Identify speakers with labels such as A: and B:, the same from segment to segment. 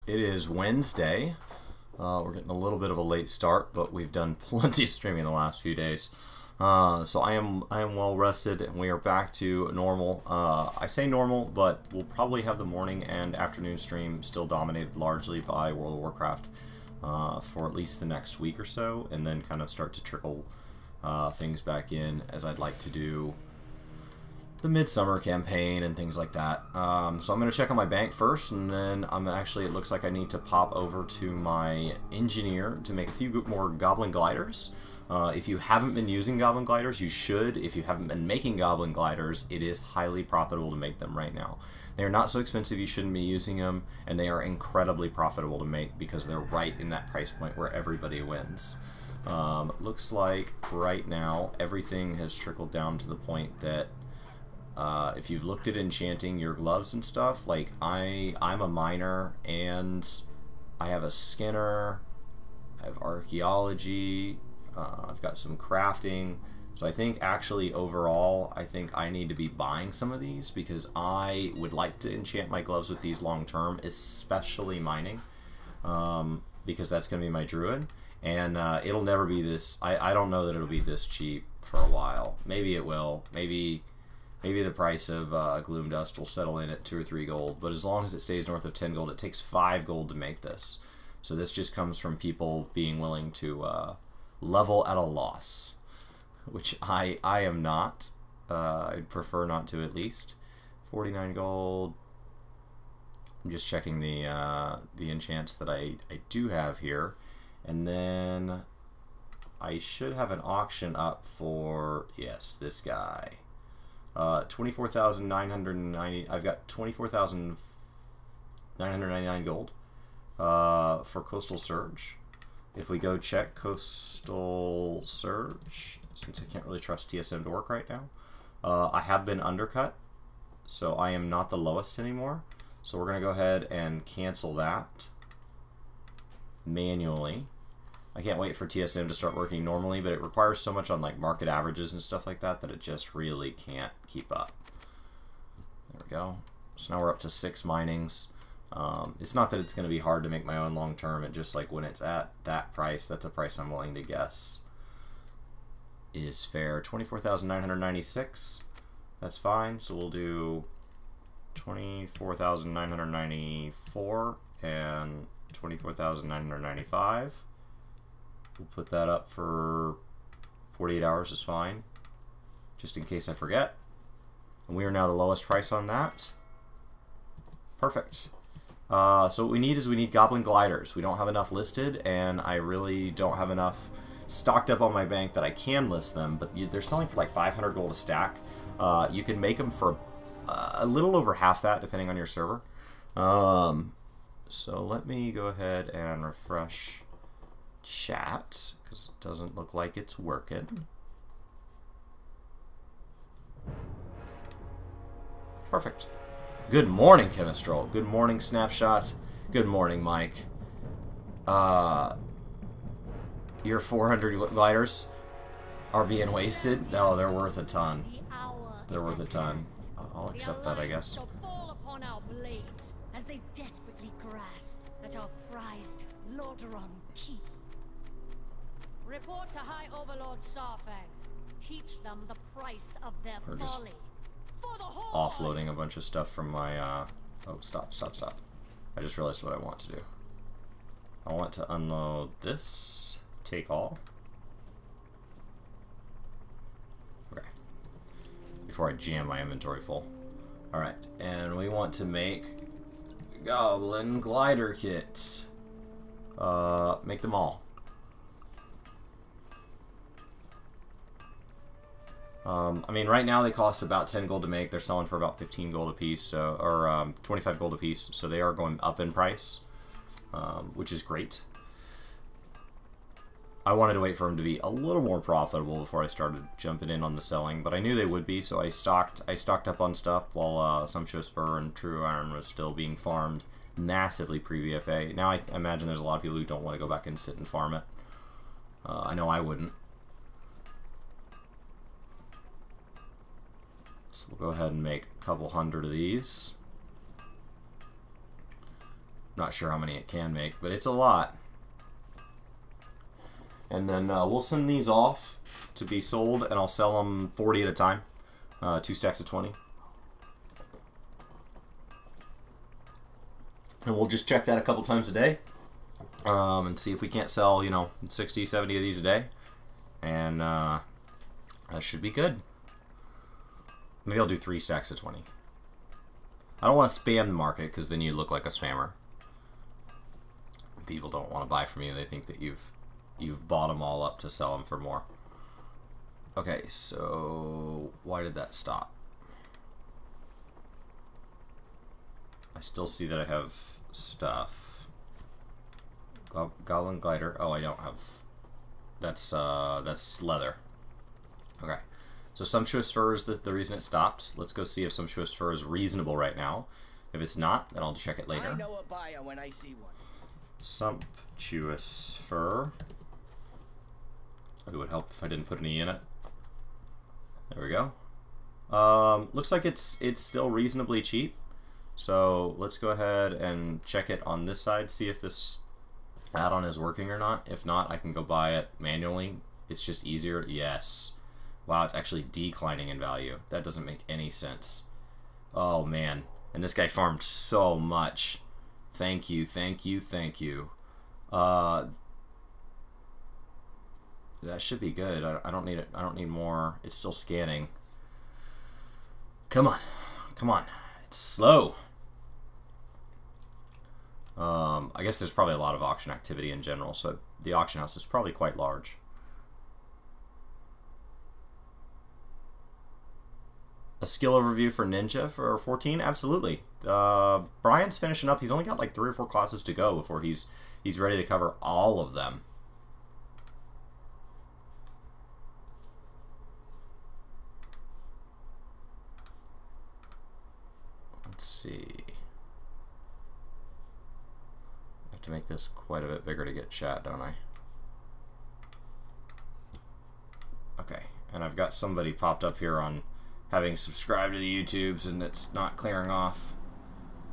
A: It is Wednesday. We're getting a little bit of a late start, but we've done plenty of streaming the last few days. So I am well rested, and we are back to normal. I say normal, but we'll probably have the morning and afternoon stream still dominated largely by World of Warcraft for at least the next week or so, and then kind of start to trickle things back in as I'd like to do the midsummer campaign and things like that. So I'm going to check on my bank first, and then it looks like I need to pop over to my engineer to make a few more Goblin Gliders. If you haven't been using Goblin Gliders, you should. If you haven't been making Goblin Gliders, it is highly profitable to make them right now. They are not so expensive you shouldn't be using them, and they are incredibly profitable to make because they're right in that price point where everybody wins. Looks like right now everything has trickled down to the point that if you've looked at enchanting your gloves and stuff, like I'm a miner and I have a skinner, I have archaeology, I've got some crafting, so I think actually overall I think I need to be buying some of these because I would like to enchant my gloves with these long term, especially mining, because that's going to be my druid, and it'll never be this, I don't know that it'll be this cheap for a while. Maybe it will, maybe the price of Gloom Dust will settle in at 2 or 3 gold, but as long as it stays north of 10 gold, it takes 5 gold to make this. So this just comes from people being willing to level at a loss, which I am not. I'd prefer not to, at least. 49 gold. I'm just checking the enchants that I do have here, and then I should have an auction up for, yes, this guy. 24,990. I've got 24,999 gold for Coastal Surge. If we go check Coastal Surge, since I can't really trust TSM to work right now, I have been undercut, so I am not the lowest anymore. So we're going to go ahead and cancel that manually. I can't wait for TSM to start working normally, but it requires so much on like market averages and stuff like that that it just really can't keep up. There we go. So now we're up to 6 minings. It's not that it's going to be hard to make my own long term. It just like when it's at that price, that's a price I'm willing to guess is fair. 24,996. That's fine. So we'll do 24,994 and 24,995. We'll put that up for 48 hours is fine, just in case I forget. And we are now the lowest price on that. Perfect. So what we need is Goblin Gliders. We don't have enough listed, and I really don't have enough stocked up on my bank that I can list them, but they're selling for like 500 gold a stack. You can make them for a little over half that, depending on your server. So let me go ahead and refresh chat, because it doesn't look like it's working. Perfect. Good morning, Chemistrol. Good morning, Snapshot. Good morning, Mike. Your 400 gliders are being wasted? No, they're worth a ton. They're worth a ton. I'll accept that, I guess.
B: As they desperately grasp at our prized Lordaeron key. Report to High Overlord Sarfang. Teach them the price of their folly. For the Horde.
A: Offloading a bunch of stuff from my oh, stop. I just realized what I want to do. I want to unload this. Take all. Okay. Before I jam my inventory full. Alright, and we want to make Goblin Glider kits. Make them all. I mean, right now they cost about 10 gold to make. They're selling for about 15 gold a piece, so, or 25 gold a piece. So they are going up in price, which is great. I wanted to wait for them to be a little more profitable before I started jumping in on the selling, but I knew they would be, so I stocked up on stuff while Sumptuous Fur and True Iron was still being farmed massively pre-BFA. Now I imagine there's a lot of people who don't want to go back and sit and farm it. I know I wouldn't. So we'll go ahead and make a couple hundred of these. Not sure how many it can make, but it's a lot. And then we'll send these off to be sold, and I'll sell them 40 at a time. 2 stacks of 20. And we'll just check that a couple times a day. And see if we can't sell, you know, 60, 70 of these a day. And that should be good. Maybe I'll do 3 stacks of 20. I don't want to spam the market, because then you look like a spammer. People don't want to buy from you. They think that you've bought them all up to sell them for more. Okay, so why did that stop? I still see that I have stuff. Goblin glider. Oh, I don't have. That's leather. Okay, so sumptuous fur is the reason it stopped. Let's go see if sumptuous fur is reasonable right now. If it's not, then I'll check it later.
C: I know a buyer when I see one.
A: Sumptuous fur. It would help if I didn't put an E in it. There we go. Looks like it's still reasonably cheap. So let's go ahead and check it on this side, see if this add-on is working or not. If not, I can go buy it manually. It's just easier. Yes. Wow, it's actually declining in value. That doesn't make any sense. Oh man. And this guy farmed so much. Thank you, thank you, thank you. That should be good. I don't need it. I don't need more. It's still scanning. Come on, come on. It's slow. I guess there's probably a lot of auction activity in general, so the auction house is probably quite large. A skill overview for Ninja for 14? Absolutely. Brian's finishing up. He's only got like 3 or 4 classes to go before he's ready to cover all of them. Let's see. I have to make this quite a bit bigger to get chat, don't I? Okay, and I've got somebody popped up here on having subscribed to the YouTubes and it's not clearing off.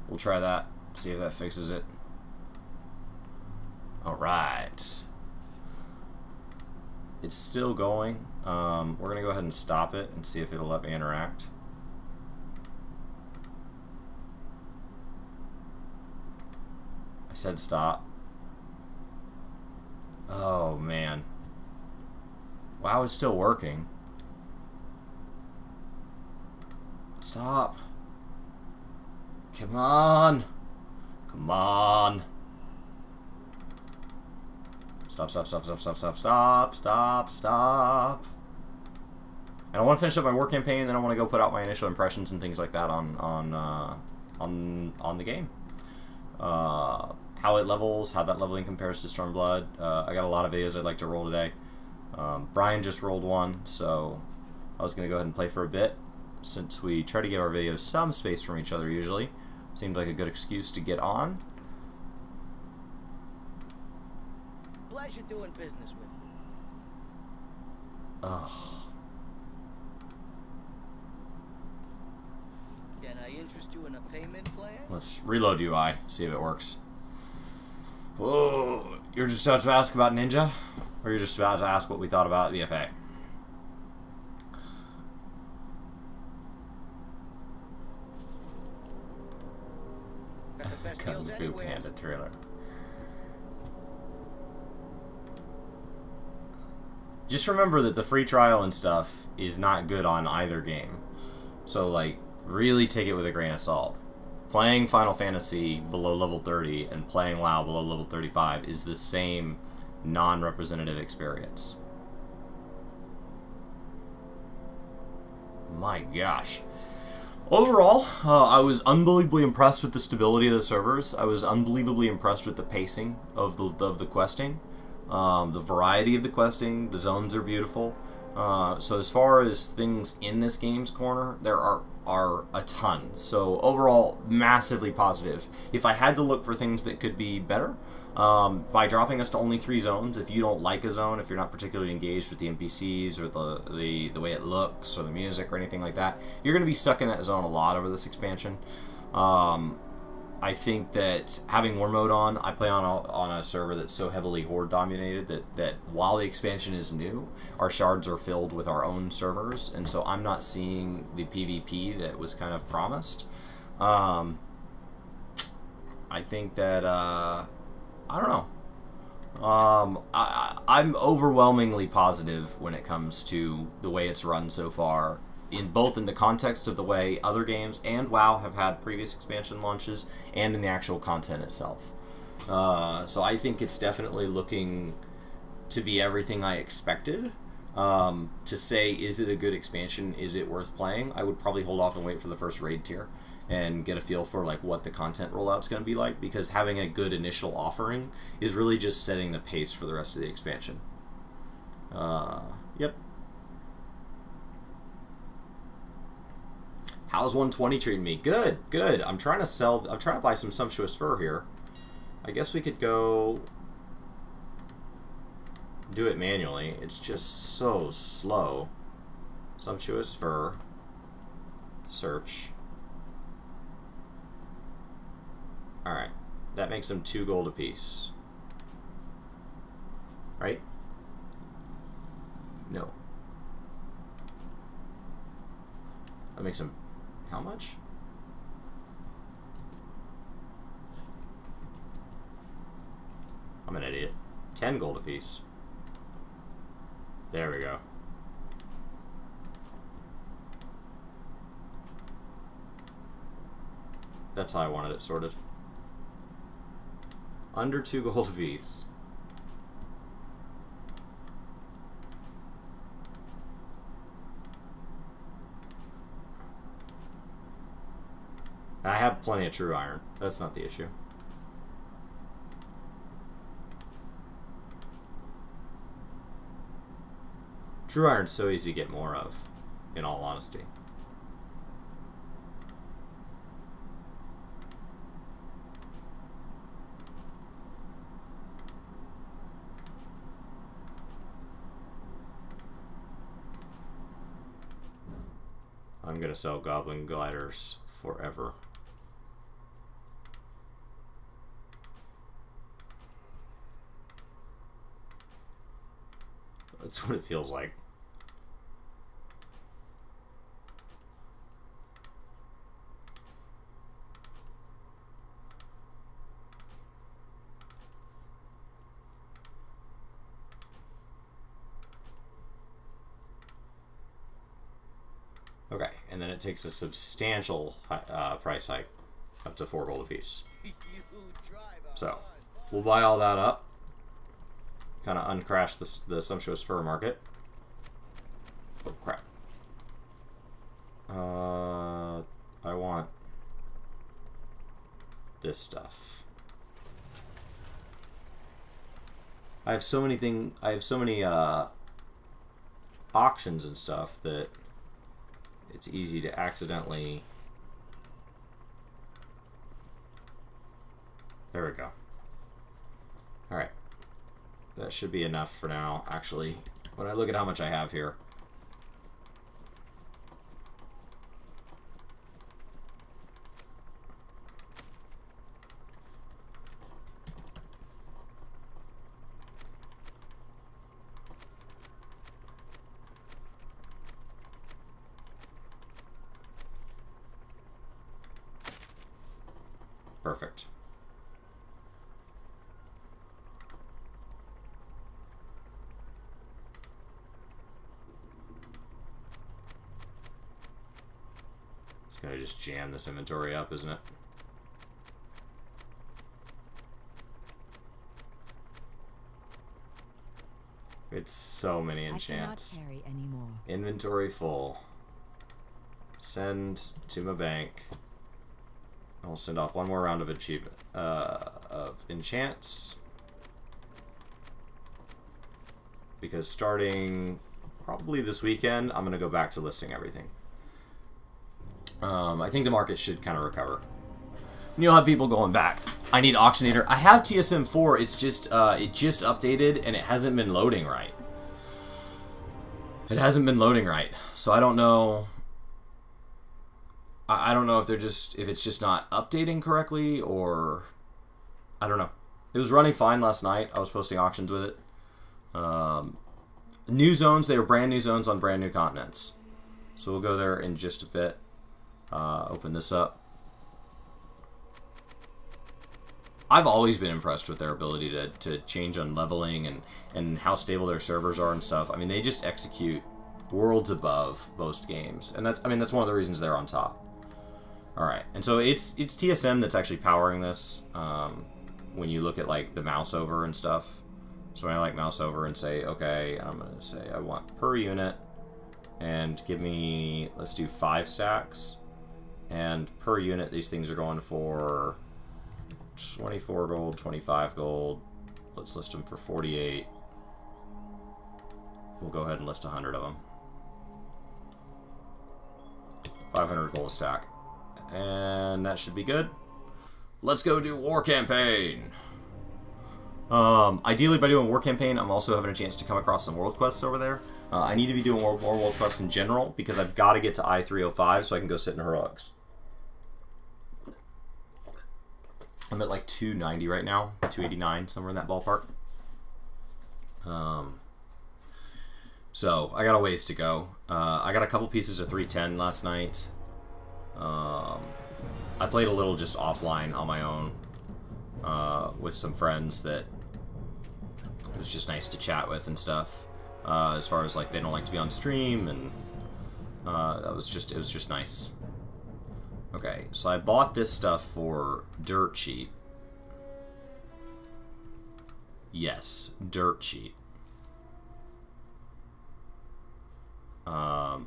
A: We'll try that, see if that fixes it. Alright. It's still going. We're going to go ahead and stop it and see if it'll let me interact. I said stop. Oh man. Wow, it's still working. Stop. Come on. Come on. Stop, stop, stop, stop, stop, stop, stop, stop, stop. And I want to finish up my work campaign, then I want to go put out my initial impressions and things like that on the game. How it levels, how that leveling compares to Stormblood. I got a lot of videos I'd like to roll today. Brian just rolled one, so I was going to go ahead and play for a bit. Since we try to give our videos some space from each other usually. Seemed like a good excuse to get on.
C: Pleasure doing business with you.
A: Ugh.
C: Can I interest you in a payment plan?
A: Let's reload UI, see if it works. Whoa, you're just about to ask about Ninja? Or you're just about to ask what we thought about BFA? Kung Fu Panda trailer. Just remember that the free trial and stuff is not good on either game. So, like, really take it with a grain of salt. Playing Final Fantasy below level 30 and playing WoW below level 35 is the same non-representative experience. My gosh. Overall, I was unbelievably impressed with the stability of the servers. I was unbelievably impressed with the pacing of the questing. The variety of the questing. The zones are beautiful. So as far as things in this game's corner, there are a ton. So overall, massively positive. If I had to look for things that could be better, by dropping us to only 3 zones, if you don't like a zone, if you're not particularly engaged with the NPCs or the way it looks or the music or anything like that, you're going to be stuck in that zone a lot over this expansion. I think that having war mode on, I play on a server that's so heavily horde dominated that while the expansion is new, our shards are filled with our own servers, and so I'm not seeing the PvP that was kind of promised. I think that I don't know. I'm overwhelmingly positive when it comes to the way it's run so far, both in the context of the way other games and WoW have had previous expansion launches, and in the actual content itself. So I think it's definitely looking to be everything I expected. To say, is it a good expansion? Is it worth playing? I would probably hold off and wait for the first raid tier and get a feel for like what the content rollout's going to be like, because having a good initial offering is really just setting the pace for the rest of the expansion. Yep. How's 120 treating me? Good, good. I'm trying to buy some sumptuous fur here. I guess we could go do it manually. It's just so slow. Sumptuous fur. Search. Alright. That makes them 2 gold apiece. Right? No. That makes them how much? I'm an idiot. 10 gold apiece. There we go. That's how I wanted it sorted. Under 2 gold apiece. I have plenty of true iron. That's not the issue. True iron's so easy to get more of, in all honesty. I'm gonna sell goblin gliders forever. That's what it feels like. Okay, and then it takes a substantial price hike, up to 4 gold apiece. So, we'll buy all that up. Kind of uncrash the sumptuous fur market. Oh crap. I want this stuff. I have so many auctions and stuff that it's easy to accidentally. There we go. All right. That should be enough for now, actually. When I look at how much I have here. Perfect. It's gonna just jam this inventory up, isn't it? It's so many enchants.
D: I cannot carry anymore.
A: Inventory full. Send to my bank. I'll send off one more round of achievement of enchants, because starting probably this weekend, I'm gonna go back to listing everything. I think the market should kind of recover. You'll have people going back. I need Auctionator. I have TSM4. It's just it just updated and it hasn't been loading right. It hasn't been loading right, so I don't know I don't know if if it's just not updating correctly, or I don't know. It was running fine last night. I was posting auctions with it. New zones, they were brand new zones on brand new continents. So we'll go there in just a bit. Open this up. I've always been impressed with their ability to change on leveling and how stable their servers are and stuff. I mean, they just execute worlds above most games. And that's one of the reasons they're on top. Alright, and so it's TSM that's actually powering this. When you look at like the mouse over and stuff. So when I like mouse over and say, okay, I'm going to say I want per unit and give me, let's do 5 stacks. And per unit, these things are going for 24 gold, 25 gold. Let's list them for 48. We'll go ahead and list 100 of them. 500 gold a stack. And that should be good. Let's go do War Campaign. Ideally, by doing War Campaign, I'm also having a chance to come across some world quests over there. I need to be doing more world quests in general because I've got to get to I-305 so I can go sit in heroics. I'm at like 290 right now, 289, somewhere in that ballpark. So I got a ways to go. I got a couple pieces of 310 last night. I played a little just offline on my own with some friends that it was just nice to chat with and stuff. As far as like they don't like to be on stream, and it was just nice. Okay, so I bought this stuff for dirt cheap. Yes, dirt cheap. I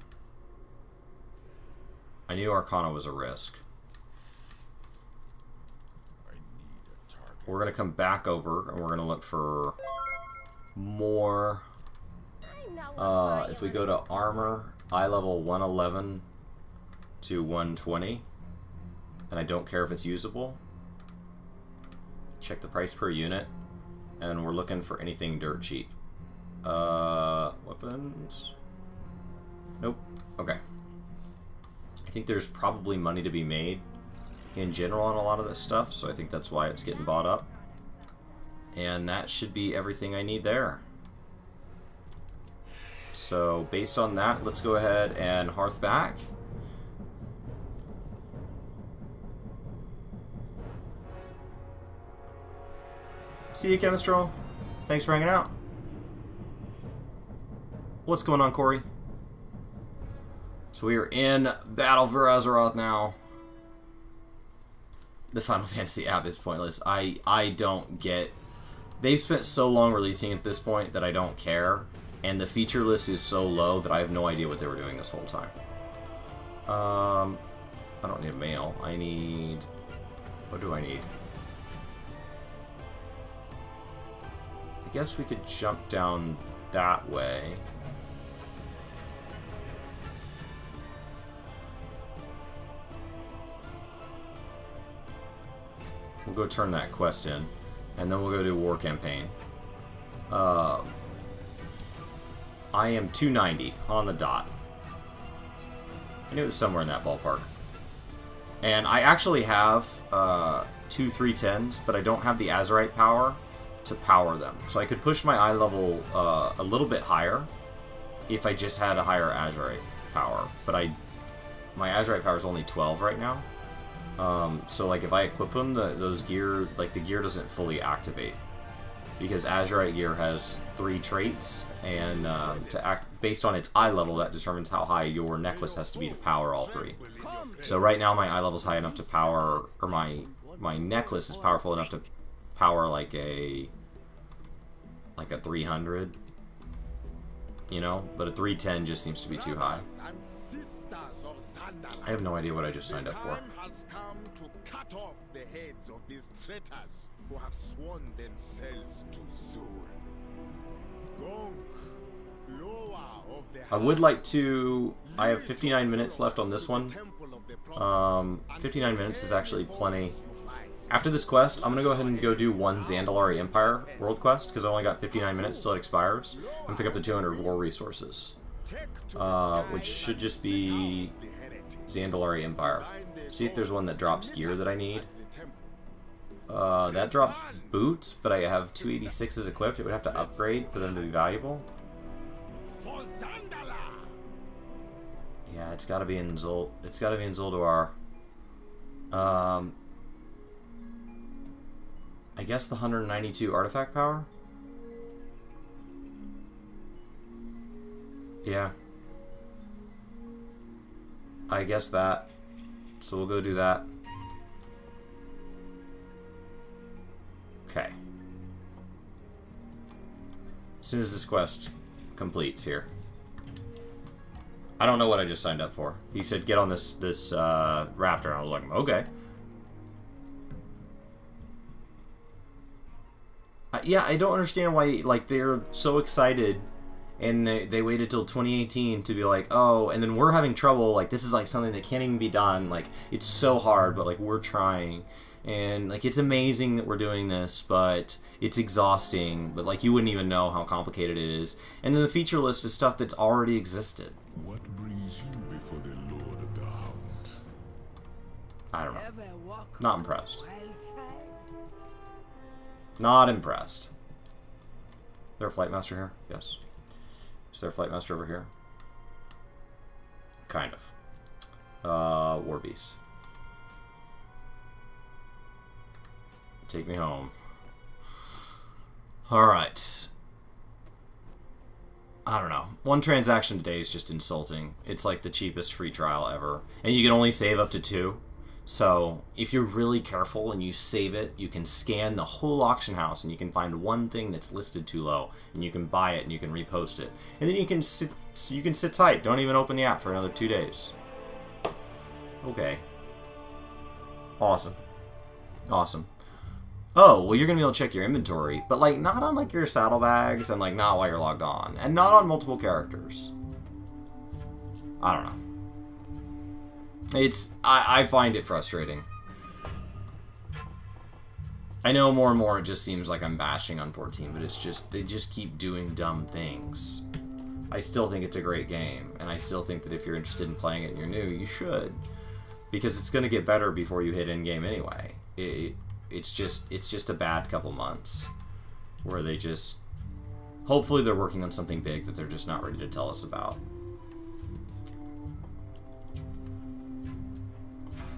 A: knew Arcana was a risk. We're going to come back over and we're going to look for more. If we go to armor, eye level 111 to 120, and I don't care if it's usable, check the price per unit, and we're looking for anything dirt cheap. Weapons? Nope. Okay. I think there's probably money to be made in general on a lot of this stuff, so I think that's why it's getting bought up. And that should be everything I need there. So based on that, let's go ahead and hearth back. See you, Chemistro. Thanks for hanging out. What's going on, Corey? So we are in Battle for Azeroth now. The Final Fantasy app is pointless. I don't get... They've spent so long releasing it at this point that I don't care. And the feature list is so low that I have no idea what they were doing this whole time. I don't need a mail. I need... What do I need? I guess we could jump down that way. We'll go turn that quest in, and then we'll go do a war campaign. I am 290 on the dot. I knew it was somewhere in that ballpark. And I actually have 2 310s, but I don't have the Azerite power to power them. So I could push my eye level a little bit higher if I just had a higher Azerite power. But my Azerite power is only 12 right now. So like if I equip them, those gear, like the gear doesn't fully activate because Azerite gear has 3 traits, and to act based on its eye level, that determines how high your necklace has to be to power all 3. So right now my eye level is high enough to power, or my necklace is powerful enough to power like a 300, you know, but a 310 just seems to be too high. I have no idea what I just signed up for.
D: Cut off the heads of these traitors who have sworn themselves to Zul.
A: I would like to... I have 59 minutes left on this one. 59 minutes is actually plenty. After this quest, I'm going to go ahead and go do one Zandalari Empire world quest, because I only got 59 minutes till it expires, and pick up the 200 war resources. Which should just be Zandalari Empire. See if there's one that drops gear that I need. That drops boots, but I have 286s equipped. It would have to upgrade for them to be valuable. Yeah, it's got to be in Zul. It's got to be in Zulduar. I guess the 192 artifact power. Yeah. I guess that. So we'll go do that. Okay. As soon as this quest completes here. I don't know what I just signed up for. He said get on this raptor. I was like, okay. Yeah, I don't understand why like they're so excited and they waited till 2018 to be like, oh, and then we're having trouble. Like this is like something that can't even be done. Like it's so hard, but like we're trying. And like it's amazing that we're doing this, but it's exhausting. But like you wouldn't even know how complicated it is. And then the feature list is stuff that's already existed.
D: What brings you before the Lord of the Hound?
A: I don't know. Not impressed. Not impressed. Is there a flight master here? Yes. Is there a flight master over here? Kind of. War beast. Take me home. Alright. I don't know. One transaction today is just insulting. It's like the cheapest free trial ever. And you can only save up to 2. So, if you're really careful and you save it, you can scan the whole auction house and you can find one thing that's listed too low. And you can buy it and you can repost it. And then you can sit tight. Don't even open the app for another 2 days. Okay. Awesome. Awesome. Oh, well, you're going to be able to check your inventory, but, like, not on, like, your saddlebags and, like, not while you're logged on. And not on multiple characters. I don't know. It's... I find it frustrating. I know more and more it just seems like I'm bashing on 14, but it's just... They just keep doing dumb things. I still think it's a great game, and I still think that if you're interested in playing it and you're new, you should. Because it's going to get better before you hit endgame anyway. It's just a bad couple months where they just... Hopefully they're working on something big that they're just not ready to tell us about.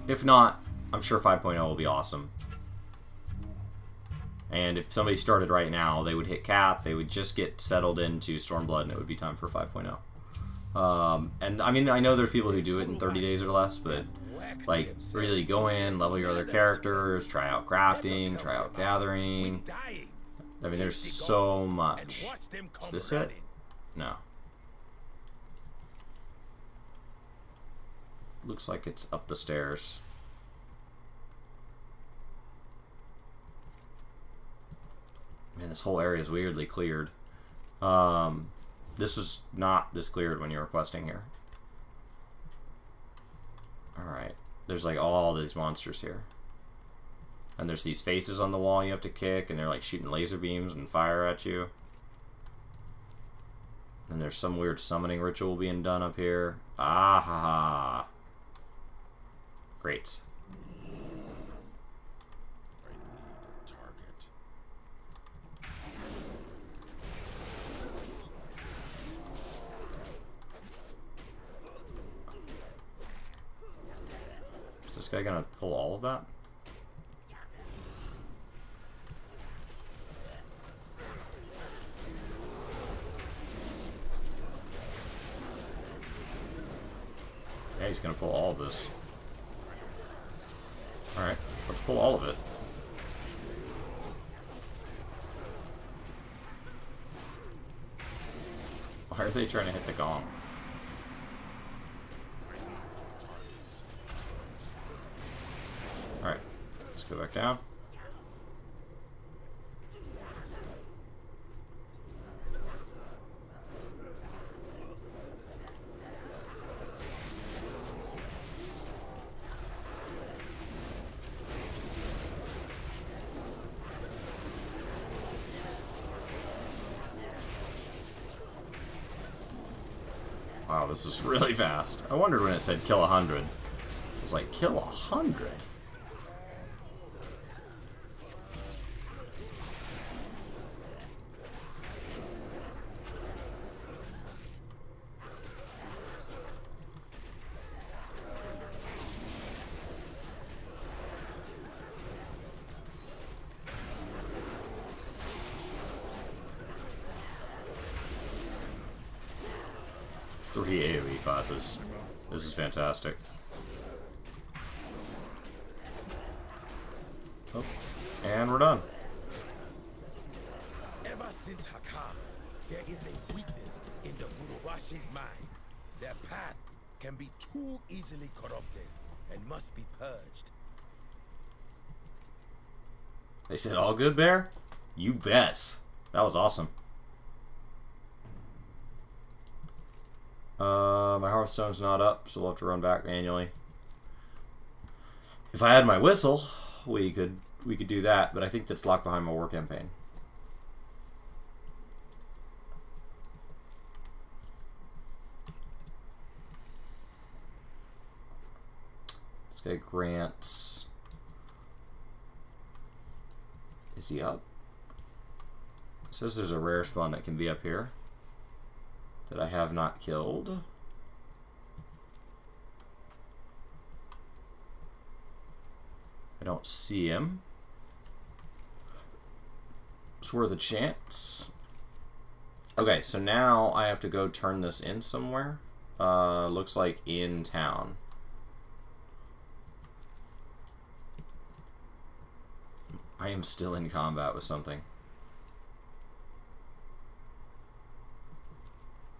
A: If not, I'm sure 5.0 will be awesome. And if somebody started right now, they would hit cap, they would just get settled into Stormblood, and it would be time for 5.0. And I mean, I know there's people who do it in 30 days or less, but... Like, really go in, level your other characters, try out crafting, try out gathering. I mean, there's so much. Is this it? No. Looks like it's up the stairs. Man, this whole area is weirdly cleared. This was not this cleared when you were questing here. Alright. There's like all these monsters here. And there's these faces on the wall you have to kick, and they're like shooting laser beams and fire at you. And there's some weird summoning ritual being done up here. Ah ha ha. Great. Is this guy gonna pull all of that? Yeah, he's gonna pull all of this. Alright, let's pull all of it. Why are they trying to hit the gong? Alright, let's go back down. Wow, this is really fast. I wondered when it said kill 100. It's like, kill 100? Three AoE classes. This is fantastic. Oh, and we're done.
D: Ever since Hakam, there is a weakness in the Urarashi's mind. Their path can be too easily corrupted and must be purged.
A: They said all good, Bear? You bet. That was awesome. My Hearthstone's not up, so we'll have to run back manually. If I had my whistle, we could do that, but I think that's locked behind my war campaign. This guy grants. Is he up? It says there's a rare spawn that can be up here that I have not killed. I don't see him. It's worth a chance. Okay, so now I have to go turn this in somewhere. Looks like in town. I am still in combat with something.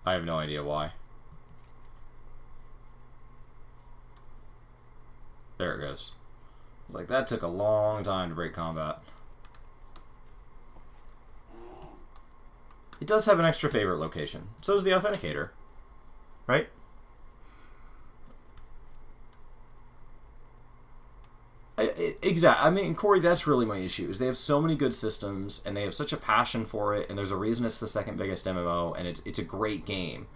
A: I have no idea why. There it goes. Like, that took a long time to break combat. It does have an extra favorite location. So does the Authenticator. Right? Exactly. I mean, Corey, that's really my issue, is they have so many good systems, and they have such a passion for it, and there's a reason it's the second biggest MMO, and it's a great game.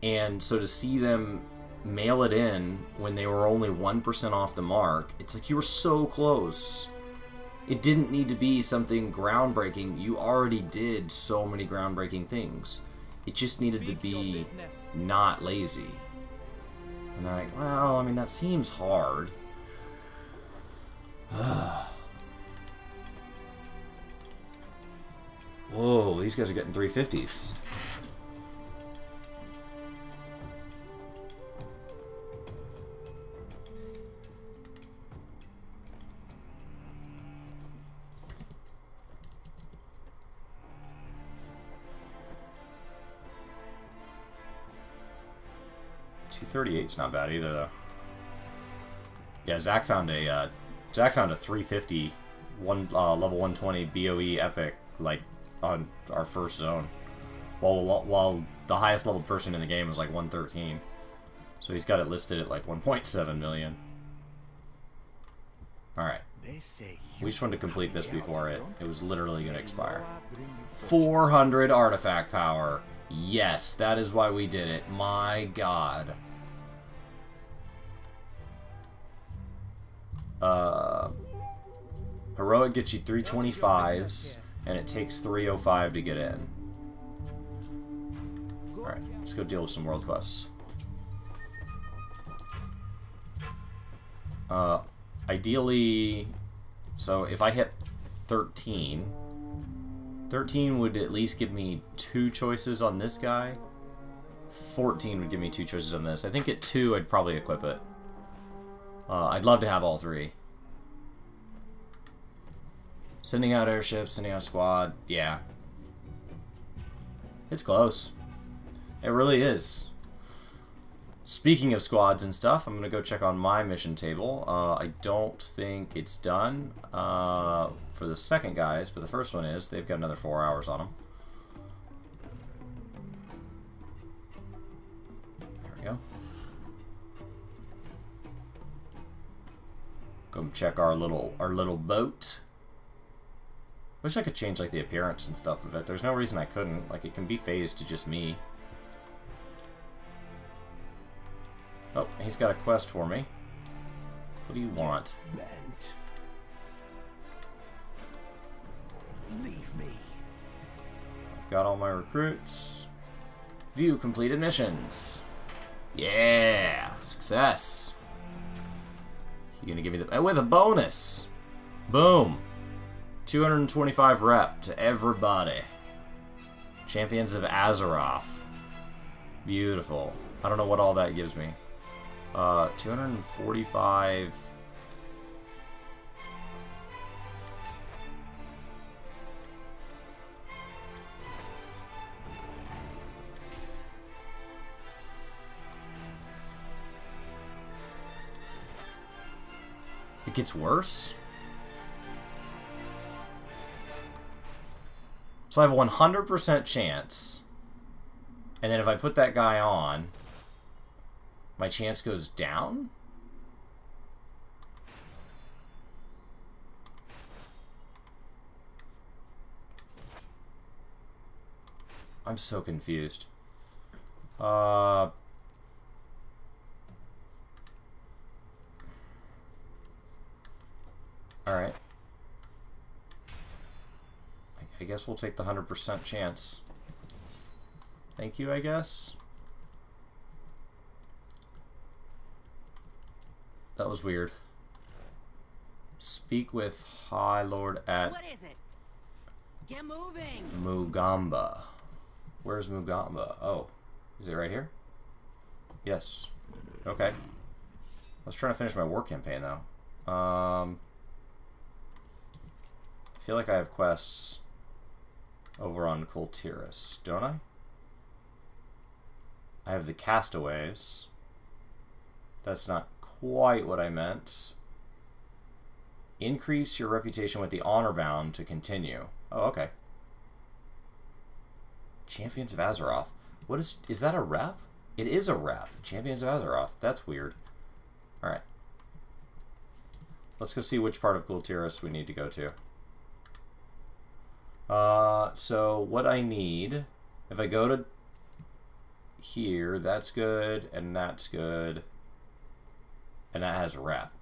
A: And so to see them mail it in when they were only 1% off the mark, it's like you were so close. It didn't need to be something groundbreaking. You already did so many groundbreaking things. It just needed to be not lazy. And I'm like, well, I mean, that seems hard. Whoa, these guys are getting 350s. $238's not bad either, though. Yeah, Zach found a 350 level 120 BOE epic, like, on our first zone, while the highest leveled person in the game was like 113. So he's got it listed at like 1.7 million. All right, we just wanted to complete this before it was literally going to expire. 400 artifact power. Yes, that is why we did it. My God. Heroic gets you 325s, and it takes 305 to get in. Alright, let's go deal with some world quests. Ideally, so if I hit 13 would at least give me 2 choices on this guy. 14 would give me 2 choices on this. I think at 2 I'd probably equip it. I'd love to have all 3. Sending out airships, sending out a squad, yeah. It's close. It really is. Speaking of squads and stuff, I'm going to go check on my mission table. I don't think it's done for the second guys, but the first one is. They've got another 4 hours on them. There we go. Go check our little boat. Wish I could change like the appearance and stuff of it. There's no reason I couldn't. Like, it can be phased to just me. Oh, he's got a quest for me. What do you want?
E: Leave me.
A: I've got all my recruits. View completed missions. Yeah! Success! You gonna give me the... with a bonus! Boom! 225 rep to everybody. Champions of Azeroth. Beautiful. I don't know what all that gives me. 245... It gets worse? So I have a 100% chance. And then if I put that guy on, my chance goes down? I'm so confused. Alright. I guess we'll take the 100% chance. Thank you, I guess. That was weird. Speak with High Lord at...
F: What is it? Get moving!
A: Mugamba. Where's Mugamba? Oh. Is it right here? Yes. Okay. I was trying to finish my war campaign, though. I feel like I have quests over on Kultiris, don't I? I have the Castaways. That's not quite what I meant. Increase your reputation with the Honor Bound to continue. Oh, okay. Champions of Azeroth. What is that a rep? It is a rep. Champions of Azeroth. That's weird. Alright. Let's go see which part of Kultiris we need to go to. So what I need, if I go to here, that's good, and that's good, and that has rep.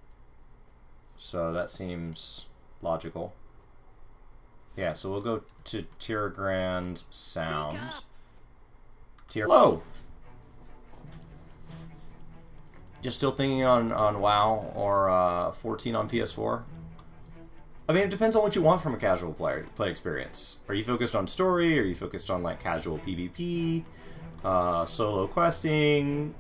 A: So that seems logical. Yeah, so we'll go to Tirogrand Sound. Hello! Just still thinking on WoW or 14 on PS4? I mean, it depends on what you want from a casual play experience. Are you focused on story? Are you focused on like casual PvP? Solo questing?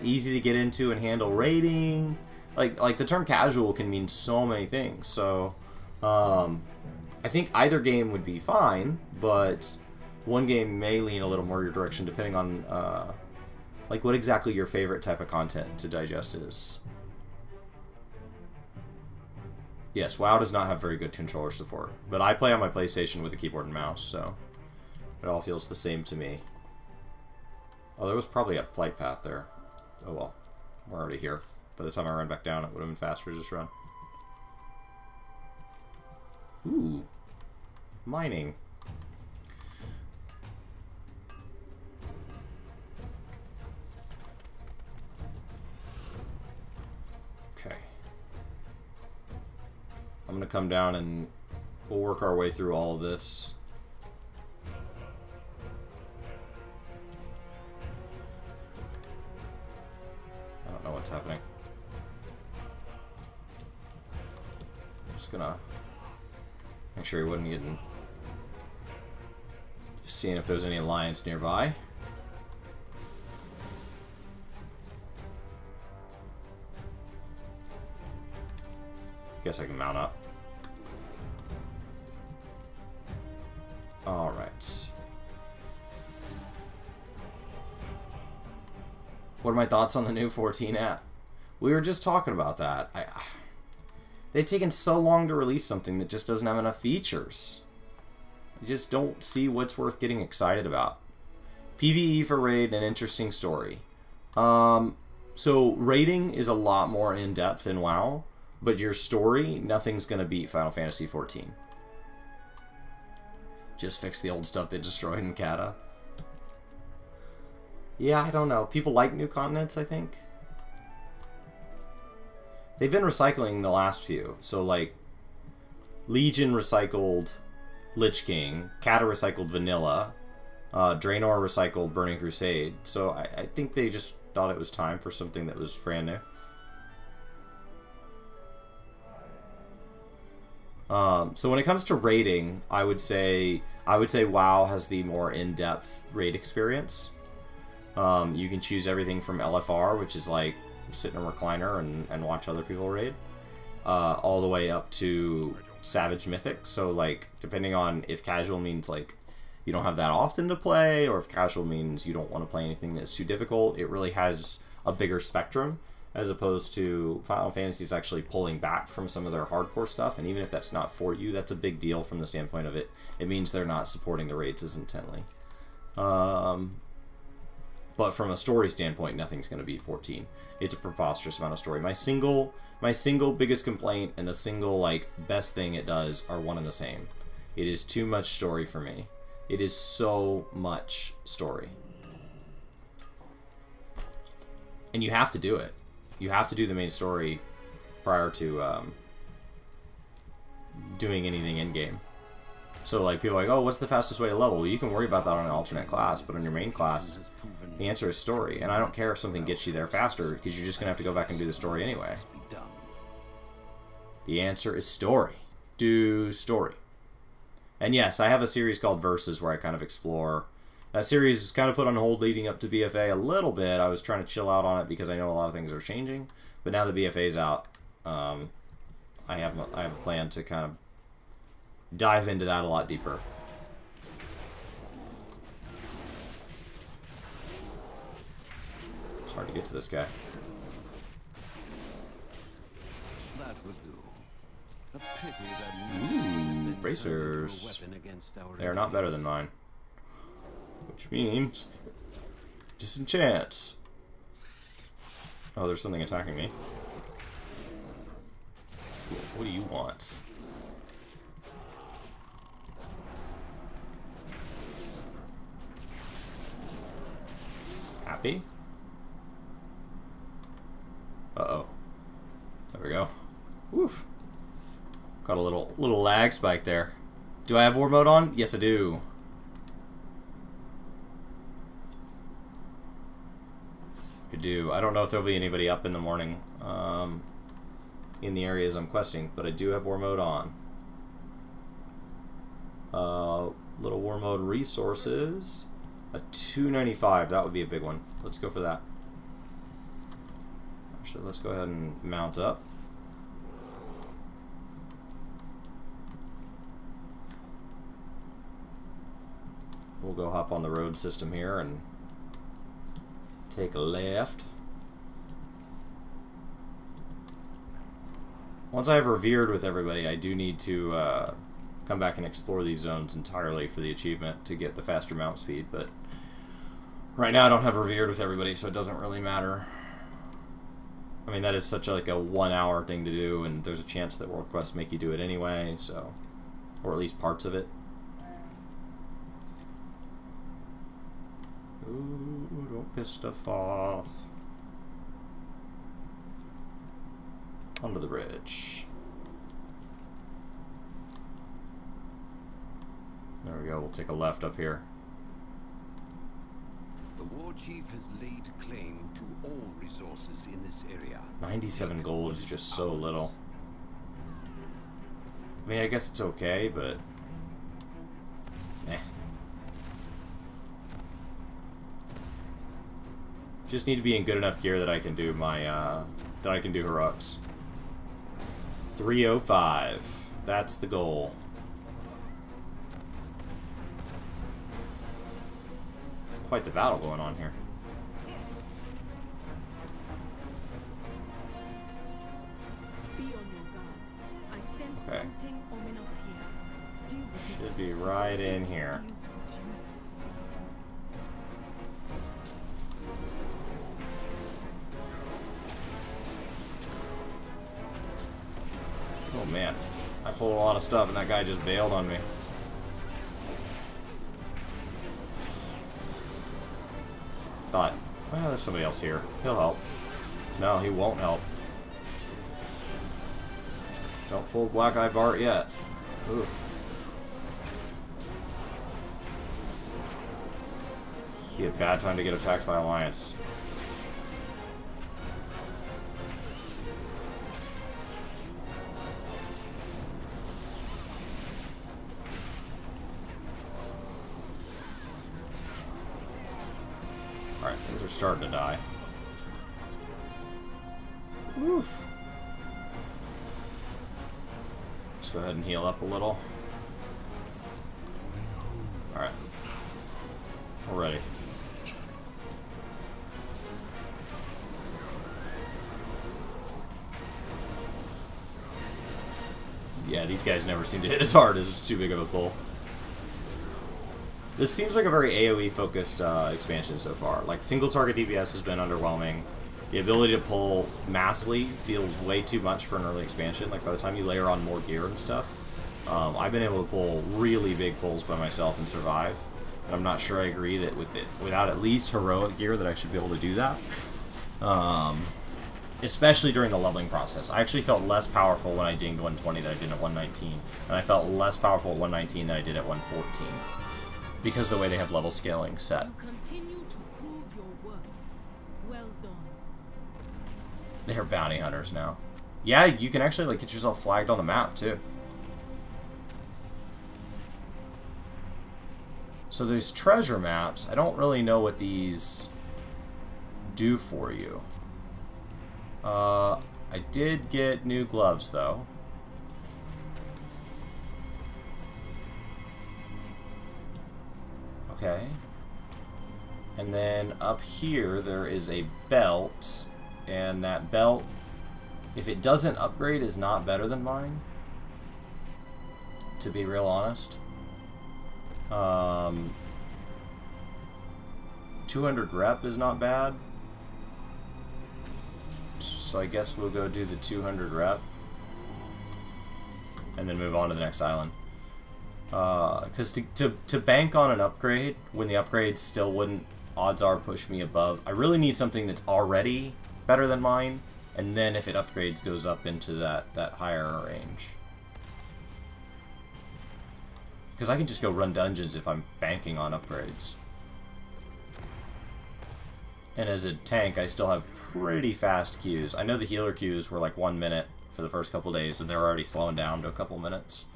A: Easy to get into and handle raiding? Like the term casual can mean so many things. So, I think either game would be fine, but one game may lean a little more your direction depending on like what exactly your favorite type of content to digest is. Yes, WoW does not have very good controller support, but I play on my PlayStation with a keyboard and mouse, so it all feels the same to me. Oh, there was probably a flight path there. Oh well, we're already here. By the time I run back down, it would have been faster to just run. Ooh, mining. Okay. I'm gonna come down and we'll work our way through all of this. I don't know what's happening. Just gonna make sure he wouldn't get in. Just seeing if there's any alliance nearby. Guess I can mount up. Alright. What are my thoughts on the new 14 app? We were just talking about that. They've taken so long to release something that just doesn't have enough features. I just don't see what's worth getting excited about. PvE for raid, an interesting story. So raiding is a lot more in-depth in WoW. But your story, nothing's going to beat Final Fantasy XIV. Just fix the old stuff they destroyed in Kata. Yeah, I don't know. People like new continents, I think. They've been recycling the last few. So, like, Legion recycled Lich King, Kata recycled Vanilla, Draenor recycled Burning Crusade. So I think they just thought it was time for something that was brand new. So when it comes to raiding, I would say WoW has the more in-depth raid experience. You can choose everything from LFR, which is like sit in a recliner and watch other people raid, all the way up to Savage Mythic. So like depending on if casual means like you don't have that often to play, or if casual means you don't want to play anything that's too difficult, it really has a bigger spectrum, as opposed to Final Fantasy is actually pulling back from some of their hardcore stuff. And even if that's not for you, that's a big deal from the standpoint of it means they're not supporting the raids as intently. But from a story standpoint, nothing's going to beat 14. It's a preposterous amount of story. My single biggest complaint and the single like best thing it does are one and the same. It is too much story for me. It is so much story. And you have to do it. You have to do the main story prior to doing anything in-game. So like people are like, oh, what's the fastest way to level? Well, you can worry about that on an alternate class, but on your main class, the answer is story. And I don't care if something gets you there faster, because you're just going to have to go back and do the story anyway. The answer is story. Do story. And yes, I have a series called Versus where I kind of explore. That series was kind of put on hold leading up to BFA a little bit. I was trying to chill out on it because I know a lot of things are changing. But now the BFA's out, I have a plan to kind of dive into that a lot deeper. It's hard to get to this guy.
E: That would do. A pity that
A: bracers. They are not better than mine. Which means disenchant. Oh, there's something attacking me. What do you want? Happy? Uh-oh. There we go. Woof. Got a little lag spike there. Do I have war mode on? Yes, I do. I do. I don't know if there'll be anybody up in the morning in the areas I'm questing, but I do have war mode on. Little war mode resources. A 295. That would be a big one. Let's go for that. Actually, let's go ahead and mount up. We'll go hop on the road system here and take a left. Once I've revered with everybody, I do need to come back and explore these zones entirely for the achievement to get the faster mount speed, but right now I don't have revered with everybody, so it doesn't really matter. I mean, that is such like a 1 hour thing to do, and there's a chance that world quests make you do it anyway, so, or at least parts of it. Ooh, don't piss stuff off. Onto the bridge. There we go, we'll take a left up here.
E: The war chief has laid claim to all resources in this area.
A: 97 gold is just so little. I mean, I guess it's okay, but just need to be in good enough gear that I can do my that I can do heroics. 305. That's the goal. It's quite the battle going on here. Okay. Should be right in here. Oh man, I pulled a lot of stuff and that guy just bailed on me. Thought, well, there's somebody else here. He'll help. No, he won't help. Don't pull Black Eye Bart yet. Oof. Be a bad time to get attacked by Alliance. Alright, things are starting to die. Oof. Let's go ahead and heal up a little. Alright. We're ready. Yeah, these guys never seem to hit as hard as it's too big of a pull. This seems like a very AoE focused expansion so far. Like, single target DPS has been underwhelming. The ability to pull massively feels way too much for an early expansion. Like, by the time you layer on more gear and stuff, I've been able to pull really big pulls by myself and survive. And I'm not sure I agree that without at least heroic gear that I should be able to do that. Especially during the leveling process. I actually felt less powerful when I dinged 120 than I did at 119. And I felt less powerful at 119 than I did at 114. Because of the way they have level scaling set.
F: You continue to prove your worth. Well done.
A: They're bounty hunters now. Yeah, you can actually like get yourself flagged on the map too. So there's treasure maps. I don't really know what these do for you. I did get new gloves though. Okay. And then up here there is a belt, and that belt, if it doesn't upgrade, is not better than mine, to be real honest. 200 rep is not bad. So I guess we'll go do the 200 rep. And then move on to the next island. Because to bank on an upgrade, when the upgrade still wouldn't, odds are, push me above, I really need something that's already better than mine. And then if it upgrades, goes up into that higher range. Because I can just go run dungeons if I'm banking on upgrades. And as a tank, I still have pretty fast queues. I know the healer queues were like 1 minute for the first couple days, and they're already slowing down to a couple minutes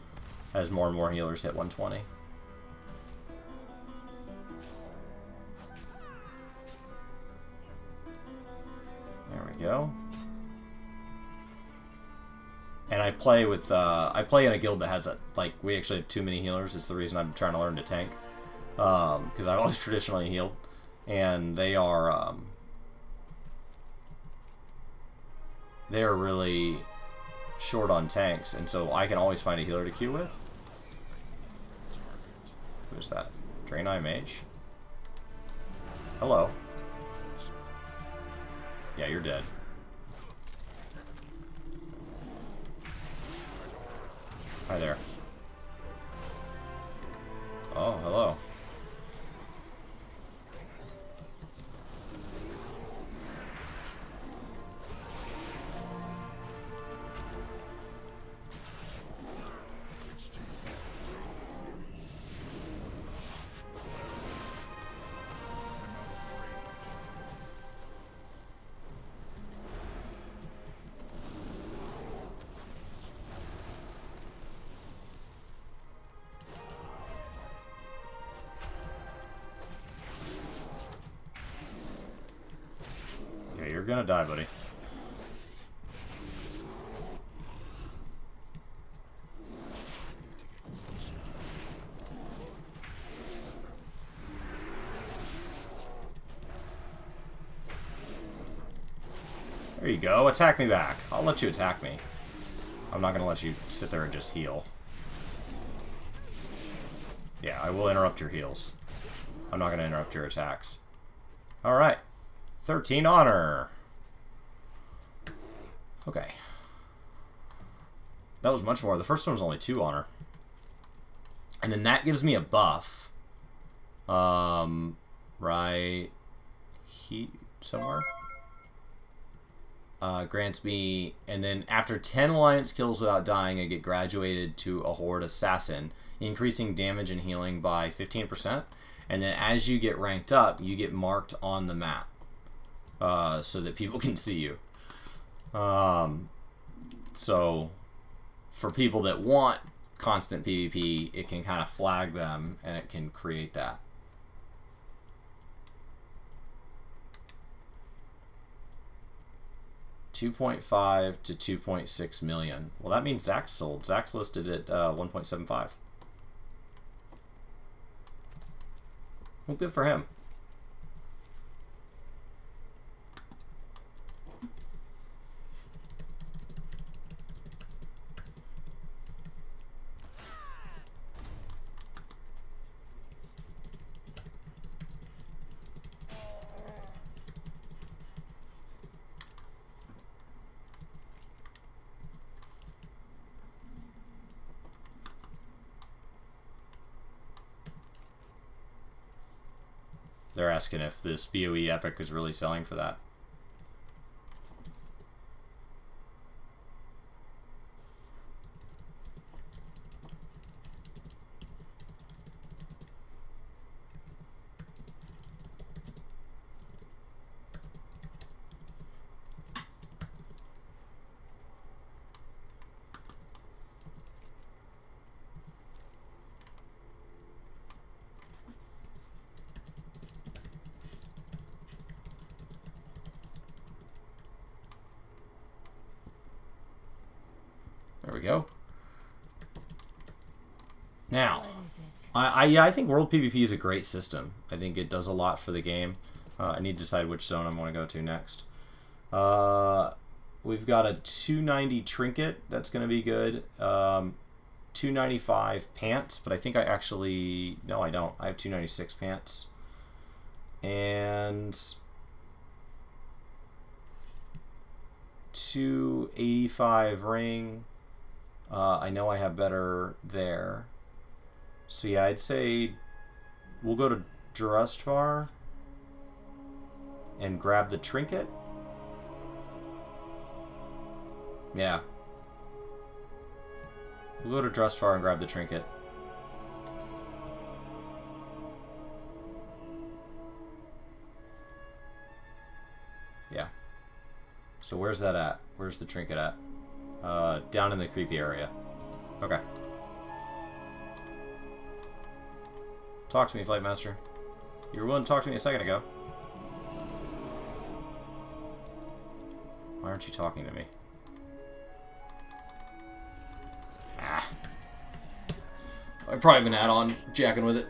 A: as more and more healers hit 120. There we go. And I play with, I play in a guild that has, like, we actually have too many healers. It's the reason I'm trying to learn to tank. Because I've always traditionally healed. And they are really short on tanks, and so I can always find a healer to queue with. Who's that? Draenei Mage? Hello. Yeah, you're dead. Hi there. Oh, hello. You're gonna die, buddy. There you go. Attack me back. I'll let you attack me. I'm not gonna let you sit there and just heal. Yeah, I will interrupt your heals. I'm not gonna interrupt your attacks. Alright. 13 honor. Okay. That was much more. The first one was only 2 honor. And then that gives me a buff. Right here somewhere. grants me, and then after 10 alliance kills without dying, I get graduated to a horde assassin, increasing damage and healing by 15%. And then as you get ranked up, you get marked on the map so that people can see you. So for people that want constant PvP, it can kind of flag them and it can create that. $2.5 to 2.6 million. Well, that means Zach's sold. Zach's listed at 1.75. Well, good for him. They're asking if this BOE Epic is really selling for that. There we go. Now, I think World PvP is a great system. I think it does a lot for the game. I need to decide which zone I'm going to go to next. We've got a 290 trinket. That's going to be good. 295 pants, but I think I actually... No, I don't. I have 296 pants. And... 285 ring. I know I have better there. So yeah, I'd say we'll go to Drustvar and grab the trinket. Yeah. We'll go to Drustvar and grab the trinket. Yeah. So where's that at? Where's the trinket at? Down in the creepy area. Okay. Talk to me, Flight Master. You were willing to talk to me a second ago. Why aren't you talking to me? Ah. I probably have an add-on jacking with it.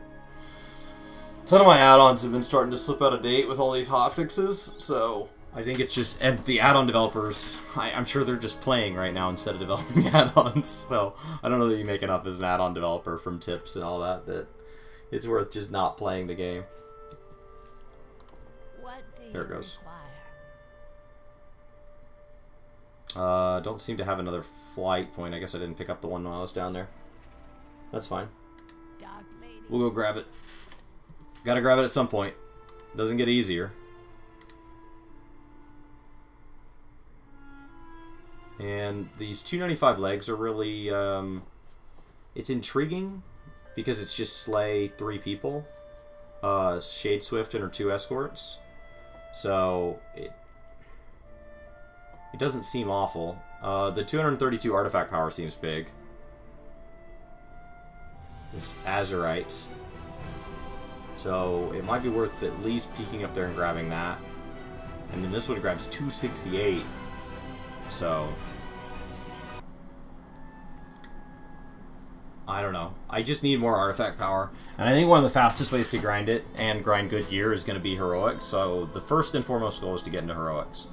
A: A ton of my add-ons have been starting to slip out of date with all these hotfixes, so I think it's just, and the add-on developers, I'm sure they're just playing right now instead of developing add-ons, so I don't know that you make enough as an add-on developer from tips and all that, that it's worth just not playing the game. There it goes. Don't seem to have another flight point. I guess I didn't pick up the one while I was down there. That's fine. We'll go grab it. Gotta grab it at some point. Doesn't get easier. And these 295 legs are really, it's intriguing because it's just slay 3 people. Shade Swift and her 2 escorts. So, it doesn't seem awful. The 232 artifact power seems big. This Azerite. So, it might be worth at least peeking up there and grabbing that. And then this one grabs 268. So, I don't know. I just need more artifact power. And I think one of the fastest ways to grind it, and grind good gear, is going to be heroics. So the first and foremost goal is to get into heroics.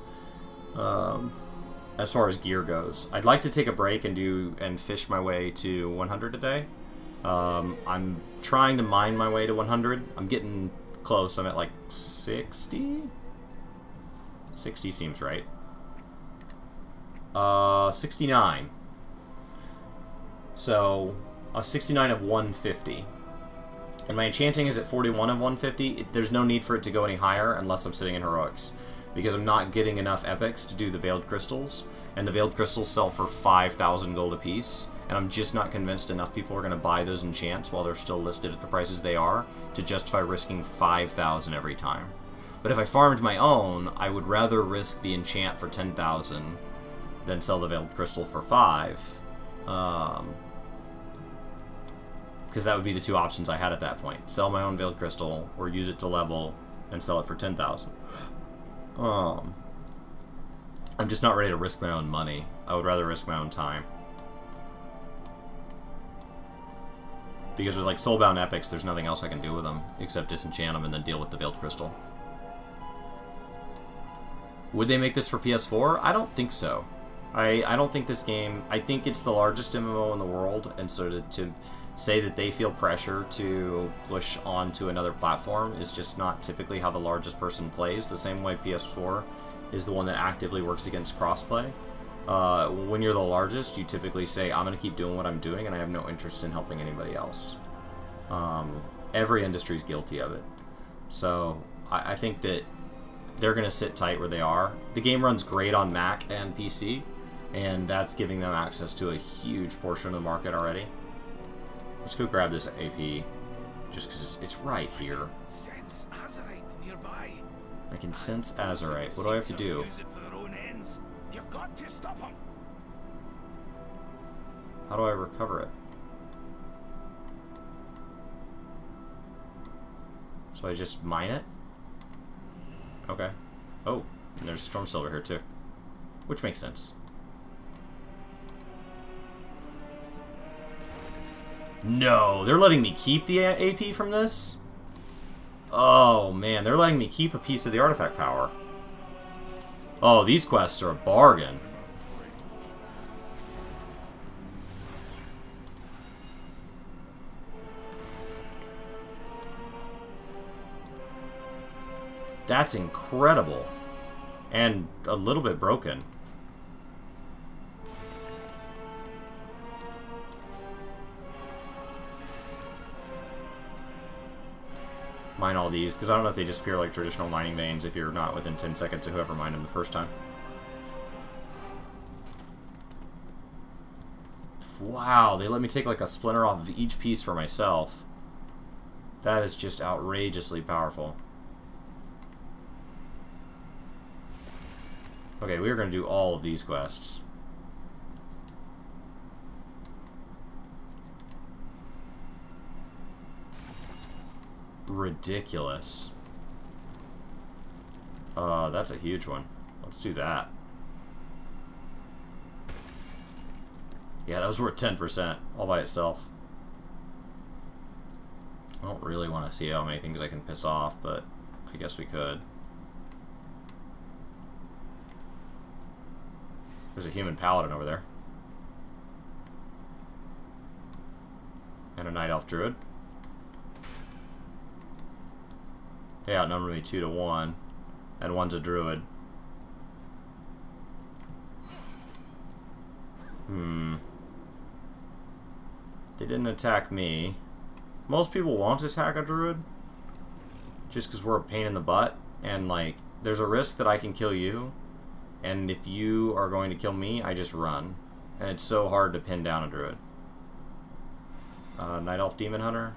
A: As far as gear goes. I'd like to take a break and fish my way to 100 a day. I'm trying to mine my way to 100. I'm getting close. I'm at like 60? 60 seems right. 69. So, 69 of 150. And my enchanting is at 41 of 150. There's no need for it to go any higher unless I'm sitting in heroics. because I'm not getting enough epics to do the Veiled Crystals, and the Veiled Crystals sell for 5,000 gold apiece, and I'm just not convinced enough people are going to buy those enchants while they're still listed at the prices they are to justify risking 5,000 every time. But if I farmed my own, I would rather risk the enchant for 10,000 than sell the Veiled Crystal for 5. Because that would be the two options I had at that point. Sell my own Veiled Crystal, or use it to level and sell it for 10,000. I'm just not ready to risk my own money. I would rather risk my own time. Because with like Soulbound Epics, there's nothing else I can do with them except disenchant them and then deal with the Veiled Crystal. Would they make this for PS4? I don't think so. I don't think this game... I think it's the largest MMO in the world, and so to say that they feel pressure to push on to another platform is just not typically how the largest person plays, the same way PS4 is the one that actively works against crossplay. When you're the largest, you typically say, I'm going to keep doing what I'm doing, and I have no interest in helping anybody else. Every industry's guilty of it. So, I think that they're going to sit tight where they are. The game runs great on Mac and PC, and that's giving them access to a huge portion of the market already. Let's go grab this AP, just because it's right here.
D: Sense Azerite nearby.
A: I can sense Azerite. What do I have to do?
D: Use it for their own ends. You've got to stop them.
A: How do I recover it? So I just mine it? Okay. Oh, and there's Storm Silver here too. Which makes sense. No, they're letting me keep the AP from this? Oh man, they're letting me keep a piece of the artifact power. Oh, these quests are a bargain. That's incredible. And a little bit broken. Mine all these, because I don't know if they disappear like traditional mining veins if you're not within 10 seconds of whoever mined them the first time. Wow, they let me take like a splinter off of each piece for myself. That is just outrageously powerful. Okay, we are going to do all of these quests. Ridiculous. That's a huge one. Let's do that. Yeah, that was worth 10% all by itself. I don't really want to see how many things I can piss off, but I guess we could. There's a human paladin over there. And a night elf druid. They outnumber me 2 to 1. And one's a druid. They didn't attack me. Most people won't attack a druid. Just because we're a pain in the butt. And like, there's a risk that I can kill you. And if you are going to kill me, I just run. And it's so hard to pin down a druid. Night Elf Demon Hunter.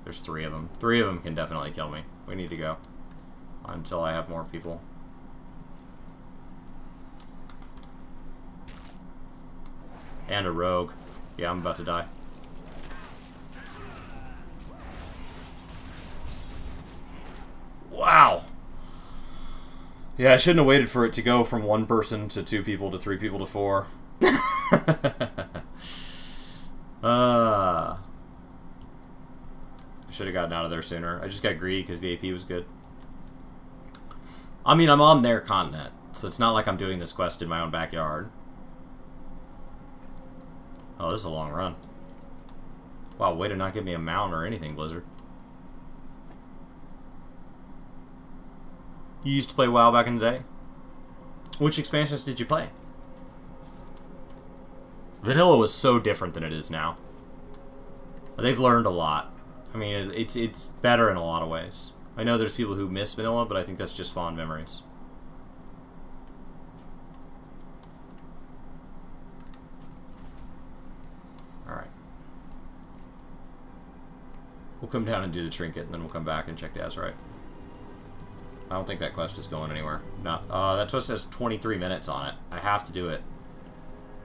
A: There's 3 of them. 3 of them can definitely kill me. We need to go. Until I have more people. And a rogue. Yeah, I'm about to die. Wow! Yeah, I shouldn't have waited for it to go from 1 person to 2 people to 3 people to 4. I should have gotten out of there sooner. I just got greedy because the AP was good. I mean, I'm on their continent, so it's not like I'm doing this quest in my own backyard. Oh, this is a long run. Wow, way to not give me a mount or anything, Blizzard. You used to play WoW back in the day? Which expansions did you play? Vanilla was so different than it is now. They've learned a lot. I mean, it's better in a lot of ways. I know there's people who miss vanilla, but I think that's just fond memories. Alright. We'll come down and do the trinket, and then we'll come back and check the Azeroth. I don't think that quest is going anywhere. No, that quest has 23 minutes on it. I have to do it.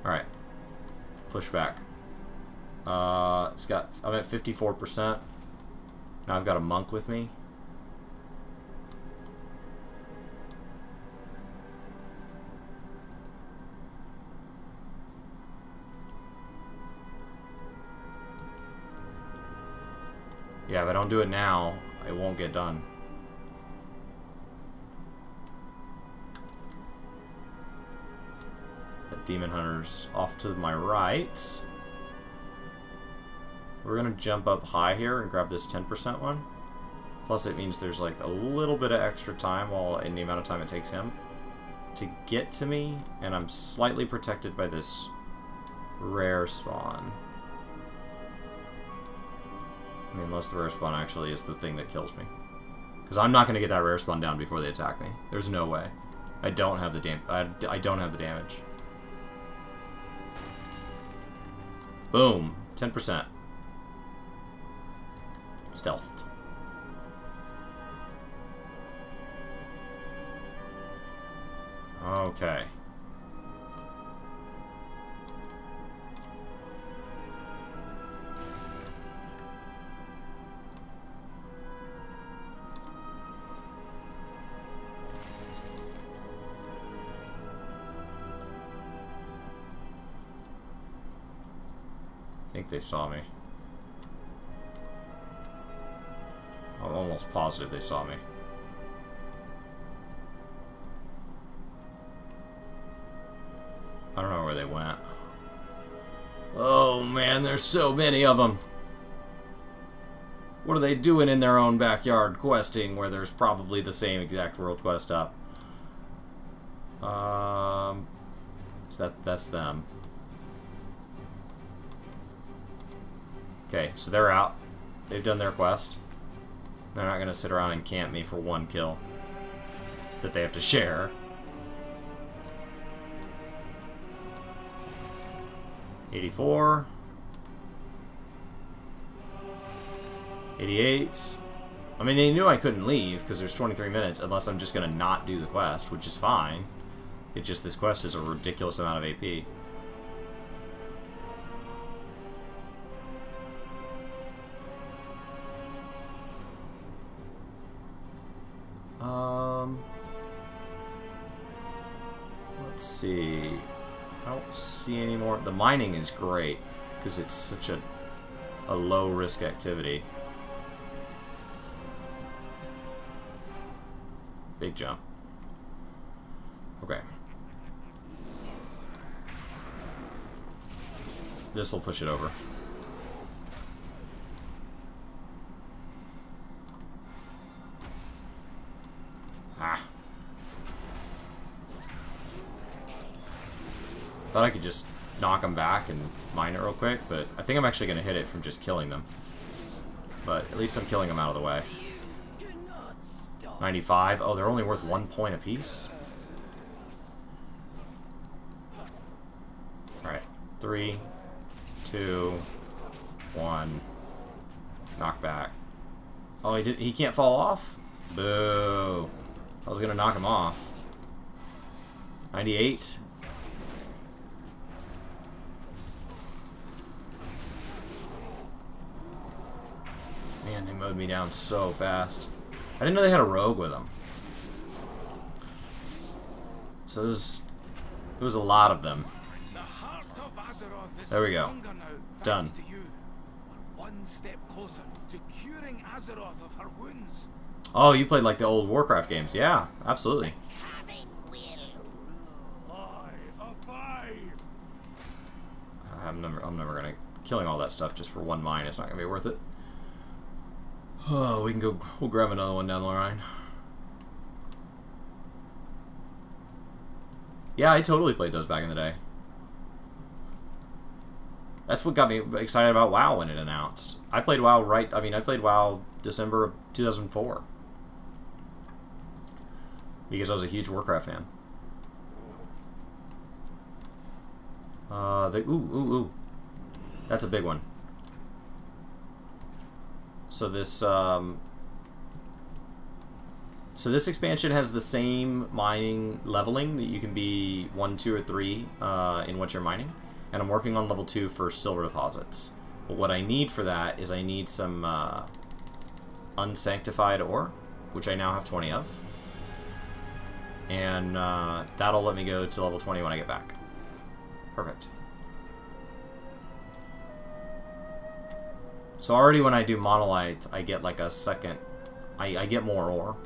A: Alright. Push back. I'm at 54%. Now I've got a monk with me. Yeah, if I don't do it now, it won't get done. That demon hunter's off to my right. We're gonna jump up high here and grab this 10% one. Plus it means there's like a little bit of extra time while in the amount of time it takes him to get to me, and I'm slightly protected by this rare spawn. I mean, unless the rare spawn actually is the thing that kills me. Because I'm not going to get that rare spawn down before they attack me. There's no way. I don't have the I don't have the damage. Boom. 10%. Stealthed. Okay. I think they saw me. I'm almost positive they saw me. I don't know where they went. Oh man, there's so many of them. What are they doing in their own backyard questing where there's probably the same exact world quest up? So that's them. Okay, so they're out. They've done their quest. They're not gonna sit around and camp me for one kill that they have to share. $84. $88. I mean, they knew I couldn't leave because there's 23 minutes unless I'm just gonna not do the quest, which is fine. It's just this quest is a ridiculous amount of AP. Let's see. I don't see any more. The mining is great because it's such a low risk activity. Big jump. Okay. This will push it over. Thought I could just knock them back and mine it real quick, but I think I'm actually going to hit it from just killing them. But at least I'm killing them out of the way. 95. Oh, they're only worth 1 point apiece? Alright. 3, 2, 1. Knock back. Oh, he can't fall off? Boo. I was going to knock him off. 98. Man, they mowed me down so fast. I didn't know they had a rogue with them. So it was a lot of them. There we go. Done.
D: One step closer to curing Azeroth of her wounds.
A: Oh, you played like the old Warcraft games. Yeah, absolutely. I'm never gonna killing all that stuff just for 1 mine. It's not gonna be worth it. Oh, we'll grab another one down the line. Yeah, I totally played those back in the day. That's what got me excited about WoW when it announced. I played WoW I played WoW December of 2004. because I was a huge Warcraft fan. Ooh. That's a big one. So this expansion has the same mining leveling that you can be 1, 2, or 3 in what you're mining, and I'm working on level 2 for silver deposits. But what I need for that is I need some unsanctified ore, which I now have 20 of, and that'll let me go to level 20 when I get back. Perfect. So already when I do monolith, I get like a second, I get more ore.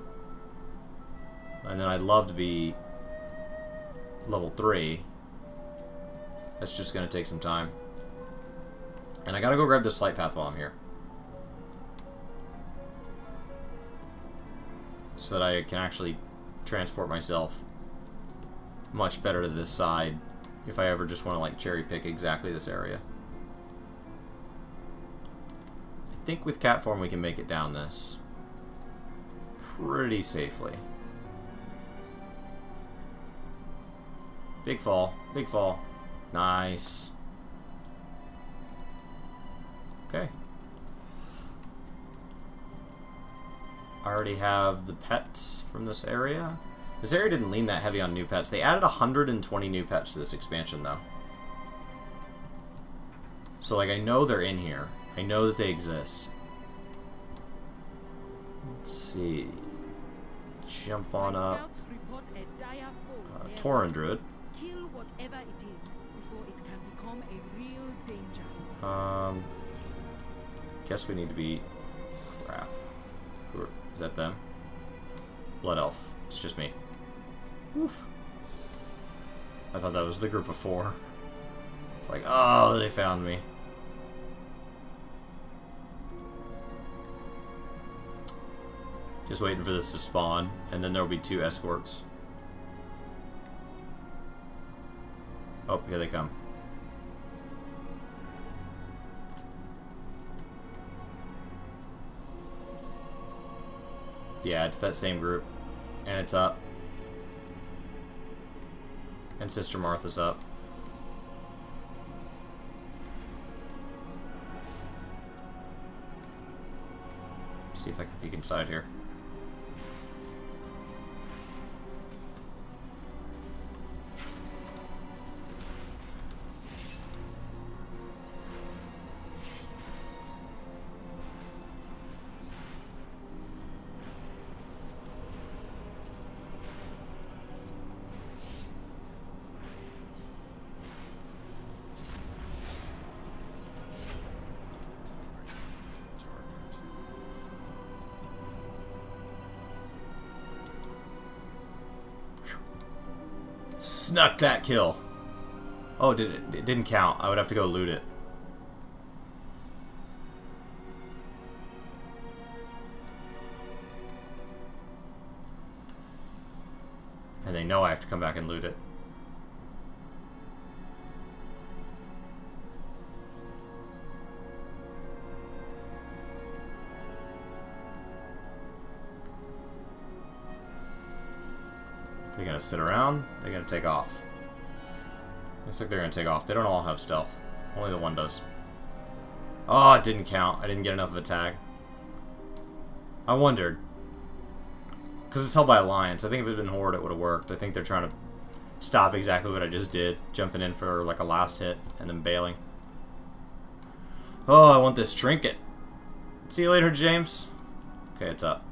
A: And then I'd love to be level 3. That's just going to take some time. And I gotta go grab this flight path while I'm here, so that I can actually transport myself much better to this side if I ever just want to like cherry pick exactly this area. I think with cat form we can make it down this pretty safely. Big fall, big fall. Nice. Okay. I already have the pets from this area. This area didn't lean that heavy on new pets. They added 120 new pets to this expansion, though. So, like, I know they're in here. I know that they exist. Let's see. Jump on up. Tauren Druid.
F: Kill whatever it is before it can become a real danger.
A: Guess we need to be... Crap. Is that them? Blood Elf. It's just me. Oof. I thought that was the group of 4. It's like, oh, they found me. Just waiting for this to spawn, and then there will be 2 escorts. Oh, here they come. Yeah, it's that same group. And it's up. And Sister Martha's up. See if I can peek inside here. Snuck that kill. Oh, it didn't count. I would have to go loot it. And they know I have to come back and loot it. They're gonna sit around, they're gonna take off. Looks like they're gonna take off. They don't all have stealth. Only the one does. Oh, it didn't count. I didn't get enough of a tag. I wondered. Because it's held by Alliance. I think if it had been Horde, it would have worked. I think they're trying to stop exactly what I just did. Jumping in for like a last hit and then bailing. Oh, I want this trinket. See you later, James. Okay, it's up.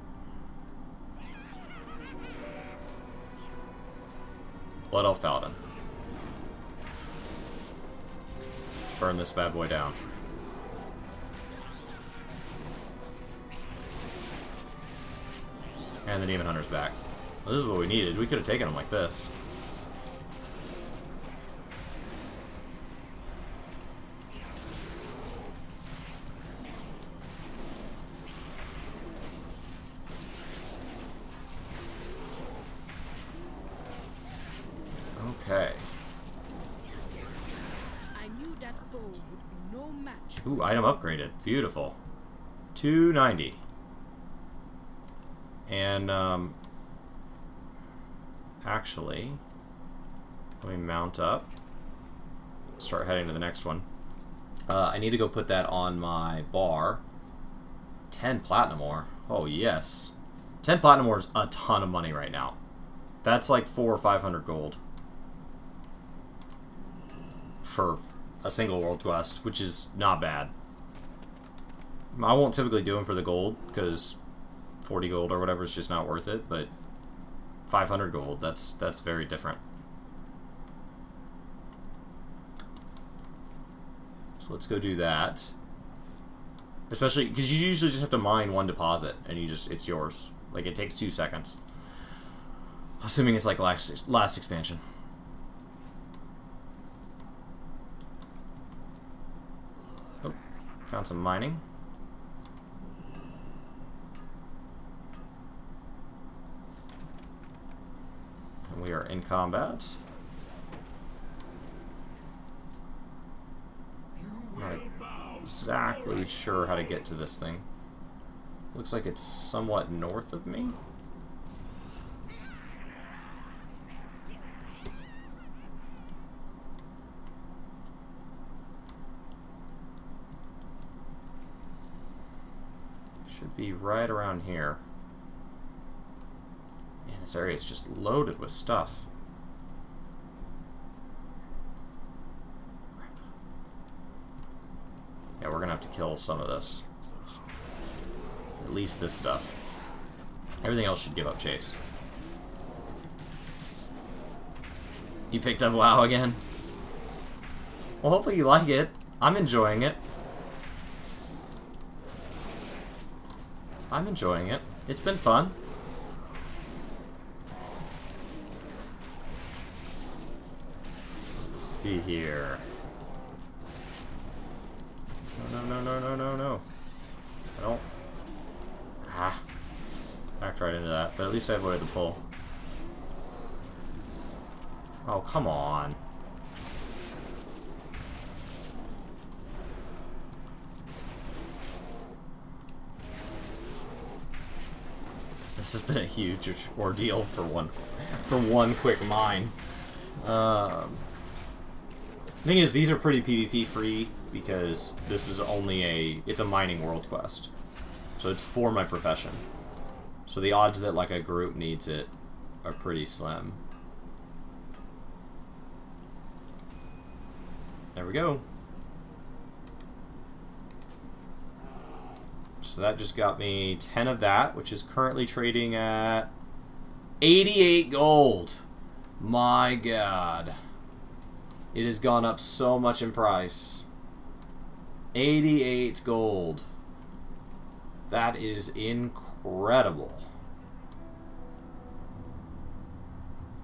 A: Blood Elf Paladin. Burn this bad boy down. And the Demon Hunter's back. Well, this is what we needed. We could have taken him like this. Okay.
F: I knew that foe would be no match.
A: Ooh, item upgraded. Beautiful. 290. And, actually, let me mount up. Start heading to the next one. I need to go put that on my bar. 10 platinum ore. Oh, yes. 10 platinum ore is a ton of money right now. That's like 400 or 500 gold. For a single world quest, which is not bad. I won't typically do them for the gold, because 40 gold or whatever is just not worth it, but 500 gold, that's very different. So let's go do that. Especially, because you usually just have to mine one deposit, and it's yours. Like, it takes 2 seconds. Assuming it's like last expansion. Oh, found some mining. And we are in combat. Not exactly sure how to get to this thing. Looks like it's somewhat north of me. Should be right around here. Man, this area is just loaded with stuff. Yeah, we're gonna have to kill some of this. At least this stuff. Everything else should give up chase. You picked up WoW again? Well, hopefully you like it. I'm enjoying it. I'm enjoying it. It's been fun. Let's see here. No. I don't... Ah. Backed right into that, but at least I avoided the pull. Oh, come on. This has been a huge ordeal for one quick mine. Thing is, these are pretty PvP free because this is only it's a mining world quest, so it's for my profession. So the odds that like a group needs it are pretty slim. There we go. So that just got me 10 of that, which is currently trading at 88 gold. My God. It has gone up so much in price. 88 gold. That is incredible.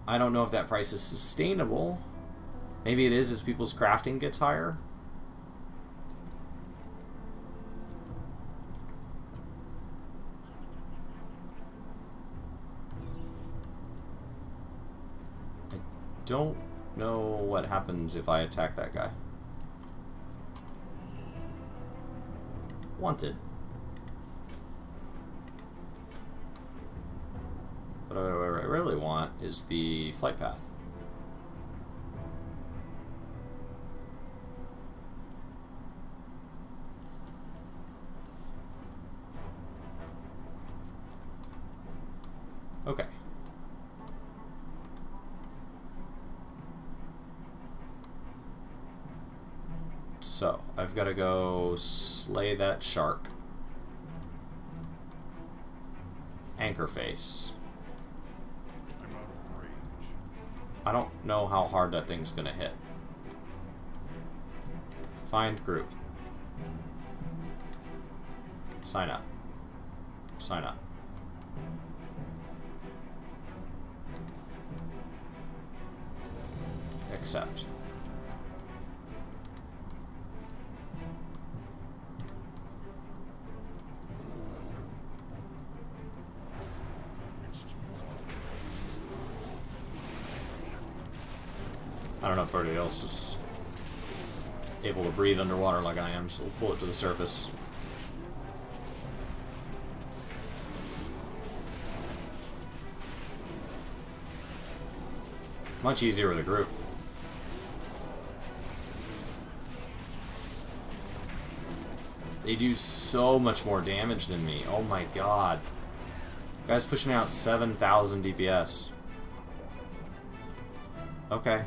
A: I don't know if that price is sustainable. Maybe it is as people's crafting gets higher. I don't know what happens if I attack that guy. Wanted. But what I really want is the flight path. Okay. So, I've got to go slay that shark. Anchor face. I don't know how hard that thing's gonna hit. Find group. Sign up. Sign up. Accept. I don't know if anybody else is able to breathe underwater like I am, so we'll pull it to the surface. Much easier with a group. They do so much more damage than me. Oh my god. Guy's pushing out 7,000 DPS. Okay.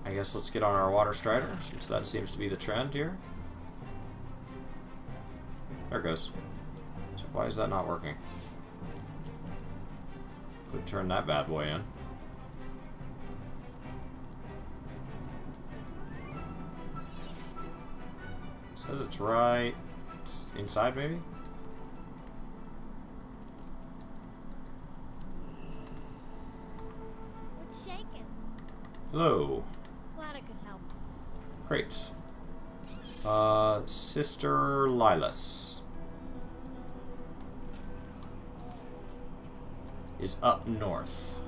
A: I guess let's get on our Water Strider, since that seems to be the trend here. There it goes. So why is that not working? Go turn that bad boy in. Says it's right inside, maybe?
B: What's shaking?
A: Hello.
B: Glad I could help.
A: Great. Sister Lilas is up north.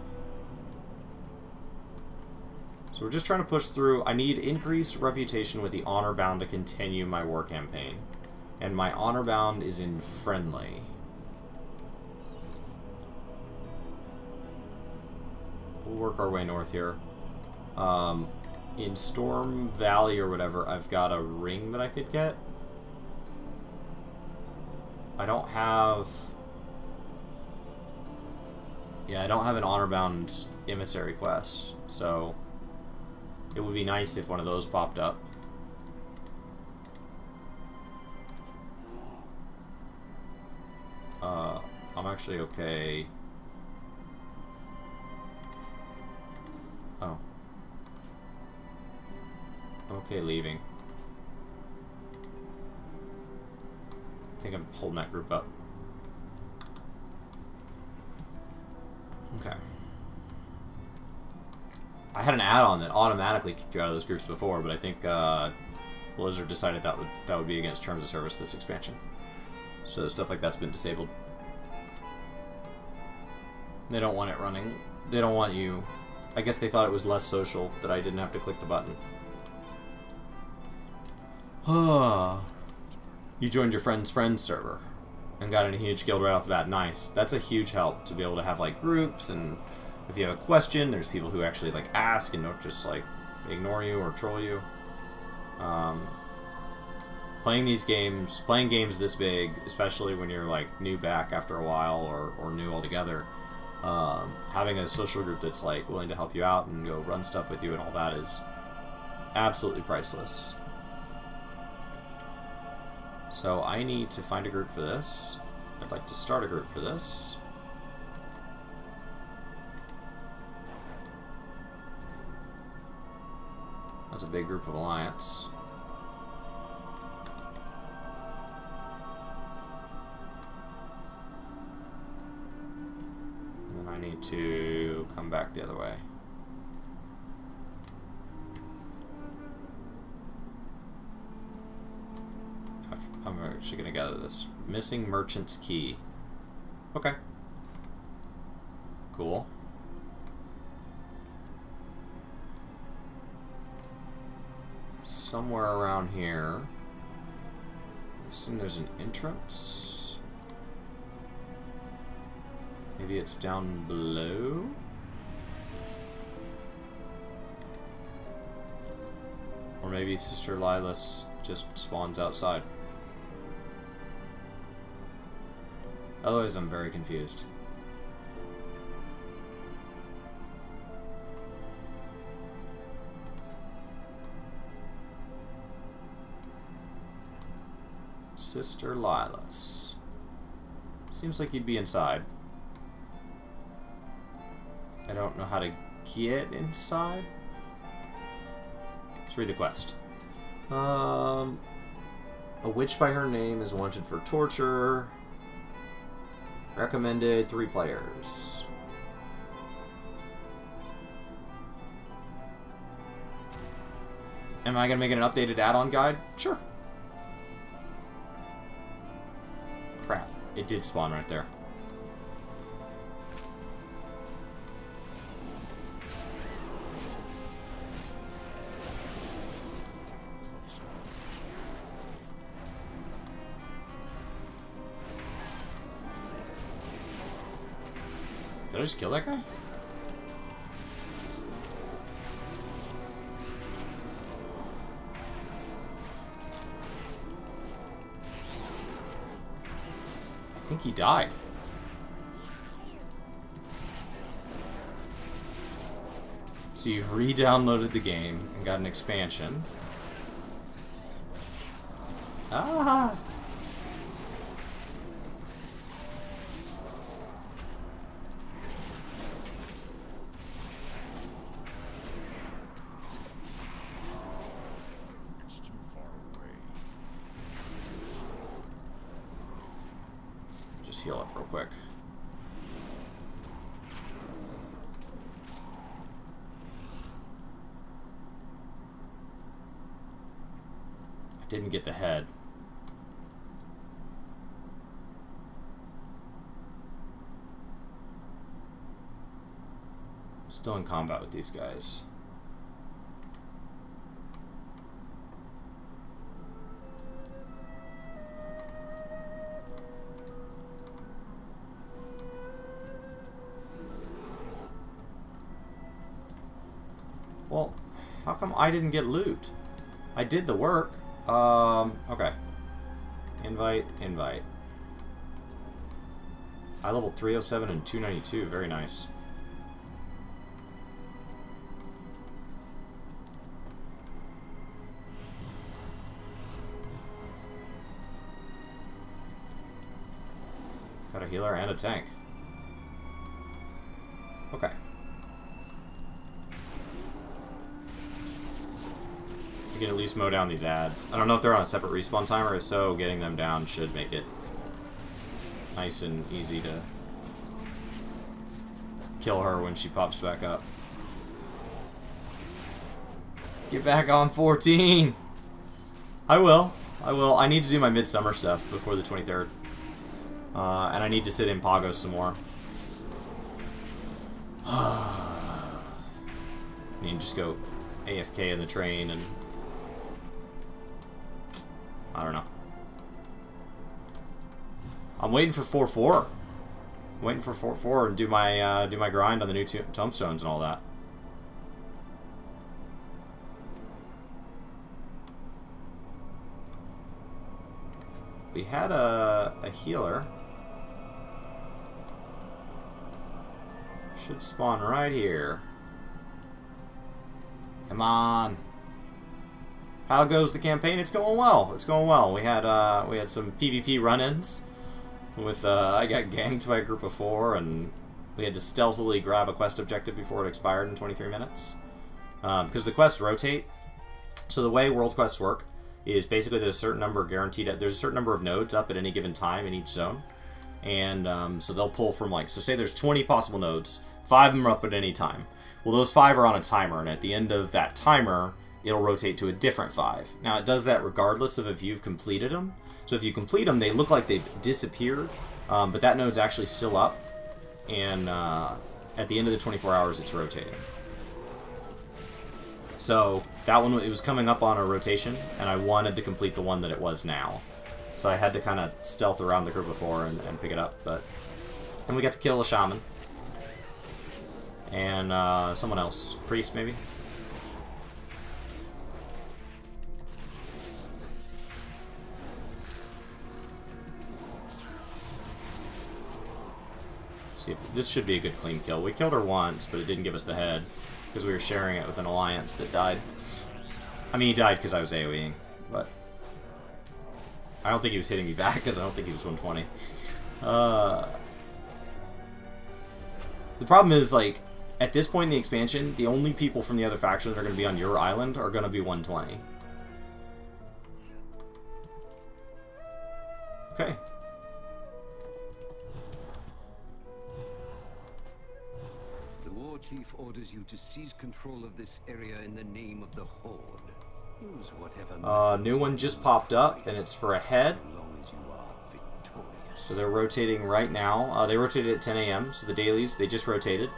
A: So we're just trying to push through. I need increased reputation with the Honor Bound to continue my war campaign. And my Honor Bound is in Friendly. We'll work our way north here. In Storm Valley or whatever, I've got a ring that I could get. I don't have... Yeah, I don't have an Honor-Bound Emissary quest, so it would be nice if one of those popped up. I'm actually okay. Oh. I'm okay leaving. I think I'm holding that group up. Okay. I had an add-on that automatically kicked you out of those groups before, but I think Blizzard decided that would be against terms of service this expansion. So stuff like that's been disabled. They don't want it running. They don't want you. I guess they thought it was less social that I didn't have to click the button. You joined your friend's server and got in a huge guild right off the bat. Nice. That's a huge help to be able to have like groups, and if you have a question, there's people who actually like ask and don't just like ignore you or troll you. Playing games this big, especially when you're like new back after a while or new altogether, having a social group that's like willing to help you out and go run stuff with you and all that is absolutely priceless. So I need to find a group for this. I'd like to start a group for this. That's a big group of Alliance. And then I need to come back the other way. I'm actually going to gather this. Missing Merchant's Key. Okay. Cool. Somewhere around here. I assume there's an entrance. Maybe it's down below? Or maybe Sister Lilas just spawns outside. Otherwise, I'm very confused. Sister Lilas. Seems like you'd be inside. I don't know how to get inside. Let's read the quest. A witch by her name is wanted for torture. Recommended 3 players. Am I gonna make it an updated add-on guide? Sure. Crap. It did spawn right there. Did I just kill that guy? I think he died. So you've re-downloaded the game and got an expansion. Ah!
D: It's too far away.
A: Just heal up real quick. I didn't get the head. Still in combat with these guys. Well, how come I didn't get loot? I did the work. Okay. Invite. I leveled 307 and 292. Very nice. Got a healer and a tank. Okay. We can at least mow down these ads. I don't know if they're on a separate respawn timer, if so, getting them down should make it nice and easy to kill her when she pops back up. Get back on 14! I will. I need to do my midsummer stuff before the 23rd. And I need to sit in Pagos some more. I need to just go AFK in the train and... I don't know. I'm waiting for 4-4. I'm waiting for 4-4 and do my grind on the new tombstones and all that. We had a healer. Should spawn right here. Come on. How goes the campaign? It's going well. It's going well. We had some PvP run-ins with I got ganked by a group of 4, and we had to stealthily grab a quest objective before it expired in 23 minutes. Because the quests rotate. So the way world quests work is basically there's a certain number guaranteed. There's a certain number of nodes up at any given time in each zone, and so they'll pull from, like, so say there's 20 possible nodes, 5 of them are up at any time. Well, those 5 are on a timer, and at the end of that timer, it'll rotate to a different 5. Now, it does that regardless of if you've completed them. So if you complete them, they look like they've disappeared, but that node's actually still up, and at the end of the 24 hours, it's rotating. So that one, it was coming up on a rotation, and I wanted to complete the one that it was now. So I had to kind of stealth around the group of 4 and pick it up. And we got to kill a shaman. And someone else. Priest, maybe? See, this should be a good clean kill. We killed her once, but it didn't give us the head, because we were sharing it with an alliance that died. I mean, he died because I was AoEing, but I don't think he was hitting me back, because I don't think he was 120. The problem is, like, at this point in the expansion, the only people from the other faction that are going to be on your island are going to be 120. Okay.
E: The war chief orders you to seize control of this area in the name of the Horde. Use whatever
A: New one just popped up, and it's for a head.
E: as long as you are victorious.
A: So they're rotating right now. They rotated at 10 a.m., so the dailies, they just rotated.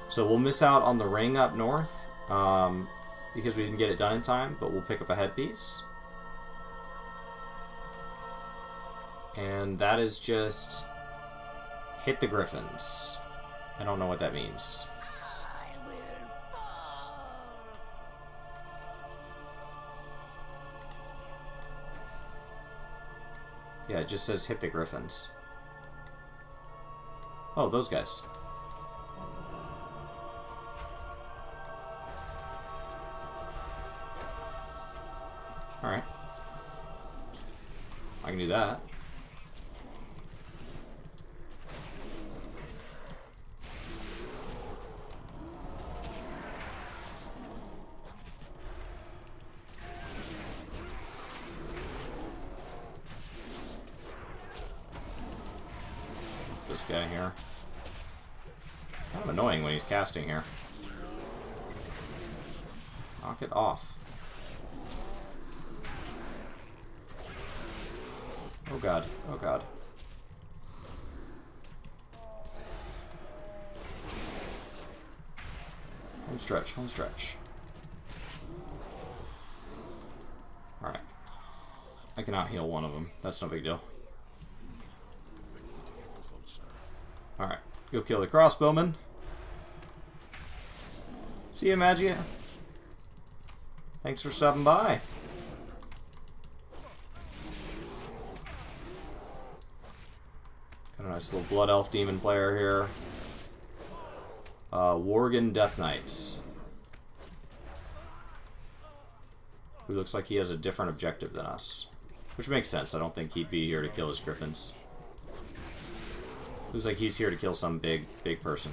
A: So we'll miss out on the ring up north, because we didn't get it done in time, but we'll pick up a headpiece. And that is just hit the griffins. I don't know what that means. Yeah, it just says hit the griffins. Oh, those guys. Alright. I can do that. This guy here. It's kind of annoying when he's casting here. Knock it off. Oh god, oh god. Home stretch, home stretch. Alright. I cannot heal one of them. That's no big deal. Alright, go kill the crossbowman. See ya, Magia. Thanks for stopping by. Got a nice little Blood Elf Demon player here. Worgen Death Knight. Who looks like he has a different objective than us. Which makes sense. I don't think he'd be here to kill his griffins. Looks like he's here to kill some big person.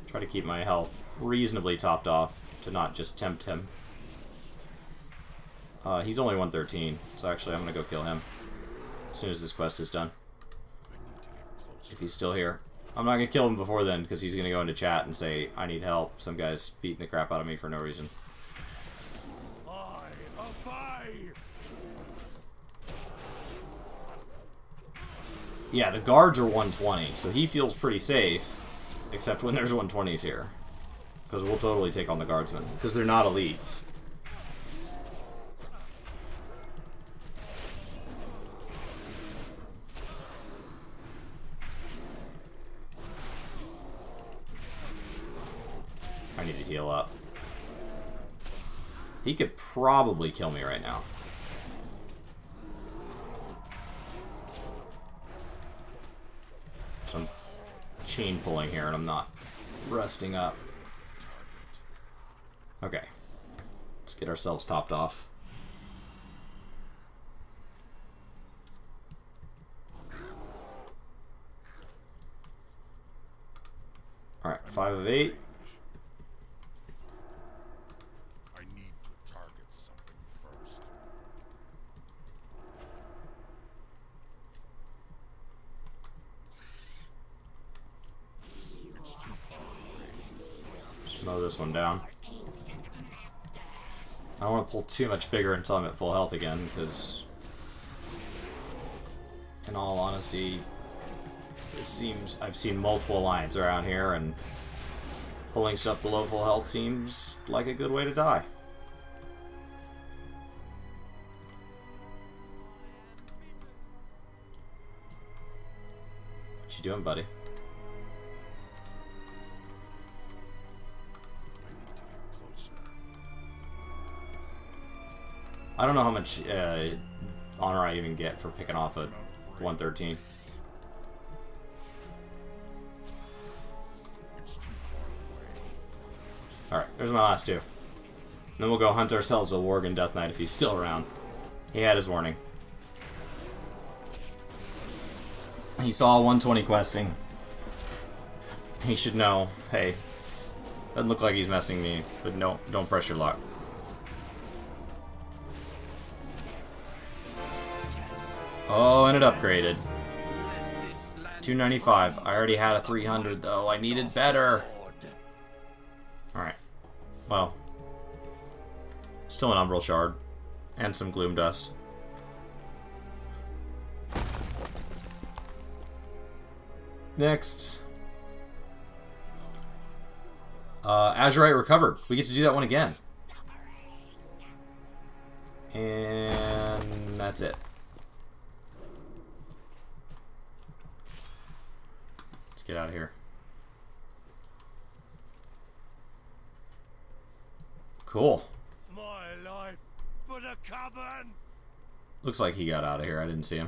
A: Try to keep my health reasonably topped off to not just tempt him. He's only 113, so actually I'm gonna go kill him as soon as this quest is done. If he's still here. I'm not gonna kill him before then, because he's gonna go into chat and say, I need help. Some guy's beating the crap out of me for no reason. Yeah, the guards are 120, so he feels pretty safe, except when there's 120s here. Because we'll totally take on the guardsmen, because they're not elites. I need to heal up. He could probably kill me right now. So I'm chain pulling here and I'm not resting up. Okay. Let's get ourselves topped off. Alright, 5 of 8. Mow this one down. I don't want to pull too much bigger until I'm at full health again, because in all honesty, it seems I've seen multiple alliance around here, and pulling stuff below full health seems like a good way to die. What you doing, buddy? I don't know how much honor I even get for picking off a 113. Alright, there's my last two. Then we'll go hunt ourselves a Worgen Death Knight if he's still around. He had his warning. He saw 120 questing. He should know, hey, doesn't look like he's messing me, but no, don't press your luck. Oh, and it upgraded. 295. I already had a 300 though. I needed better. Alright. Well. Still an Umbral Shard. And some Gloom Dust. Next. Azurite Recovered. We get to do that one again. And That's it. Let's get out of here. Cool.
D: My life for the cavern.
A: Looks like he got out of here. I didn't see him.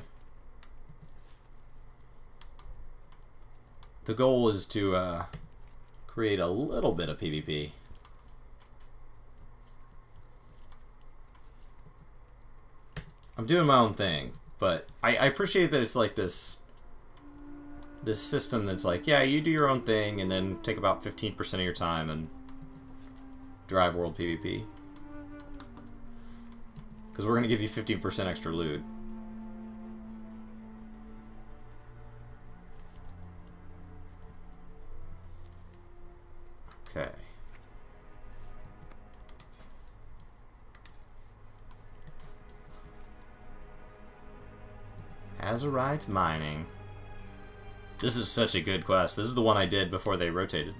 A: The goal is to create a little bit of PvP. I'm doing my own thing, but I appreciate that it's like this system that's like, yeah, you do your own thing and then take about 15% of your time and drive world PvP. Because we're going to give you 15% extra loot. Okay. Azeroth mining. This is such a good quest. This is the one I did before they rotated.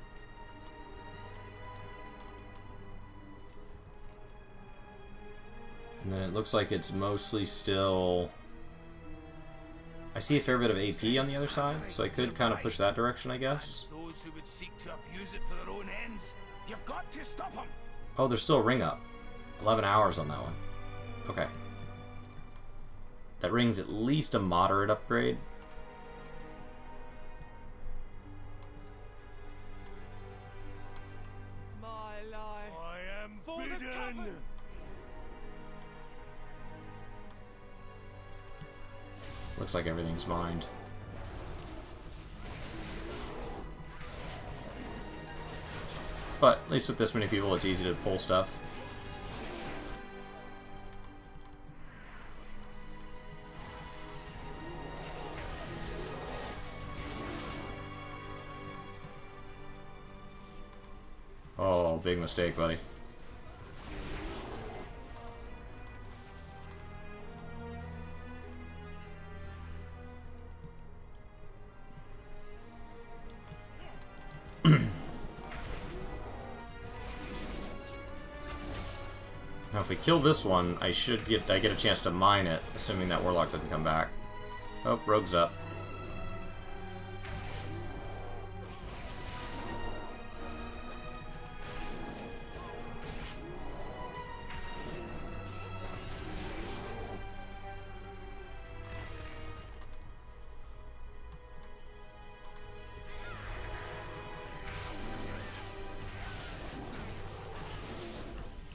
A: And then it looks like it's mostly still... I see a fair bit of AP on the other side, so I could kind of push that direction, I guess.
D: Those who would seek to abuse it for their own ends, you've got to stop them.
A: Oh, there's still a ring up. 11 hours on that one. Okay. That ring's at least a moderate upgrade.
D: My life. I am bidden.
A: Looks like everything's mined. But at least with this many people, it's easy to pull stuff. Oh, big mistake, buddy. Now, if we kill this one, I get a chance to mine it, assuming that Warlock doesn't come back. Oh, Rogue's up.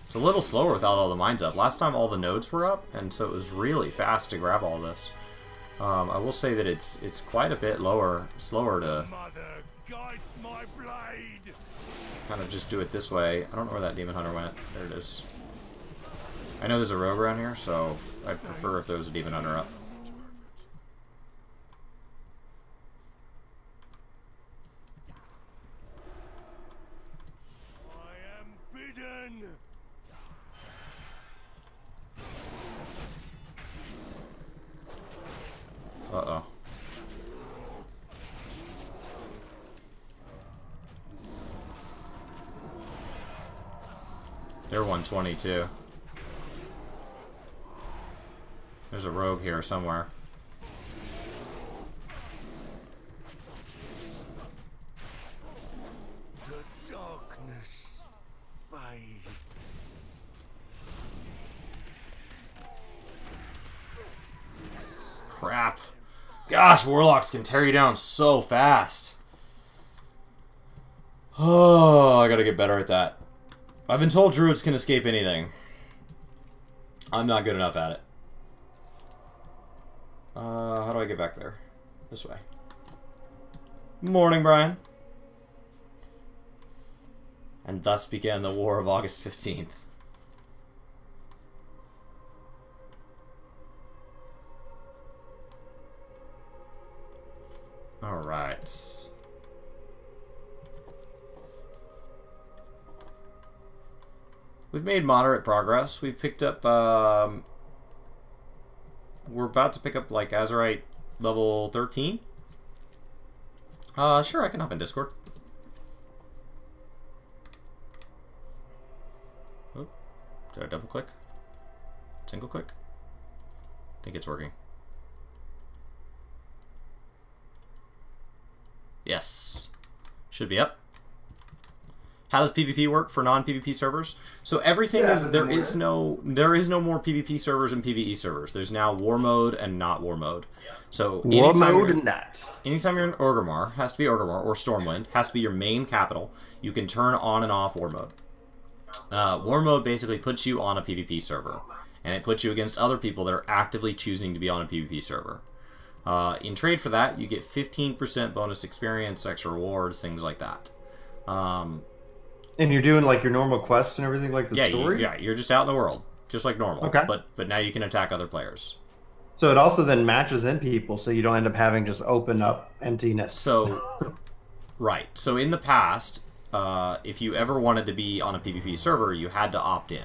A: It's a little slower without all the mines up. Last time all the nodes were up, and so it was really fast to grab all this. I will say that it's quite a bit slower to kind of just do it this way. I don't know where that Demon Hunter went. There it is. I know there's a rogue around here, so I'd prefer if there was a Demon Hunter up. Uh-oh. They're 122. There's a rogue here somewhere.
D: The darkness fades.
A: Crap. Gosh, Warlocks can tear you down so fast. Oh, I gotta get better at that. I've been told Druids can escape anything. I'm not good enough at it. How do I get back there? This way. Morning, Brian. And thus began the War of August 15th. Alright. We've made moderate progress. We've picked up, we're about to pick up, like, Azeroth level 13. Sure, I can hop in Discord. Oh, did I double click? Single click? I think it's working. Yes. Should be up. How does PvP work for non-PvP servers? So everything is there is no more PvP servers and PvE servers. There's now war mode and not war mode. So
G: war mode and not.
A: Anytime you're in Orgrimmar, has to be Orgrimmar or Stormwind, has to be your main capital. You can turn on and off war mode. War mode basically puts you on a PvP server, and it puts you against other people that are actively choosing to be on a PvP server. In trade for that, you get 15% bonus experience, extra rewards, things like that.
G: And you're doing like your normal quests and everything, like the story?
A: Yeah, you're just out in the world, just like normal.
G: Okay.
A: But now you can attack other players.
G: So it also then matches in people, so you don't end up having just open up emptiness.
A: So, right. So in the past, if you ever wanted to be on a PvP server, you had to opt in,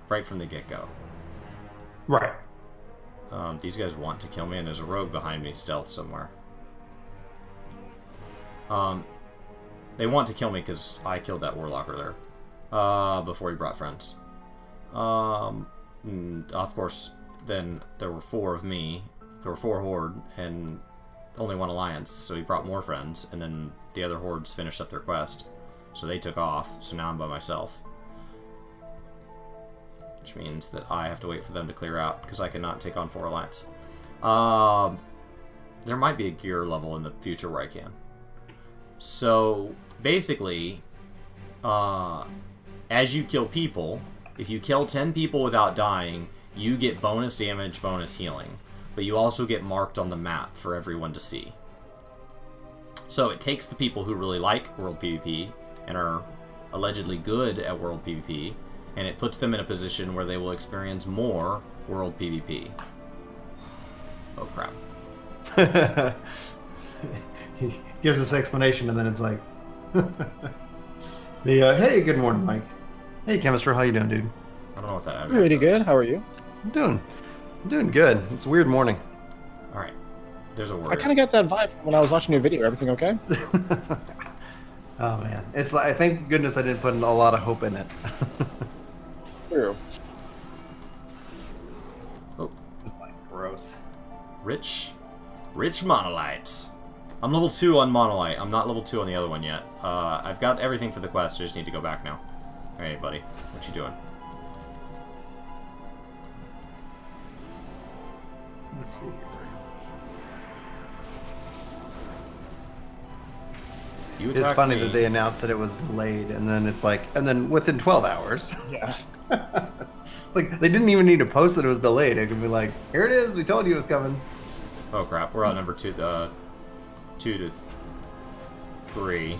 A: right from the get-go.
G: Right.
A: These guys want to kill me, and there's a rogue behind me, stealth somewhere. They want to kill me because I killed that warlock earlier, before he brought friends. Of course, then there were 4 of me. There were 4 horde and only 1 alliance, so he brought more friends, and then the other hordes finished up their quest, so they took off. So now I'm by myself, which means that I have to wait for them to clear out because I cannot take on 4 alliance. There might be a gear level in the future where I can. So basically, as you kill people, if you kill 10 people without dying, you get bonus damage, bonus healing. But you also get marked on the map for everyone to see. So it takes the people who really like World PvP and are allegedly good at World PvP, and it puts them in a position where they will experience more World PvP. Oh crap.
G: He gives this explanation, and then it's like, hey, good morning, Mike. Hey, Chemistro, how you doing, dude?
A: I don't know what that is.
H: Pretty good. How are you?
G: I'm doing good. It's a weird morning.
A: All right. There's a word.
H: I kind of got that vibe when I was watching your video. Everything okay?
G: Oh man, it's like, thank goodness I didn't put a lot of hope in it.
H: True.
A: Oh,
G: It's like gross.
A: rich monolite. I'm level 2 on monolite. I'm not level 2 on the other one yet. I've got everything for the quest. I just need to go back now. Hey, buddy, what you doing?
G: Let's see.
A: You
G: It's
A: attacked
G: funny
A: me.
G: that they announced that it was delayed, and then it's like, and then within 12 hours.
H: Yeah.
G: Like, they didn't even need to post that it was delayed. It could be like, here it is, we told you it was coming.
A: Oh crap, we're on number 2 to 3.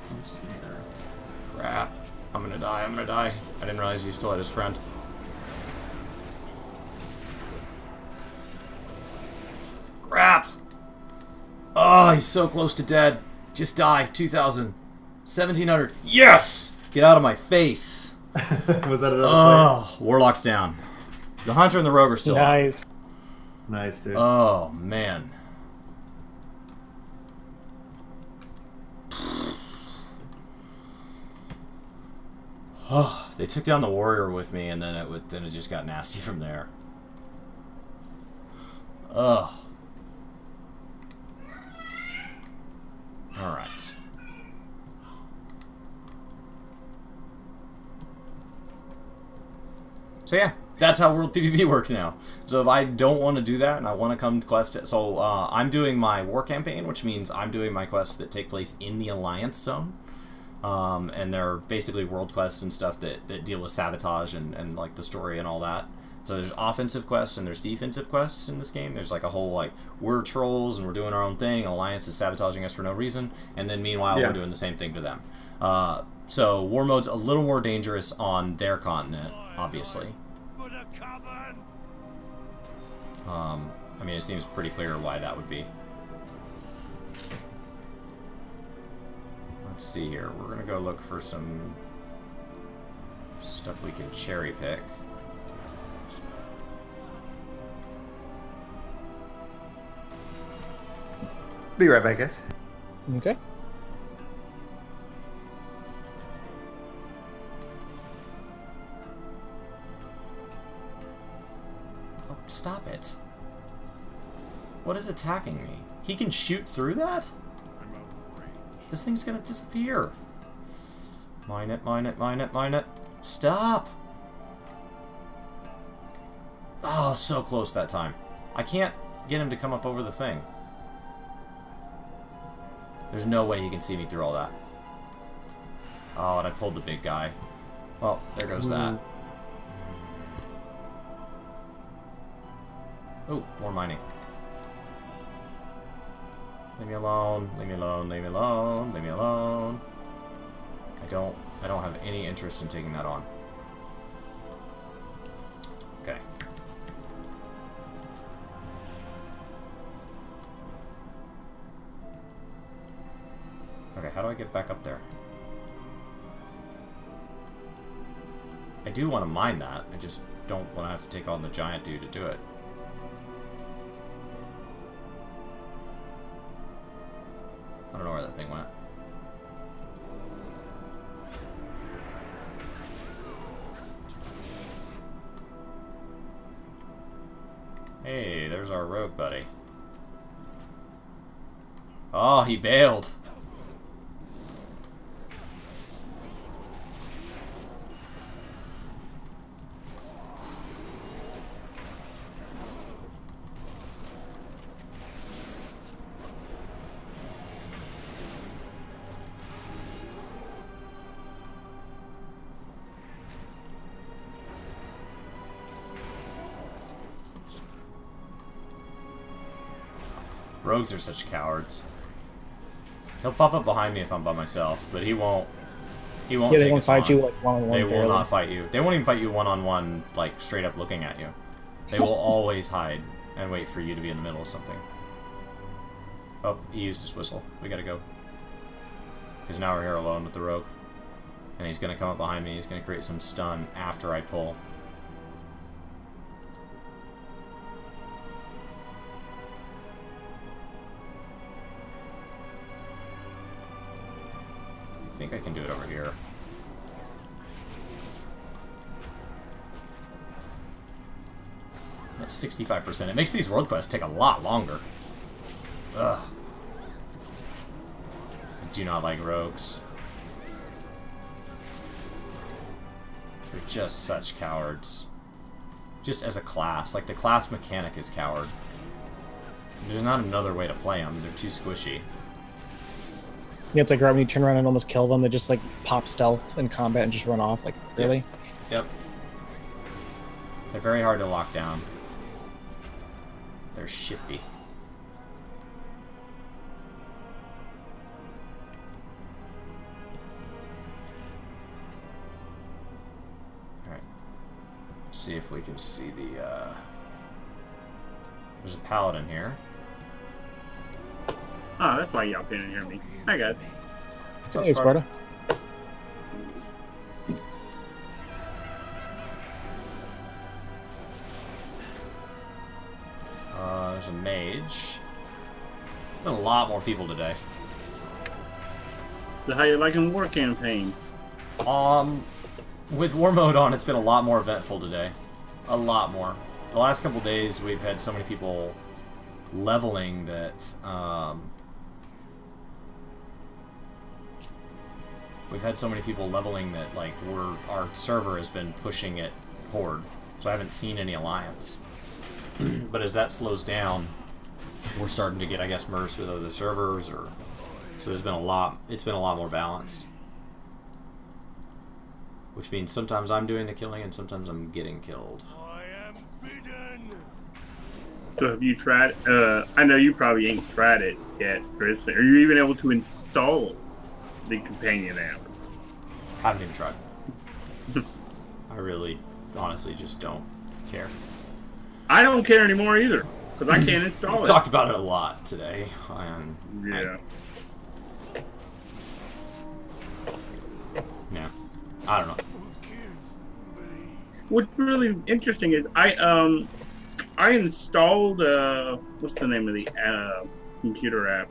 G: Let's see here.
A: Crap. I'm gonna die, I'm gonna die. I didn't realize he still had his friend. Crap! Oh, he's so close to dead. Just die. 2,000. 1,700. Yes! Get out of my face.
G: Was that another
A: Oh, Warlock's down. The Hunter and the Rogue are still up.
H: Nice.
G: player? Nice, dude.
A: Oh, man. Oh, they took down the warrior with me, and then it just got nasty from there. Ugh. All right. So yeah, that's how World PvP works now. So if I don't want to do that and I want to come to quest, so I'm doing my war campaign, which means I'm doing my quests that take place in the Alliance zone. And they're basically world quests and stuff that deal with sabotage and like the story and all that. So there's offensive quests and there's defensive quests in this game. There's like a whole like, we're trolls and we're doing our own thing. Alliance is sabotaging us for no reason. And then meanwhile, we're doing the same thing to them. So war mode's a little more dangerous on their continent, obviously. I mean, it seems pretty clear why that would be. Let's see here. We're gonna go look for some stuff we can cherry pick.
G: Be right back, guys.
H: Okay.
A: Oh, stop it. What is attacking me? He can shoot through that? This thing's gonna disappear. Mine it, mine it, mine it, mine it. Stop! Oh, so close that time. I can't get him to come up over the thing. There's no way he can see me through all that. Oh, and I pulled the big guy. Well, there goes that. Oh, more mining. Leave me alone, leave me alone, leave me alone, leave me alone. I don't have any interest in taking that on. Okay. Okay, how do I get back up there? I do want to mine that. I just don't want to have to take on the giant dude to do it. I don't know where that thing went. Hey, there's our rogue buddy. Oh, he bailed. Rogues are such cowards. He'll pop up behind me if I'm by myself, but he won't. He won't.
H: Yeah,
A: take
H: they won't
A: us
H: fight
A: on.
H: you like one-on-one.
A: They will not fight you. They won't even fight you one-on-one, like straight up looking at you. They will always hide and wait for you to be in the middle of something. Oh, he used his whistle. We gotta go. Because now we're here alone with the rogue. And he's gonna come up behind me. He's gonna create some stun after I pull. I think I can do it over here. That's 65%. It makes these world quests take a lot longer. Ugh. I do not like rogues. They're just such cowards. Just as a class. Like, the class mechanic is coward. There's not another way to play them. They're too squishy.
H: Yeah, it's like right when you turn around and almost kill them, they just like pop stealth in combat and just run off. Like, really?
A: Yep. They're very hard to lock down. They're shifty. Alright. See if we can see the, There's a paladin here.
I: Oh, that's why y'all couldn't hear me. Hi, guys.
A: What's up,
H: Hey,
A: Sparta?
H: Sparta.
A: There's a mage. Been a lot more people today.
I: So how you liking War Campaign?
A: With War Mode on, it's been a lot more eventful today. A lot more. The last couple days, we've had so many people leveling that, we've had so many people leveling that, like, our server has been pushing it Horde. So I haven't seen any Alliance. But as that slows down, we're starting to get, I guess, merged with other servers, or so there's been a lot. It's been a lot more balanced, which means sometimes I'm doing the killing and sometimes I'm getting killed.
I: So have you tried? I know you probably ain't tried it yet, Chris. Are you even able to install the companion app?
A: Haven't even tried. I really, honestly, just don't care.
I: I don't care anymore either, because I can't install
A: We've
I: it.
A: talked about it a lot today.
I: Yeah.
A: Yeah. I don't know.
I: What's really interesting is I installed what's the name of the computer app?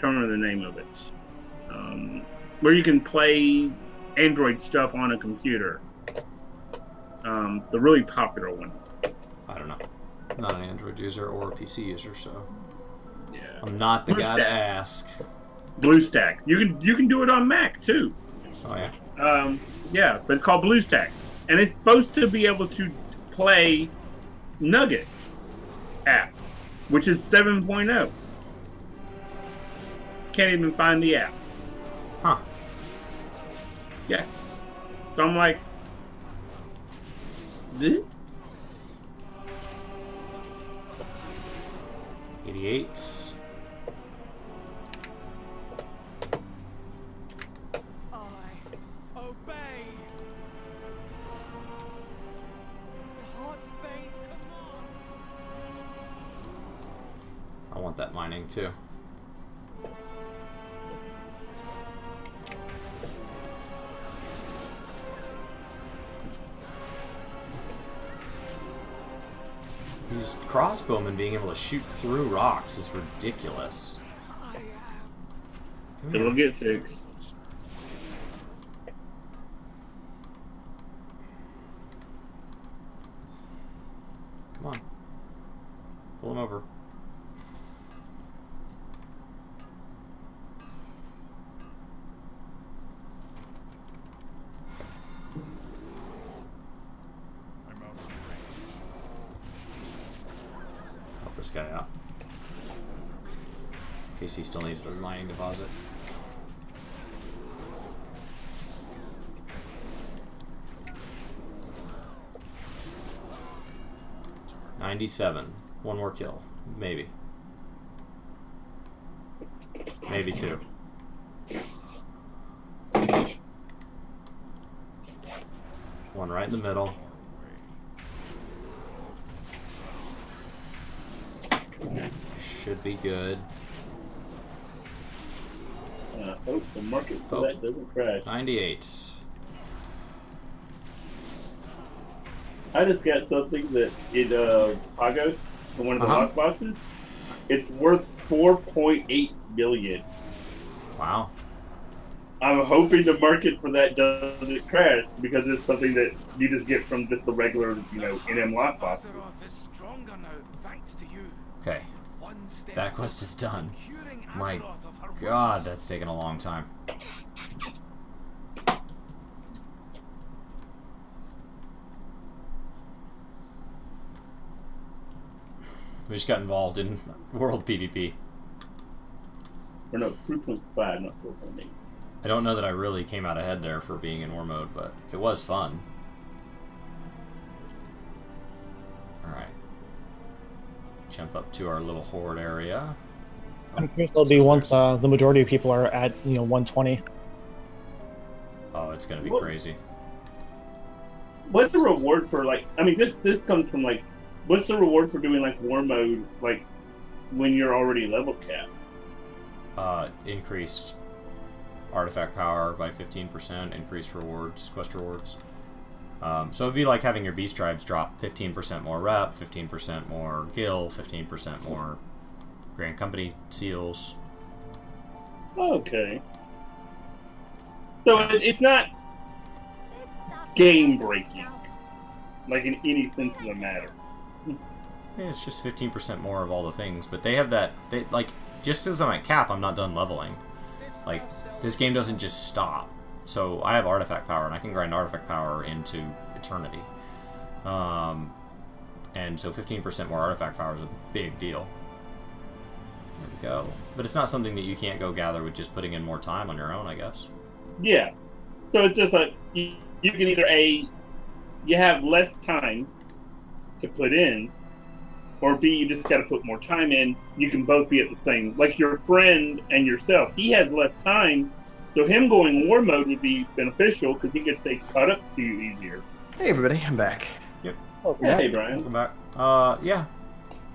I: trying to remember the name of it. Where you can play Android stuff on a computer. The really popular one.
A: I don't know. I'm not an Android user or a PC user, so
I: Yeah.
A: I'm not the guy to ask.
I: BlueStacks. You can do it on Mac too.
A: Oh yeah.
I: Yeah, but it's called BlueStacks, and it's supposed to be able to play Nugget apps, which is 7.0. Can't even find the app.
A: Huh.
I: Yeah. So I'm like, this?
A: 88. I want that mining too. These crossbowmen being able to shoot through rocks is ridiculous.
I: It'll get fixed.
A: Come on. Pull him over. Help this guy out. In case he still needs the mining deposit. $97. One more kill. Maybe. Maybe two. One right in the middle. Should be good.
I: Hope the market for that doesn't crash.
A: 98.
I: I just got something that in Pagos, for one of the lockboxes. It's worth 4.8 million.
A: Wow.
I: I'm hoping the market for that doesn't crash because it's something that you just get from just the regular, NM lockboxes.
A: Okay. That quest is done. My God, that's taken a long time. We just got involved in world PvP.
I: Or no, 3.5, not 4.8.
A: I don't know that I really came out ahead there for being in war mode, but it was fun. Alright. Jump up to our little horde area.
H: I'm curious it'll be once the majority of people are at 120.
A: Oh, it's gonna be crazy.
I: What's the reward for this comes from what's the reward for doing war mode when you're already level capped?
A: Increased artifact power by 15%, increased rewards, quest rewards. So it'd be like having your beast tribes drop 15% more rep, 15% more gil, 15% more Grand Company seals.
I: Okay. So it's not game breaking, in any sense of the matter.
A: Yeah, it's just 15% more of all the things, but they have that. Just because I'm at cap, I'm not done leveling. This game doesn't just stop. So I have artifact power, and I can grind artifact power into eternity. And so 15% more artifact power is a big deal. There we go. But it's not something that you can't go gather with just putting in more time on your own, I guess.
I: Yeah. So it's just you can either you have less time to put in, or B, you just got to put more time in. You can both be at the same. Like your friend and yourself, he has less time, so him going war mode would be beneficial because he gets to stay caught up to you easier.
G: Hey everybody, I'm back.
A: Yep.
I: Yeah, hey Brian.
A: Welcome back. Yeah.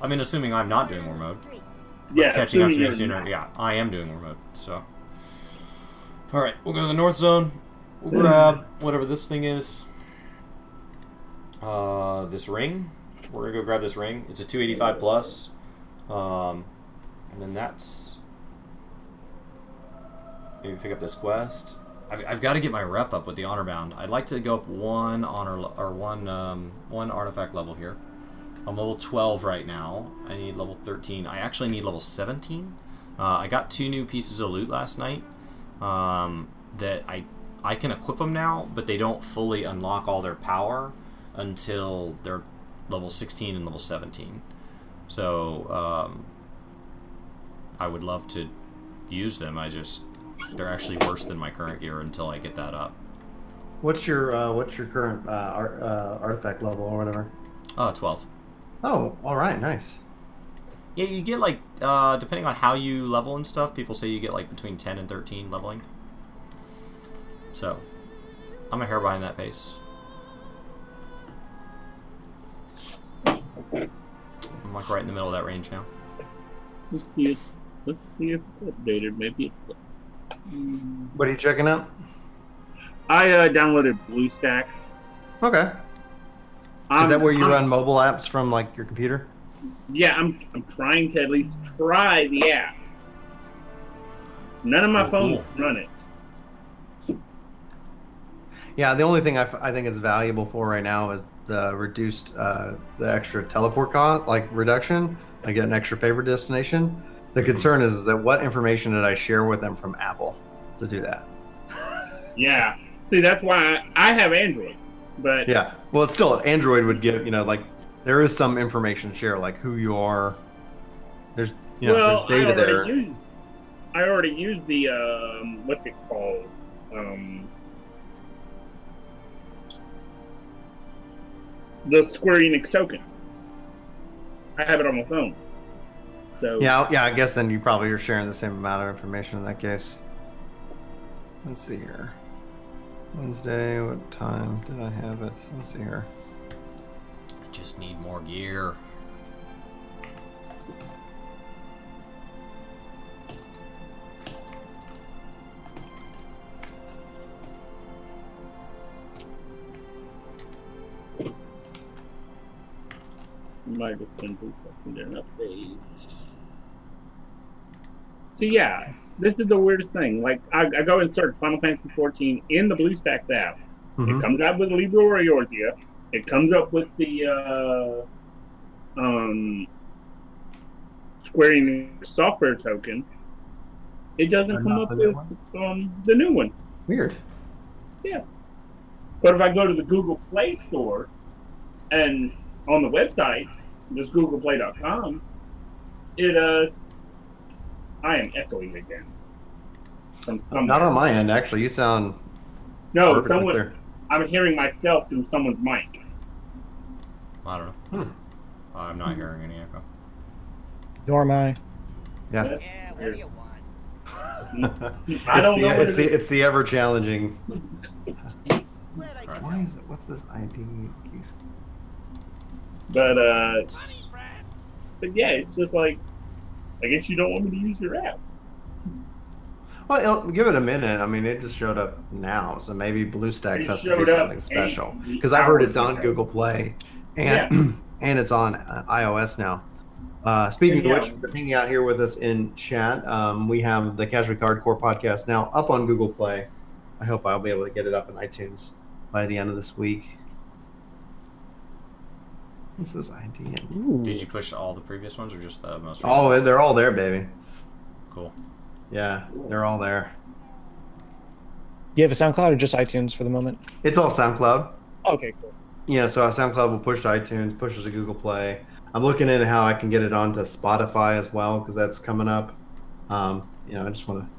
A: I mean, assuming I'm not doing war mode.
I: Yeah,
A: catching up to me sooner. Yeah, I am doing war mode. So. All right, we'll go to the north zone. We'll grab whatever this thing is. This ring. We're gonna go grab this ring. It's a 285 plus. And then that's maybe pick up this quest. I've got to get my rep up with the honor bound. I'd like to go up one honor or one artifact level here. I'm level 12 right now. I need level 13. I actually need level 17. I got 2 new pieces of loot last night that I can equip them now, but they don't fully unlock all their power until they're level 16 and level 17. So I would love to use them. They're actually worse than my current gear until I get that up.
G: What's your current artifact level or whatever?
A: 12.
G: Oh, all right, nice.
A: Yeah, you get like depending on how you level and stuff, people say you get like between 10 and 13 leveling. So I'm a hair behind that pace. I'm like right in the middle of that range now.
I: Let's see if it's updated. Maybe it's.
G: What are you checking out?
I: I downloaded BlueStacks.
G: Okay. Is that where you run mobile apps from, like your computer?
I: Yeah, I'm trying to at least try the app. None of my phones run it.
G: Yeah, the only thing I think it's valuable for right now is the reduced, the extra teleport cost, like reduction. I get an extra favorite destination. The concern is that what information did I share with them from Apple to do that?
I: Yeah. See, that's why I have Android. But
G: yeah, well, it's still Android would give, you know, like there is some information share, like who you are. There's, you know, there's data there.
I: I already used the what's it called? The Square Enix token. I have it on my phone. So
G: yeah, I guess then you probably are sharing the same amount of information in that case. Let's see here. Wednesday, what time did I have it? Let's see here.
A: I just need more gear.
I: Might have been through something there, an update. So yeah, this is the weirdest thing. Like I go and search Final Fantasy 14 in the BlueStacks app. It comes out with Libra Eorzea. It comes up with the Square Enix software token. It doesn't come up with the new one.
G: Weird.
I: Yeah. But if I go to the Google Play Store and on the website, just googleplay.com, I am echoing again.
G: Not on my end, actually. You sound
I: someone. I'm hearing myself through someone's mic.
A: I don't know. I'm not hearing any echo.
H: Nor am I.
G: Yeah.
C: Yeah, what do you want?
I: I don't know.
G: It's the ever challenging.
A: Right.
G: Why is it? What's this ID keys?
I: But yeah, it's just like, I guess you don't want me to use your apps.
G: Well, give it a minute. I mean, it just showed up now, so maybe BlueStacks has to do something special. Because I've heard it's on Google Play, and and it's on iOS now. Speaking of which, for hanging out here with us in chat, we have the Casually Hardcore podcast now up on Google Play. I hope I'll be able to get it up in iTunes by the end of this week. What's this ID?
A: Did you push all the previous ones or just the most recent?
G: Oh, they're all there, baby.
A: Cool.
G: Yeah, they're all there.
H: Do you have a SoundCloud or just iTunes for the moment?
G: It's all SoundCloud.
H: Okay, cool.
G: Yeah, so SoundCloud will push to iTunes, pushes to Google Play. I'm looking into how I can get it onto Spotify as well, because that's coming up. You know, I just want to...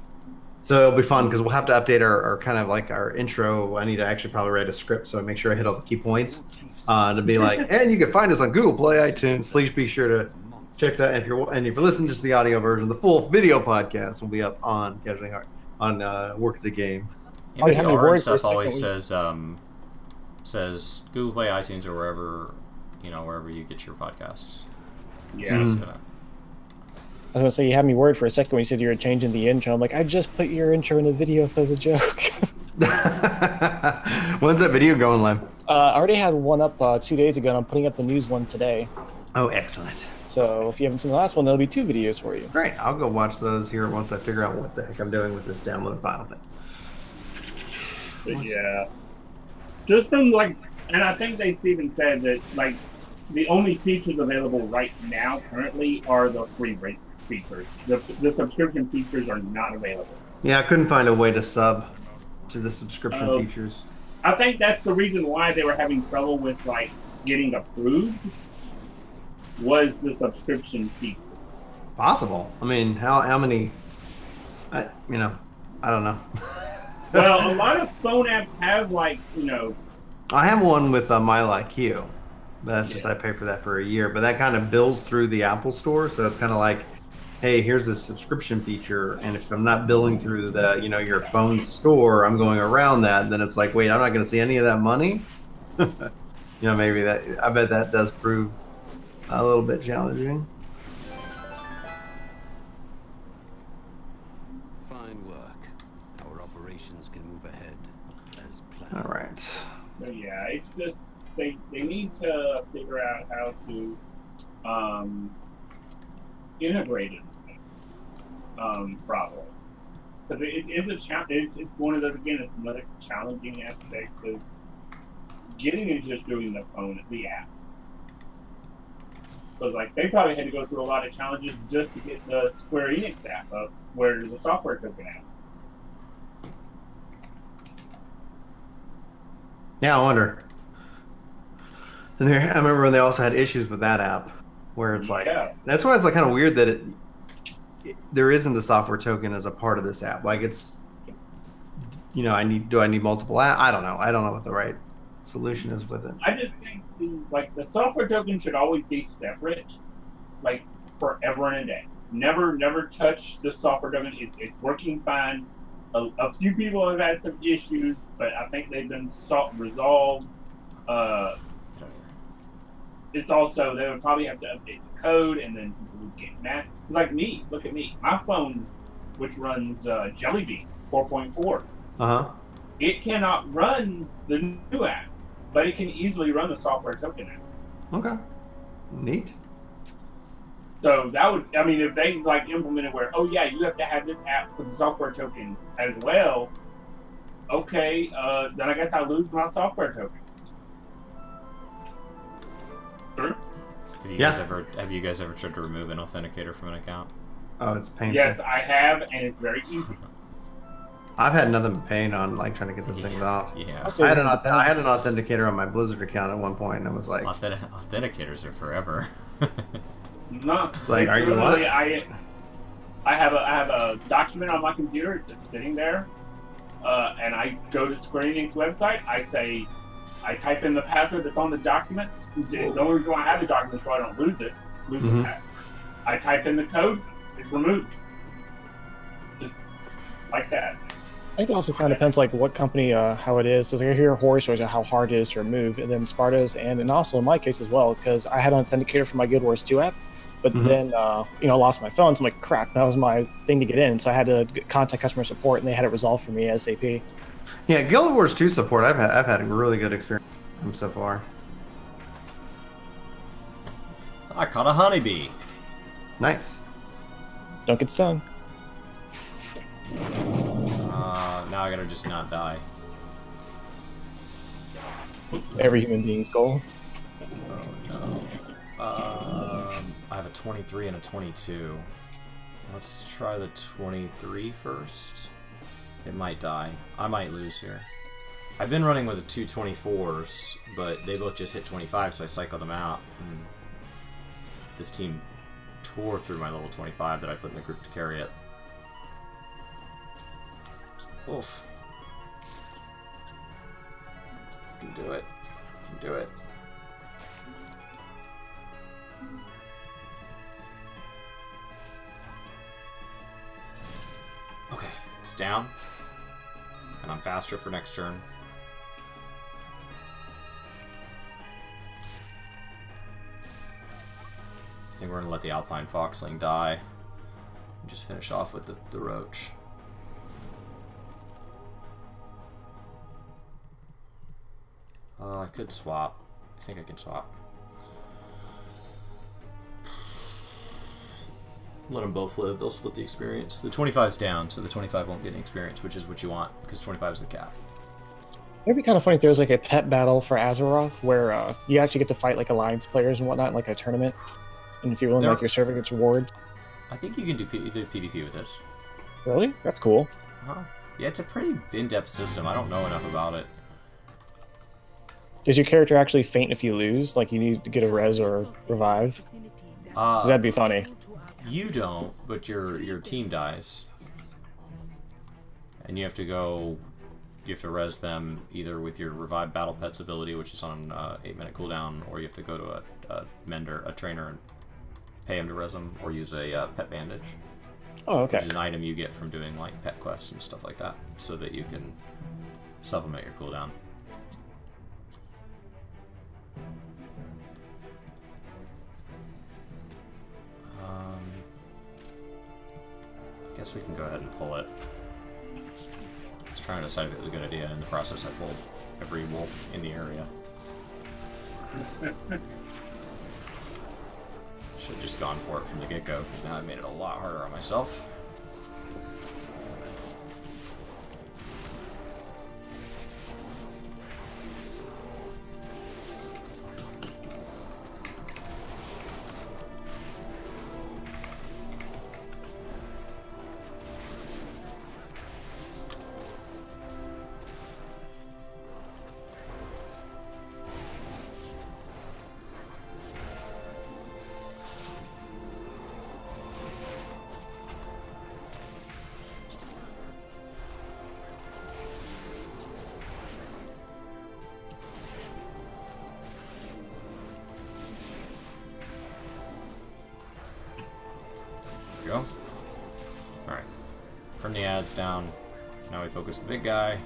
G: So it'll be fun, because we'll have to update our kind of like our intro. I need to actually probably write a script, so I make sure I hit all the key points. To be like, and you can find us on Google Play, iTunes. Please be sure to check that. And if you're listening just to the audio version, the full video podcast will be up on Casually Hard on Work To Game.
A: Yeah, the art stuff always says Google Play, iTunes, or wherever you get your podcasts.
I: Yeah.
A: So
H: I was gonna say, you had me worried for a second when you said you were changing the intro. I'm like, I just put your intro in a video as a joke.
G: When's that video going live?
H: I already had one up 2 days ago, and I'm putting up the news one today.
G: Oh, excellent.
H: So if you haven't seen the last one, there'll be 2 videos for you.
G: Great. I'll go watch those here once I figure out what the heck I'm doing with this download file thing.
I: But yeah. Just from like, and I think they even said that like the only features available right now currently are the free rate features. The subscription features are not available.
G: Yeah, I couldn't find a way to sub to the subscription features.
I: I think that's the reason why they were having trouble with like getting approved was the subscription feature.
G: Possible. I mean, how many? I don't know.
I: Well, a lot of phone apps have like,
G: I have one with MyLikeQ, but that's just I pay for that for a year. But that kind of bills through the Apple Store, so it's kind of like, hey, here's this subscription feature, and if I'm not billing through the your phone store, I'm going around that. Then it's like, wait, I'm not going to see any of that money. Maybe that. I bet that does prove a little bit challenging.
E: Fine work. Our operations can move ahead as planned.
G: All right.
I: But yeah, it's just they need to figure out how to integrate it properly, because it's a challenge. It's one of those, again. It's another challenging aspect of getting into just doing the apps. Because like they probably had to go through a lot of challenges just to get the Square Enix app up where the software token app.
G: Yeah, I wonder. And I remember when they also had issues with that app, where it's like, that's why it's like kind of weird that there isn't the software token as a part of this app. Like it's, do I need multiple apps? I don't know. I don't know what the right solution is with it.
I: I just think the software token should always be separate, like forever and a day. Never touch the software token. It's working fine. A few people have had some issues, but I think they've been resolved. It's also, they would probably have to update the code, and then people would get mad. Like me, look at me. My phone, which runs Jelly Bean 4.4, it cannot run the new app, but it can easily run the software token app.
G: Okay. Neat.
I: So that would, I mean, if they like implemented where, oh yeah, you have to have this app with the software token as well. Okay, then I guess I lose my software token. Sure.
A: Have you guys ever tried to remove an authenticator from an account?
G: Oh, it's painful.
I: Yes, I have, and it's very easy.
G: I've had nothing but pain on like trying to get those things off.
A: Yeah.
G: I had an authenticator on my Blizzard account at one point, and it was like
A: authenticators are forever.
I: No,
G: like, are you what?
I: I have a document on my computer just sitting there, and I go to Square Enix website. I type in the password that's on the document. The only reason why I have the document is so I don't lose the password. I type in the code, it's removed. Just like that.
H: I think it also kind of depends like what company, how it is. Because I hear horror stories of how hard it is to remove, and then Sparta's, and also in my case as well, because I had an authenticator for my Guild Wars 2 app, but then I lost my phone, so I'm like, crap, that was my thing to get in. So I had to contact customer support, and they had it resolved for me ASAP.
G: Yeah, Guild Wars 2 support, I've had a really good experience with them so far.
A: I caught a honeybee.
G: Nice.
H: Don't get stung.
A: Now I gotta just not die.
H: Every human being's goal.
A: Oh no. I have a 23 and a 22. Let's try the 23 first. It might die. I might lose here. I've been running with the 2 24s, but they both just hit 25, so I cycled them out. And this team tore through my level 25 that I put in the group to carry it. Oof. Can do it. Can do it. Okay, it's down. And I'm faster for next turn. I think we're gonna let the Alpine Foxling die. And just finish off with the Roach. I could swap. I think I can swap. Let them both live. They'll split the experience. The 25's down, so the 25 won't get any experience, which is what you want, because 25 is the cap.
H: It'd be kind of funny if there was like a pet battle for Azeroth where you actually get to fight like alliance players and whatnot, like a tournament. And if you win, like your server gets rewards.
A: I think you can do either PvP with this.
H: Really? That's cool.
A: Huh? Yeah, it's a pretty in-depth system. I don't know enough about it.
H: Does your character actually faint if you lose? Like you need to get a res or revive? That'd be funny.
A: You don't, but your team dies. And you have to go... You have to res them either with your Revive Battle Pets ability, which is on 8-minute cooldown, or you have to go to a mender, a trainer, and pay him to res them, or use a pet bandage.
H: Oh, okay.
A: Which is an item you get from doing like pet quests and stuff like that, so that you can supplement your cooldown. I guess we can go ahead and pull it. I was trying to decide if it was a good idea, and in the process I pulled every wolf in the area. Should have just gone for it from the get-go, because now I've made it a lot harder on myself. Go. Alright. Turn the ads down. Now we focus the big guy.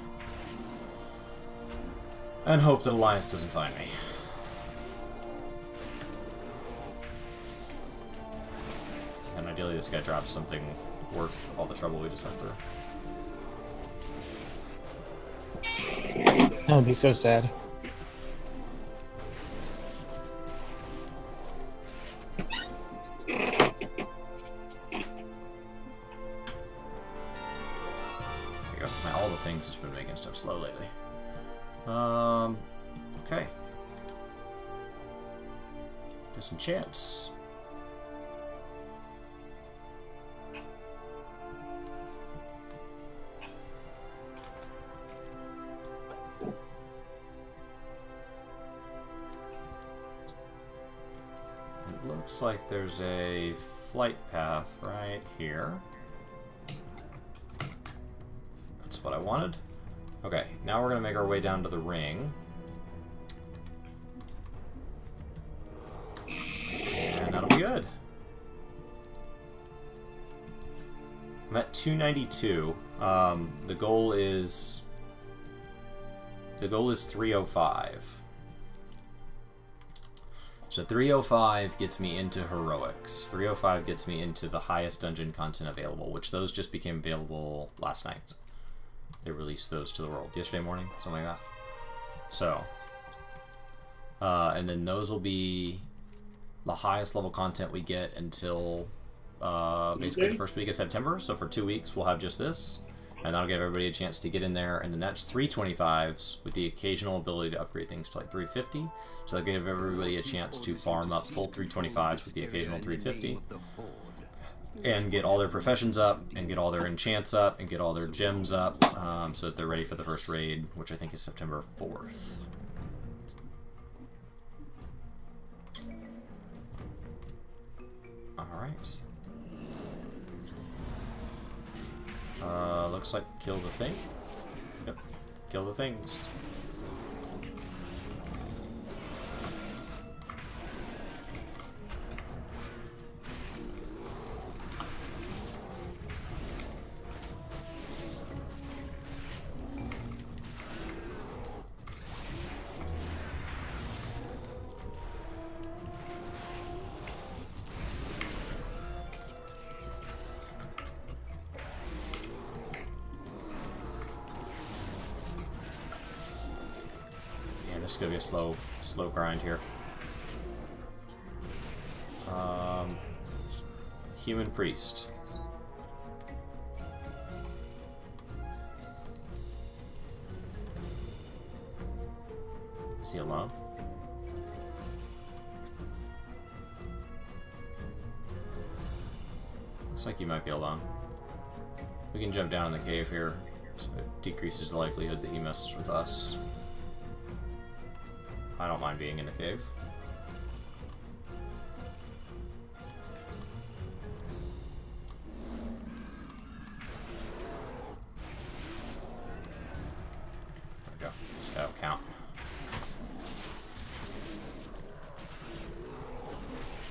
A: And hope that Alliance doesn't find me. And ideally this guy drops something worth all the trouble we just went through.
H: That would be so sad.
A: All the things has been making stuff slow lately. Okay. Disenchants. It looks like there's a flight path right here. That's what I wanted. Okay, now we're gonna make our way down to the ring. And that'll be good. I'm at 292. The goal is 305. So 305 gets me into heroics. 305 gets me into the highest dungeon content available, which those just became available last night. They released those to the world yesterday morning, something like that. So, and then those will be the highest level content we get until basically the first week of September. So for 2 weeks, we'll have just this, and that'll give everybody a chance to get in there. And then that's 325s with the occasional ability to upgrade things to like 350. So that'll give everybody a chance to farm up full 325s with the occasional 350. And get all their professions up, and get all their enchants up, and get all their gems up, so that they're ready for the first raid, which I think is September 4th. Alright. Looks like kill the thing. Yep, kill the things. This is gonna be a slow grind here. Human priest. Is he alone? Looks like he might be alone. We can jump down in the cave here, so it decreases the likelihood that he messes with us. I don't mind being in the cave. There we go. This guy will count.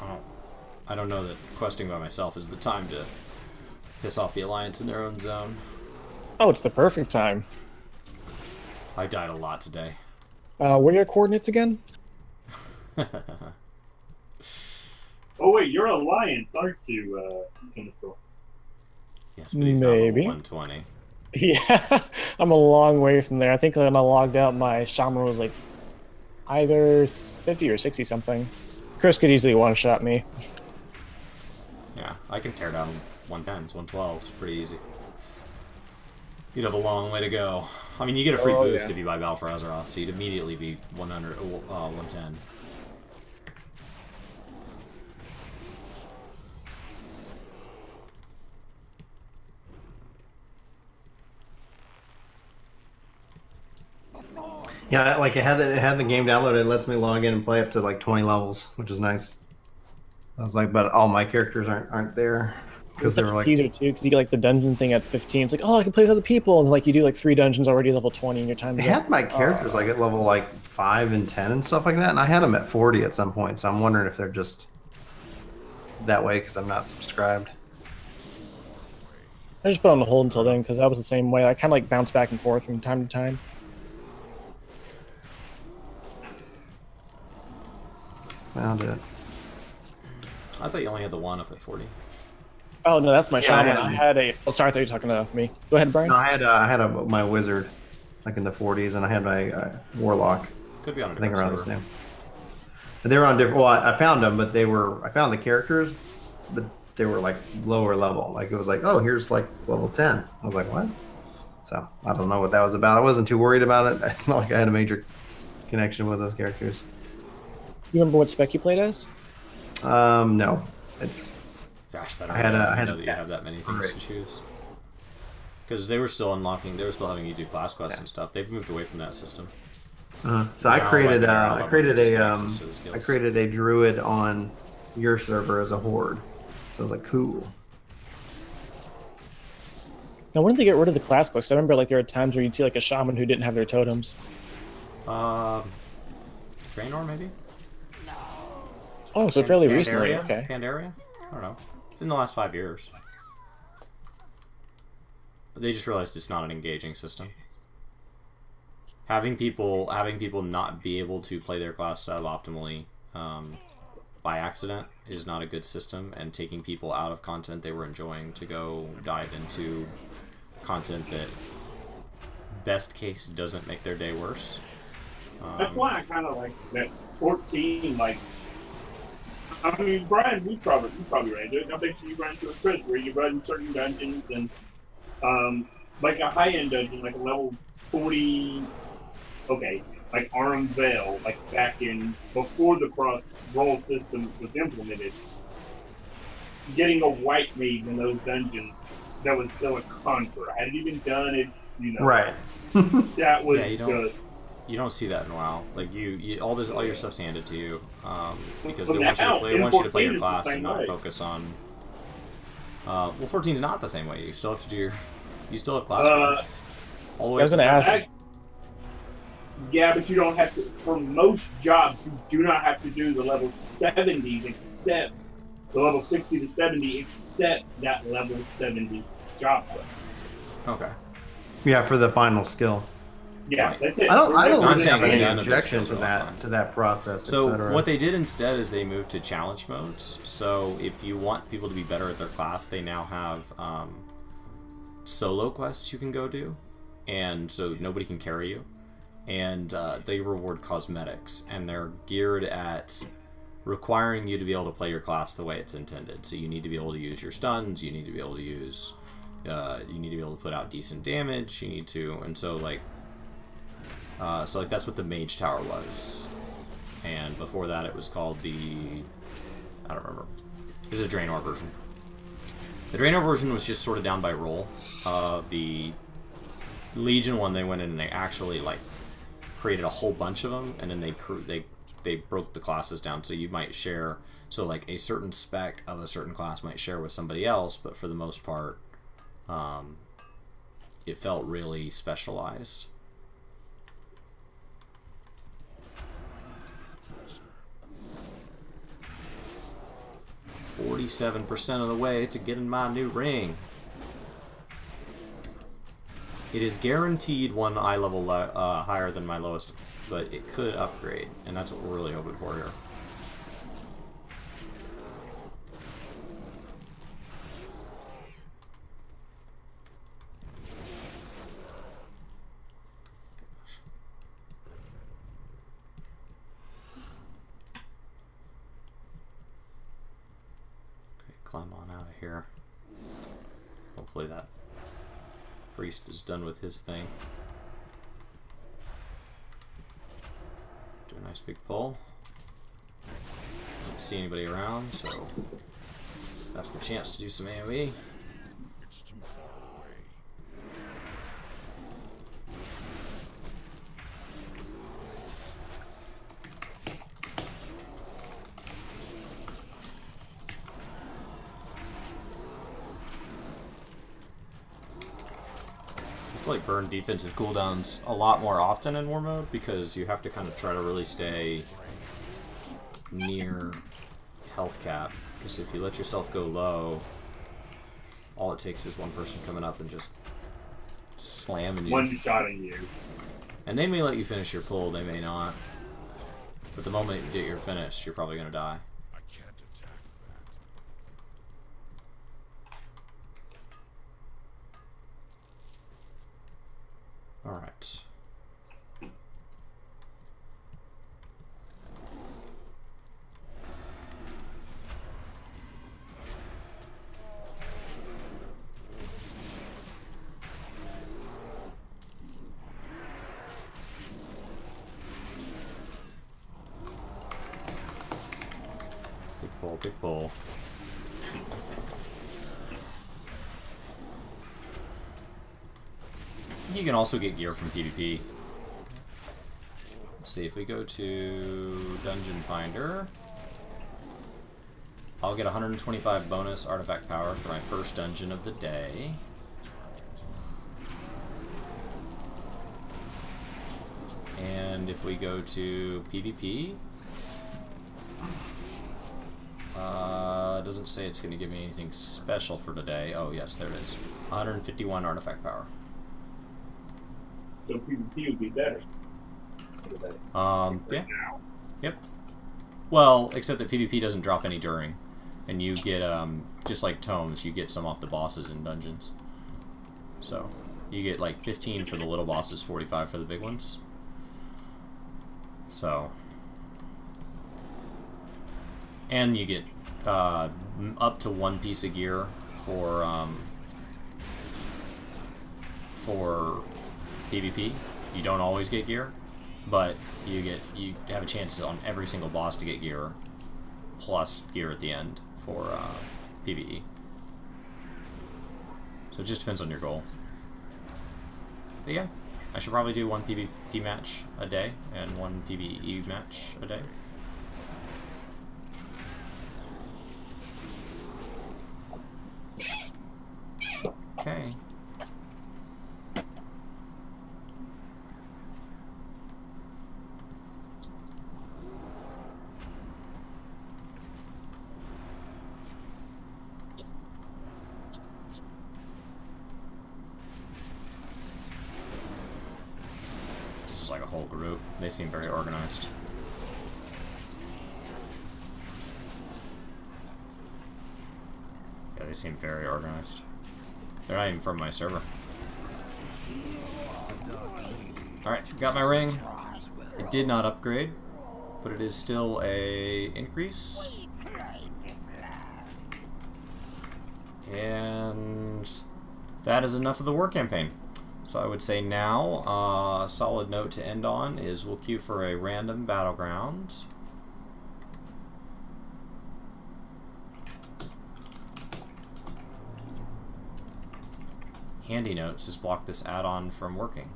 A: Oh, I don't know that questing by myself is the time to piss off the Alliance in their own zone.
H: Oh, it's the perfect time.
A: I died a lot today.
H: What are your coordinates again?
I: Oh wait, you're Alliance, aren't you, Chemical?
A: Yes, but he's
H: Maybe.
A: not level 120.
H: Yeah, I'm a long way from there. I think when I logged out, my shaman was like either 50 or 60 something. Chris could easily one-shot me.
A: Yeah, I can tear down 110s, 112s, pretty easy. You'd have a long way to go. I mean, you get a free boost if you buy Battle for Azeroth, so you'd immediately be 110.
G: Yeah, like it had the game downloaded. It lets me log in and play up to like 20 levels, which is nice. I was like, but all my characters aren't there because they were like
H: teaser too, because you get like the dungeon thing at 15. It's like, oh, I can play with other people, and like you do like 3 dungeons already level 20 in your time.
G: They had my characters like at level like 5 and 10 and stuff like that, and I had them at 40 at some point. So I'm wondering if they're just that way because I'm not subscribed.
H: I just put on hold until then because I was the same way. I kind of like bounce back and forth from time to time.
G: Found it.
A: I thought you only had the one up at 40.
H: Oh no, that's my shaman.
G: I
H: I had a. Oh, sorry, I thought you were talking to me. Go ahead, Brian.
G: No, I had my wizard, like in the 40s, and I had my warlock.
A: Could be on a
G: I think
A: different
G: around the
A: server.
G: same. And they were on different. Well, I found them, but I found the characters, but they were like lower level. Like it was like, oh, here's like level 10. I was like, what? So I don't know what that was about. I wasn't too worried about it. It's not like I had a major connection with those characters.
H: You remember what spec you played as?
G: No, it's.
A: Gosh, that
G: I had
A: know that you have that many things to choose. Because they were still unlocking, they were still having you do class quests and stuff. They've moved away from that system.
G: So I created I created
A: skills.
G: a druid on your server as a horde. So I was like, cool.
H: Now, when did they get rid of the class quests? I remember like there were times where you'd see like a shaman who didn't have their totems.
A: Draenor maybe?
H: Oh, so fairly recently. Okay.
A: Pandaria? I don't know. It's in the last 5 years. But they just realized it's not an engaging system. Having people not be able to play their class suboptimally by accident is not a good system, and taking people out of content they were enjoying to go dive into content that best case doesn't make their day worse.
I: That's why I kind of like that 14, like, I mean, Brian, you probably ran into it. I bet you ran into a Chris where you run certain dungeons and, like a high-end dungeon, like a level 40, okay, like Arm Veil, like back in, before the cross-roll system was implemented, getting a white maid in those dungeons, that was still a contra. Hadn't even done it, you know.
G: Right.
I: That was
A: just... You don't see that in WoW. Like all your stuff's handed to you because they want you to play your class and not focus on. Well, 14's not the same way. You still have to do your. You still have class quests. All the way.
H: I was going to ask.
I: Yeah, but you don't have to. For most jobs, you do not have to do the level 70s except the level 60 to 70, except that level 70 job quest.
A: Okay.
G: Yeah, for the final skill.
I: Yeah, that's it.
G: I don't
A: I'm
G: really have
A: saying
G: any
A: none of those
G: objection
A: skills
G: to
A: are
G: that process.
A: So
G: etc.
A: what they did instead is they moved to challenge modes. So if you want people to be better at their class, they now have solo quests you can go do, and so nobody can carry you. And they reward cosmetics, and they're geared at requiring you to be able to play your class the way it's intended. So you need to be able to use your stuns, you need to be able to use, you need to be able to put out decent damage, you need to, and so like that's what the Mage Tower was. And before that it was called the, I don't remember. This is a Draenor version. The Draenor version was just sorted down by role. The Legion one, they went in and they actually like created a whole bunch of them, and then they broke the classes down, so you might share, so like a certain spec of a certain class might share with somebody else, but for the most part it felt really specialized. $47% of the way to getting my new ring. It is guaranteed one eye level higher than my lowest, but it could upgrade, and that's what we're really hoping for here. Okay, climb on out of here. Hopefully that priest is done with his thing. Do a nice big pull. Don't see anybody around, so that's the chance to do some AoE.
D: It's too far away.
A: Like burn defensive cooldowns a lot more often in war mode, because you have to kind of try to really stay near health cap, because if you let yourself go low, all it takes is one person coming up and just slamming you.
I: One-shotting you.
A: And they may let you finish your pull, they may not. But the moment you're finished, you're probably going to die.
D: I can't attack that.
A: Alright. Big pull. You can also get gear from PvP. Let's see, if we go to Dungeon Finder, I'll get 125 bonus artifact power for my first dungeon of the day. And if we go to PvP, it doesn't say it's going to give me anything special for today. Oh yes, there it is. 151 artifact power.
I: So PvP would be better.
A: Yeah. Yep. Well, except that PvP doesn't drop any during. And you get, just like tomes, you get some off the bosses in dungeons. So, you get like 15 for the little bosses, 45 for the big ones. So. And you get up to one piece of gear for PvP. You don't always get gear, but you have a chance on every single boss to get gear, plus gear at the end for PvE. So it just depends on your goal. But yeah, I should probably do one PvP match a day and one PvE match a day. Okay. This is like a whole group. They seem very organized. Yeah, they seem very organized. They're not even from my server. Alright, got my ring. It did not upgrade. but it is still a increase. And that is enough of the war campaign. So I would say now, a solid note to end on is we'll queue for a random battleground. Handy notes has blocked this add-on from working.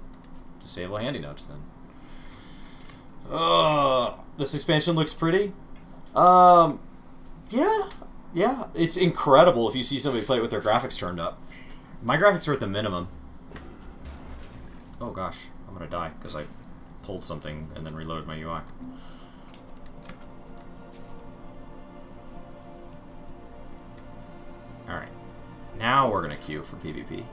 A: Disable handy notes then. This expansion looks pretty. Yeah, it's incredible if you see somebody play it with their graphics turned up. My graphics are at the minimum. Oh gosh, I'm gonna die because I pulled something and then reloaded my UI. Alright, now we're gonna queue for PvP.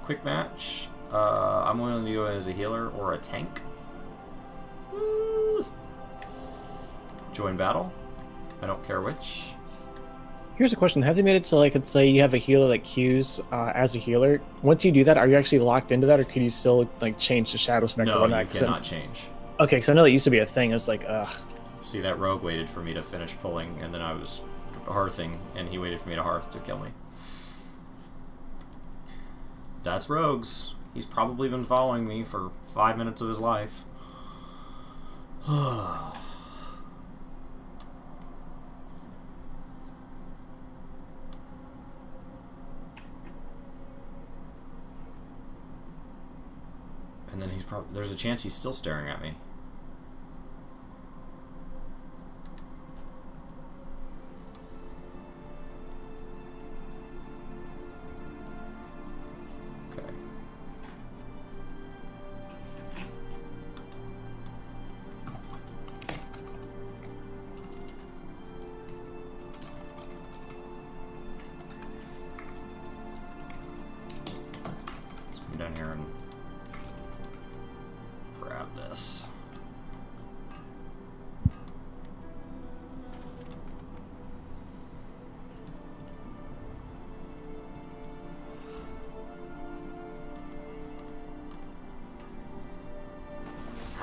A: Quick match. I'm willing to go as a healer or a tank. Join battle. I don't care which.
H: Here's a question. Have they made it so, like, let's say you have a healer that queues as a healer. Once you do that, are you actually locked into that, or can you still, like, change the shadow spec?
A: No, you cannot change.
H: Okay, because I know that used to be a thing. It's like, ugh.
A: See, that rogue waited for me to finish pulling, and then I was hearthing, and he waited for me to hearth to kill me. That's rogues. He's probably been following me for 5 minutes of his life. And then he's probably... There's a chance he's still staring at me. Okay. Let's come down here and grab this.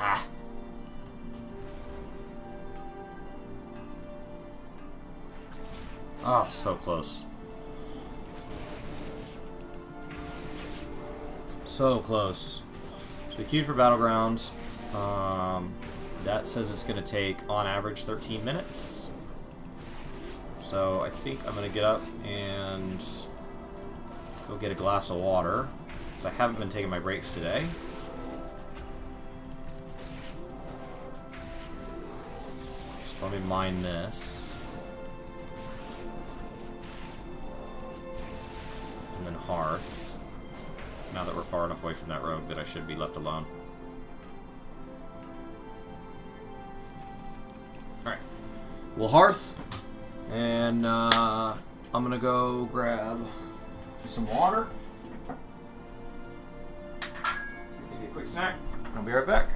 A: Ah. Oh, so close. So close. So we queued for Battlegrounds. That says it's going to take, on average, 13 minutes. So I think I'm going to get up and go get a glass of water, because I haven't been taking my breaks today. So let me mine this. And then hearth. Now that we're far enough away from that rogue that I should be left alone. Alright. We'll hearth. And I'm gonna go grab some water. Maybe a quick snack. I'll be right back.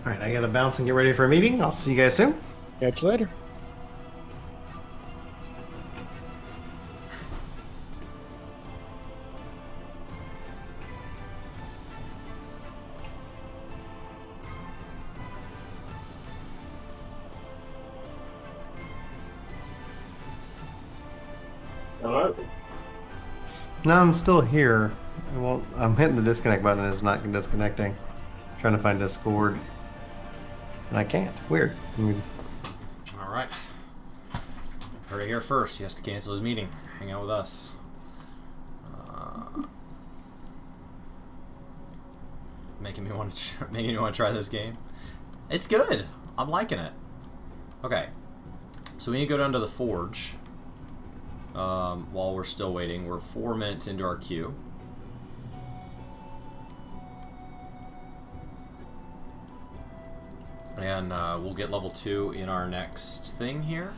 G: Alright, I gotta bounce and get ready for a meeting. I'll see you guys soon.
H: Catch you later.
I: Hello?
G: No, I'm still here. Well, I'm hitting the disconnect button and it's not disconnecting. Trying to find Discord. And I can't. Weird.
A: Alright. Heard it here first. He has to cancel his meeting. Hang out with us. Making me want to try this game. It's good. I'm liking it. Okay. So we need to go down to the forge. While we're still waiting, we're 4 minutes into our queue. And we'll get level 2 in our next thing here.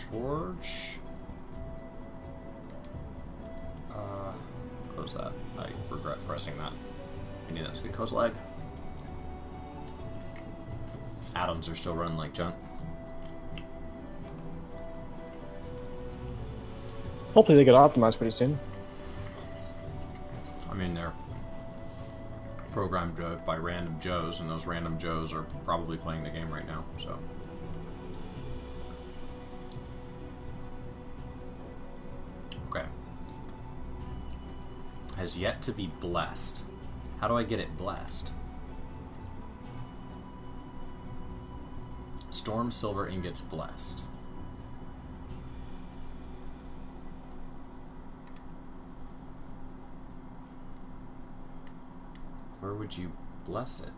A: Forge. Close that. I regret pressing that. I knew that was good. Close leg. Atoms are still running like junk.
H: Hopefully they get optimized pretty soon.
A: I mean, they're programmed by random Joes, and those random Joes are probably playing the game right now, so... Okay. Has yet to be blessed. How do I get it blessed? Storm silver ingots blessed. Where would you bless it?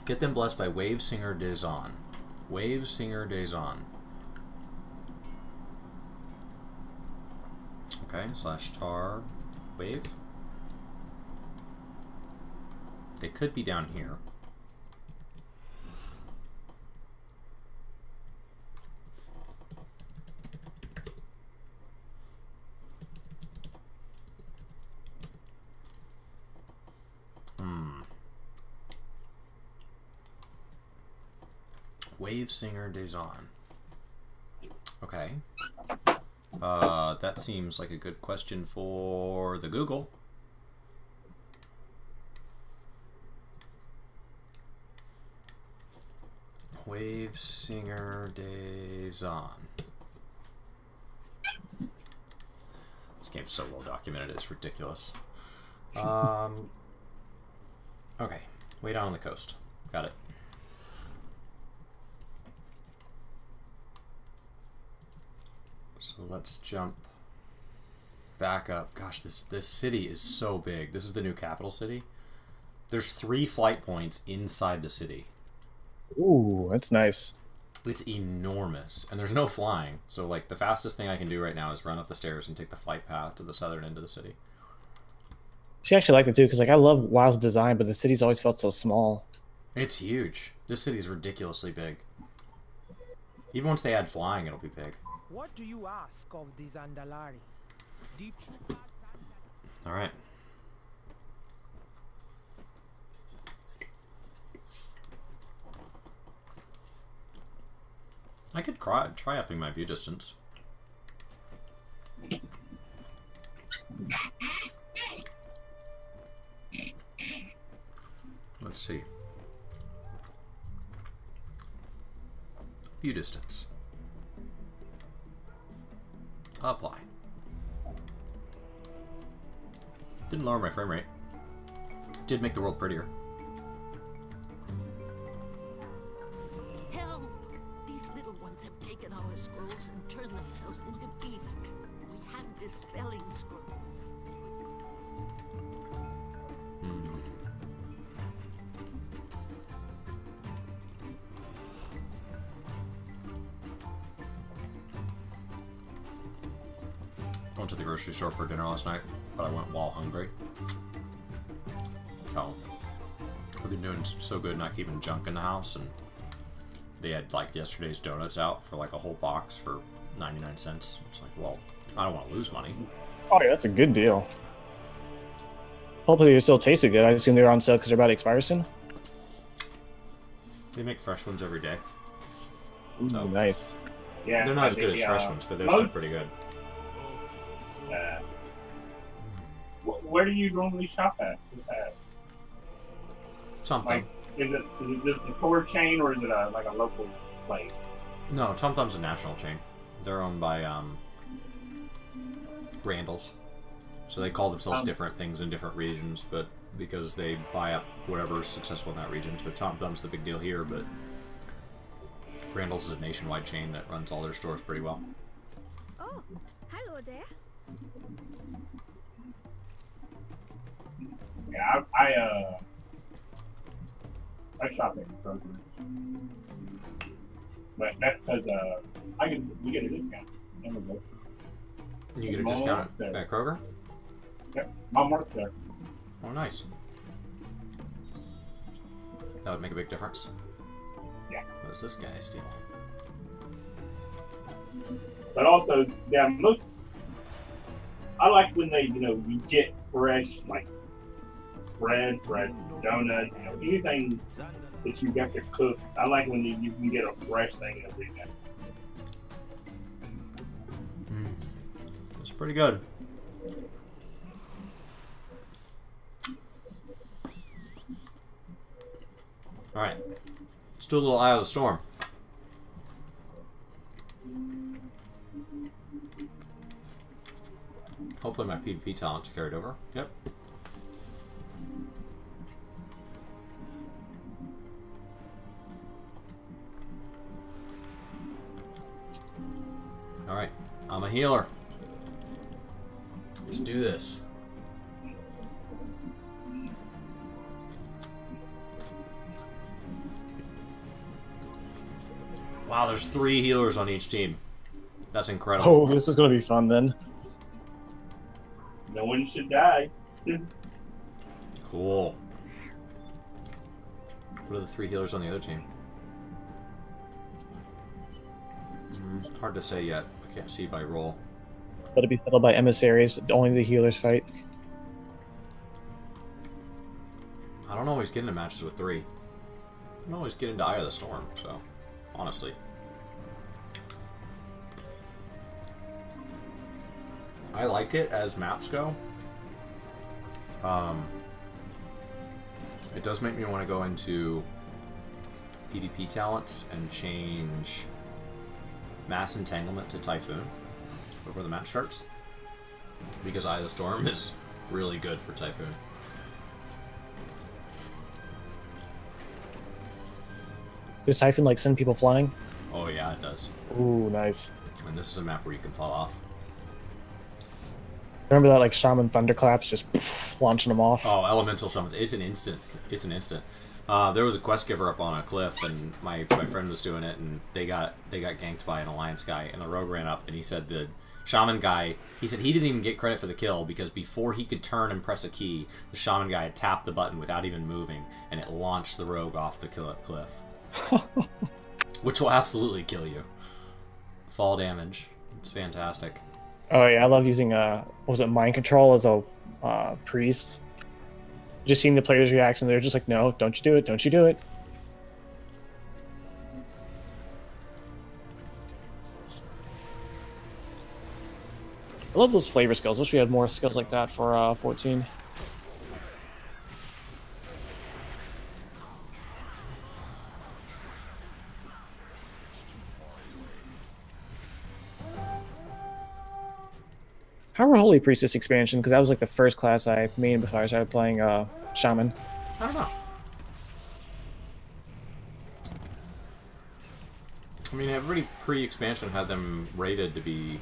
A: Get them blessed by Wave Singer Dazon. Wave Singer Dazon. Okay, /tar wave. They could be down here. Wave Singer Dazon. Okay. That seems like a good question for the Google. Wave Singer Dazon. This game's so well documented, it's ridiculous. Okay. Way down on the coast. Got it. So let's jump back up. Gosh, this city is so big. This is the new capital city. There's 3 flight points inside the city.
H: Ooh, that's nice.
A: It's enormous, and there's no flying. So like the fastest thing I can do right now is run up the stairs and take the flight path to the southern end of the city.
H: She actually liked it too, because like I love WoW's design, but the city's always felt so small.
A: It's huge. This city's ridiculously big. Even once they add flying, it'll be big.
J: What do you ask of these Andalari?
A: All right. I could try upping my view distance. Let's see. View distance. Apply. Didn't lower my frame rate. Did make the world prettier.
B: Help! These little ones have taken our scrolls and turned themselves into beasts. We have dispelling scrolls.
A: I went to the grocery store for dinner last night, but I went while hungry. So, I've been doing so good not keeping junk in the house, and they had like yesterday's donuts out for like a whole box for 99 cents. It's like, well, I don't want to lose money.
H: Oh yeah, that's a good deal. Hopefully they still tasted good. I assume they were on sale because they're about to expire soon.
A: They make fresh ones every day. So,
H: Ooh, nice.
I: Yeah,
A: they're not as good as fresh ones, but they're still pretty good.
I: Where do you normally shop at?
A: Something.
I: Like, is it just a store chain or is it like a local place?
A: No, Tum Tum's a national chain. They're owned by Randall's. So they call themselves different things in different regions, but because they buy up whatever's successful in that region. So Tom Thumb's the big deal here, but Randall's is a nationwide chain that runs all their stores pretty well.
K: Oh, hello there.
I: Yeah, I shop at Kroger's, but that's because we get a discount.
A: You get a discount at Kroger?
I: Yep, Mom works there.
A: Oh, nice. That would make a big difference.
I: Yeah.
A: What does this guy steal?
I: But also, yeah, I like when they, you get fresh, like bread, donut, anything that you got to cook. I like when you can get a fresh thing every day.
A: It's pretty good. Alright. Let's do a little Eye of the Storm. Hopefully my PvP talents are carried over. Yep. Alright. I'm a healer. Let's do this. Wow, there's 3 healers on each team. That's incredible.
H: Oh, this is going to be fun then.
I: No one should die.
A: Cool. What are the 3 healers on the other team? Hard to say yet. I can't see by roll.
H: Let it be settled by emissaries. Only the healers fight.
A: I don't always get into matches with 3. I don't always get into Eye of the Storm, so honestly. I like it as maps go. It does make me want to go into PvP talents and change Mass Entanglement to Typhoon before the match starts, because Eye of the Storm is really good for Typhoon.
H: Does Typhoon like send people flying?
A: Oh yeah, it does.
H: Ooh, nice.
A: And this is a map where you can fall off.
H: Remember that like Shaman Thunderclaps just poof, launching them off?
A: Oh, Elemental Shamans. It's an instant. It's an instant. There was a quest giver up on a cliff, and my friend was doing it, and they got ganked by an Alliance guy, and the rogue ran up, and he said the Shaman guy, he said he didn't even get credit for the kill, because before he could turn and press a key, the Shaman guy had tapped the button without even moving, and it launched the rogue off the cliff. Which will absolutely kill you. Fall damage. It's fantastic.
H: Oh yeah, I love using what was it, mind control as a priest. Just seeing the players' reaction, they're just like, no, don't you do it, don't you do it. I love those flavor skills. Wish we had more skills like that for 14. How were Holy Priestess expansion? Because that was like the first class I made before I started playing Shaman.
A: I don't know. I mean, everybody pre-expansion had them rated to be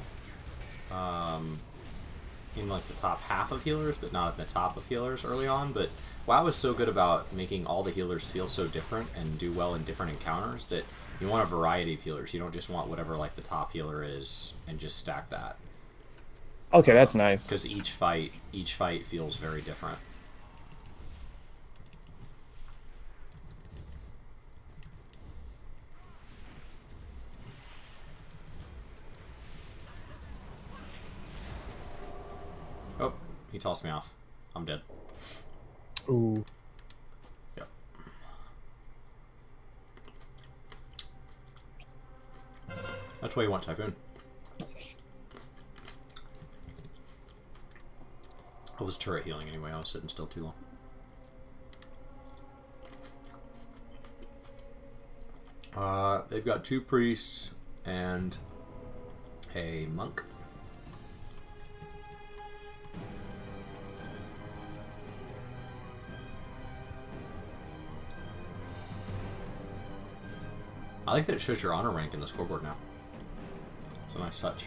A: in like the top half of healers, but not at the top of healers early on. But WoW is so good about making all the healers feel so different and do well in different encounters that you want a variety of healers. You don't just want whatever like the top healer is and just stack that.
H: Okay, that's nice.
A: Because each fight feels very different. Oh, he tossed me off. I'm dead.
H: Ooh.
A: Yep. That's why you want Typhoon. I was turret healing anyway, I was sitting still too long. They've got 2 priests and a monk. I like that it shows your honor rank in the scoreboard now. It's a nice touch.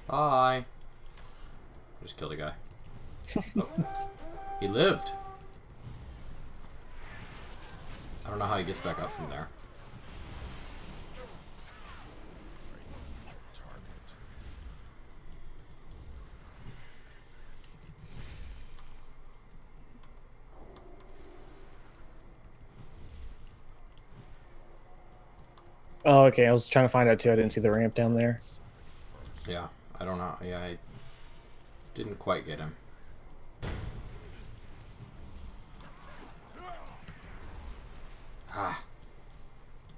A: Bye. Just killed a guy. Oh. He lived. I don't know how he gets back up from there.
H: Oh, okay. I was trying to find out too. I didn't see the ramp down there.
A: Yeah, I don't know. Yeah, I didn't quite get him. Ah.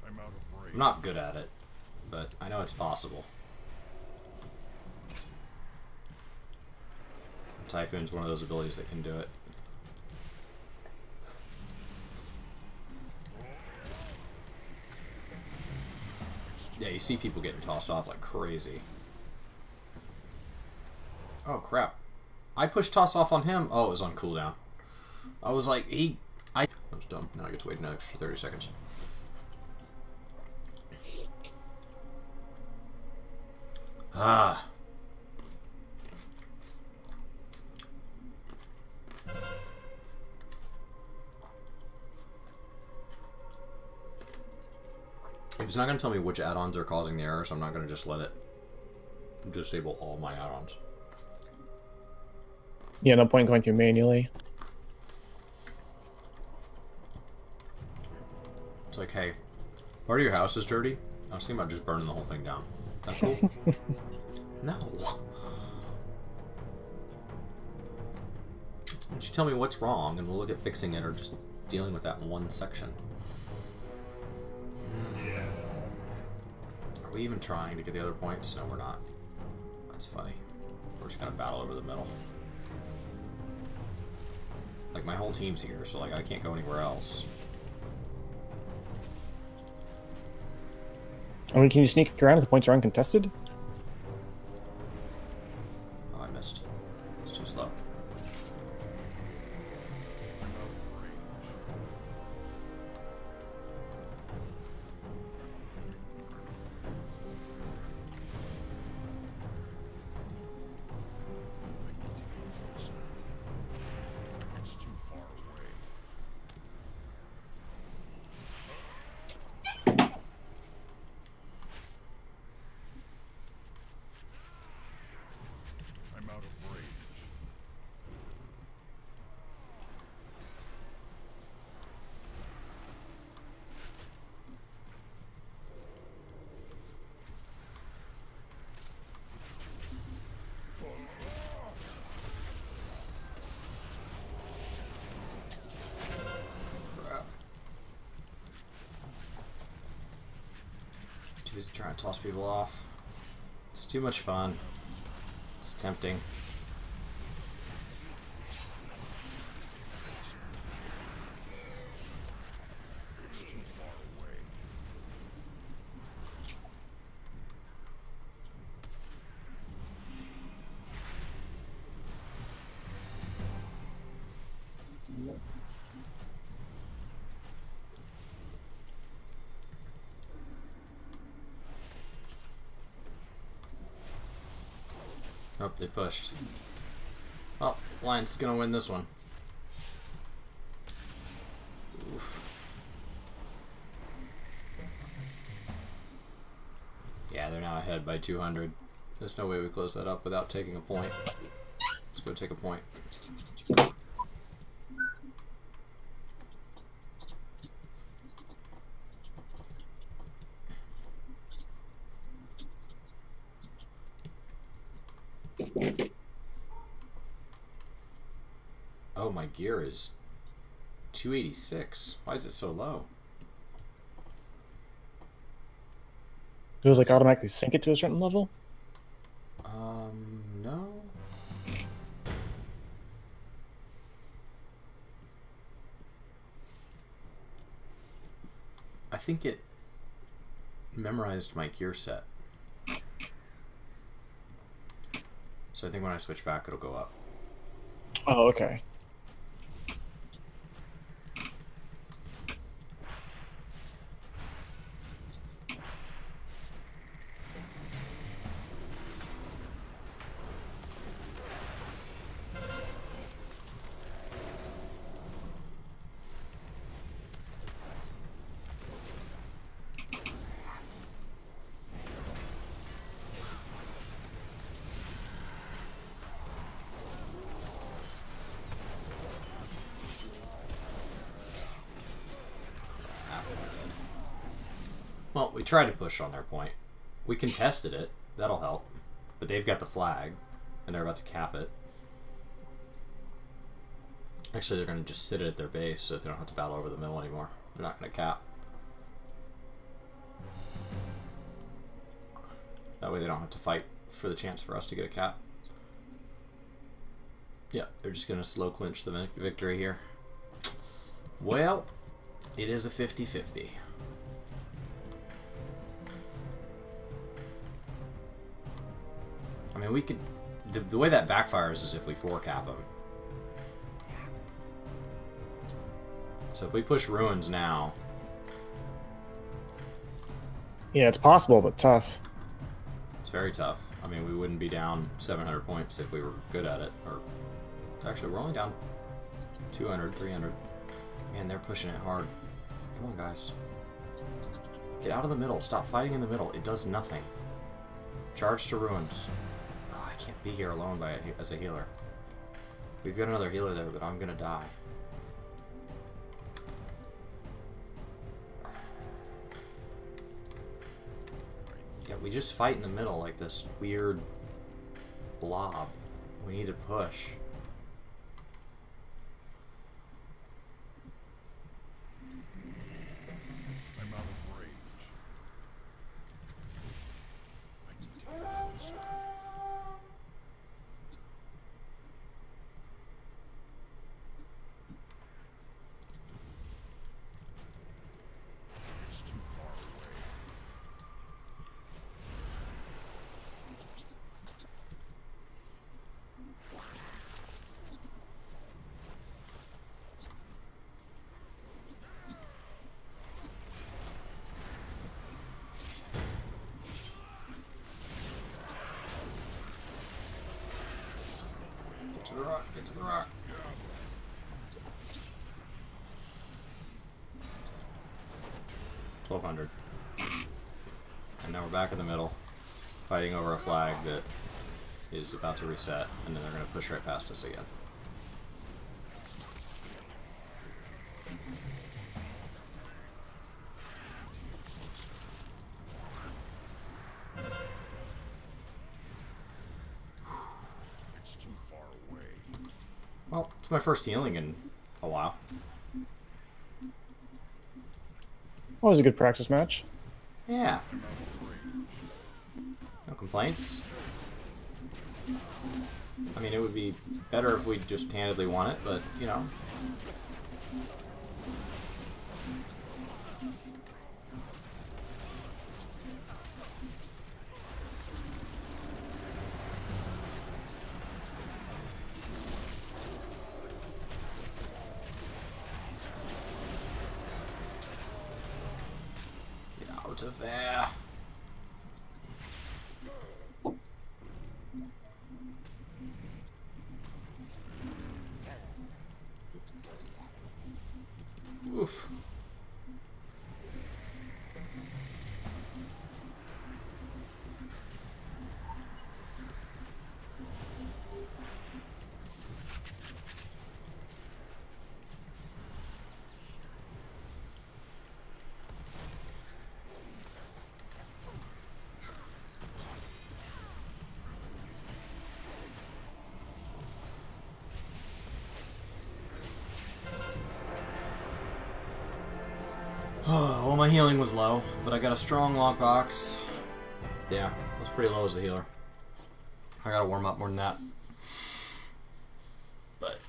A: I'm not good at it, but I know it's possible. Typhoon's one of those abilities that can do it. Yeah, you see people getting tossed off like crazy. Oh crap. I pushed toss off on him. Oh, it was on cooldown. I was like, that was dumb. Now I get to wait an extra 30 seconds. Ah. If it's not going to tell me which add-ons are causing the errors, I'm not going to just let it disable all my add-ons.
H: Yeah, no point going through manually.
A: It's like, hey, part of your house is dirty. I was thinking about just burning the whole thing down. Is that cool? No. Why don't you tell me what's wrong and we'll look at fixing it or just dealing with that in one section. Are we even trying to get the other points? No, we're not. That's funny. We're just gonna battle over the middle. Like, my whole team's here, so like I can't go anywhere else.
H: I mean, can you sneak around if the points are uncontested?
A: Oh, I missed. It's too slow. Just trying to toss people off. It's too much fun. It's tempting. Oh, they pushed. Oh, Lion's gonna win this one. Oof. Yeah, they're now ahead by 200. There's no way we close that up without taking a point. Let's go take a point. Oh, my gear is 286. Why is it so low?
H: Does it like automatically sync it to a certain level?
A: think it memorized my gear set. So I think when I switch back, it'll go up.
H: Oh, okay.
A: Well, we tried to push on their point. We contested it. That'll help. But they've got the flag, and they're about to cap it. Actually, they're going to just sit it at their base so they don't have to battle over the middle anymore. They're not going to cap. That way they don't have to fight for the chance for us to get a cap. Yeah, they're just going to slow clinch the victory here. Well, it is a 50-50. I mean, we could... The way that backfires is if we 4-cap them. So if we push ruins now...
H: Yeah, it's possible, but tough.
A: It's very tough. I mean, we wouldn't be down 700 points if we were good at it. Or actually, we're only down 200, 300. Man, they're pushing it hard. Come on, guys. Get out of the middle. Stop fighting in the middle. It does nothing. Charge to ruins. Oh, I can't be here alone as a healer. We've got another healer there, but I'm gonna die. Yeah, we just fight in the middle like this weird blob. We need to push.
D: I'm out of range. I need to get closer. It's too far away.
A: Get to the rock, get to the rock. $1,200. And now we're back in the middle, fighting over a flag that is about to reset, and then they're going to push right past us again.
D: It's too far away.
A: Well, it's my first healing in a while.
H: Well, it was a good practice match.
A: Yeah. No complaints. I mean, it would be better if we just handedly won it, but, you know. Get out of there. Oof. Well, my healing was low, but I got a strong lockbox. Yeah, I was pretty low as a healer. I gotta warm up more than that. But,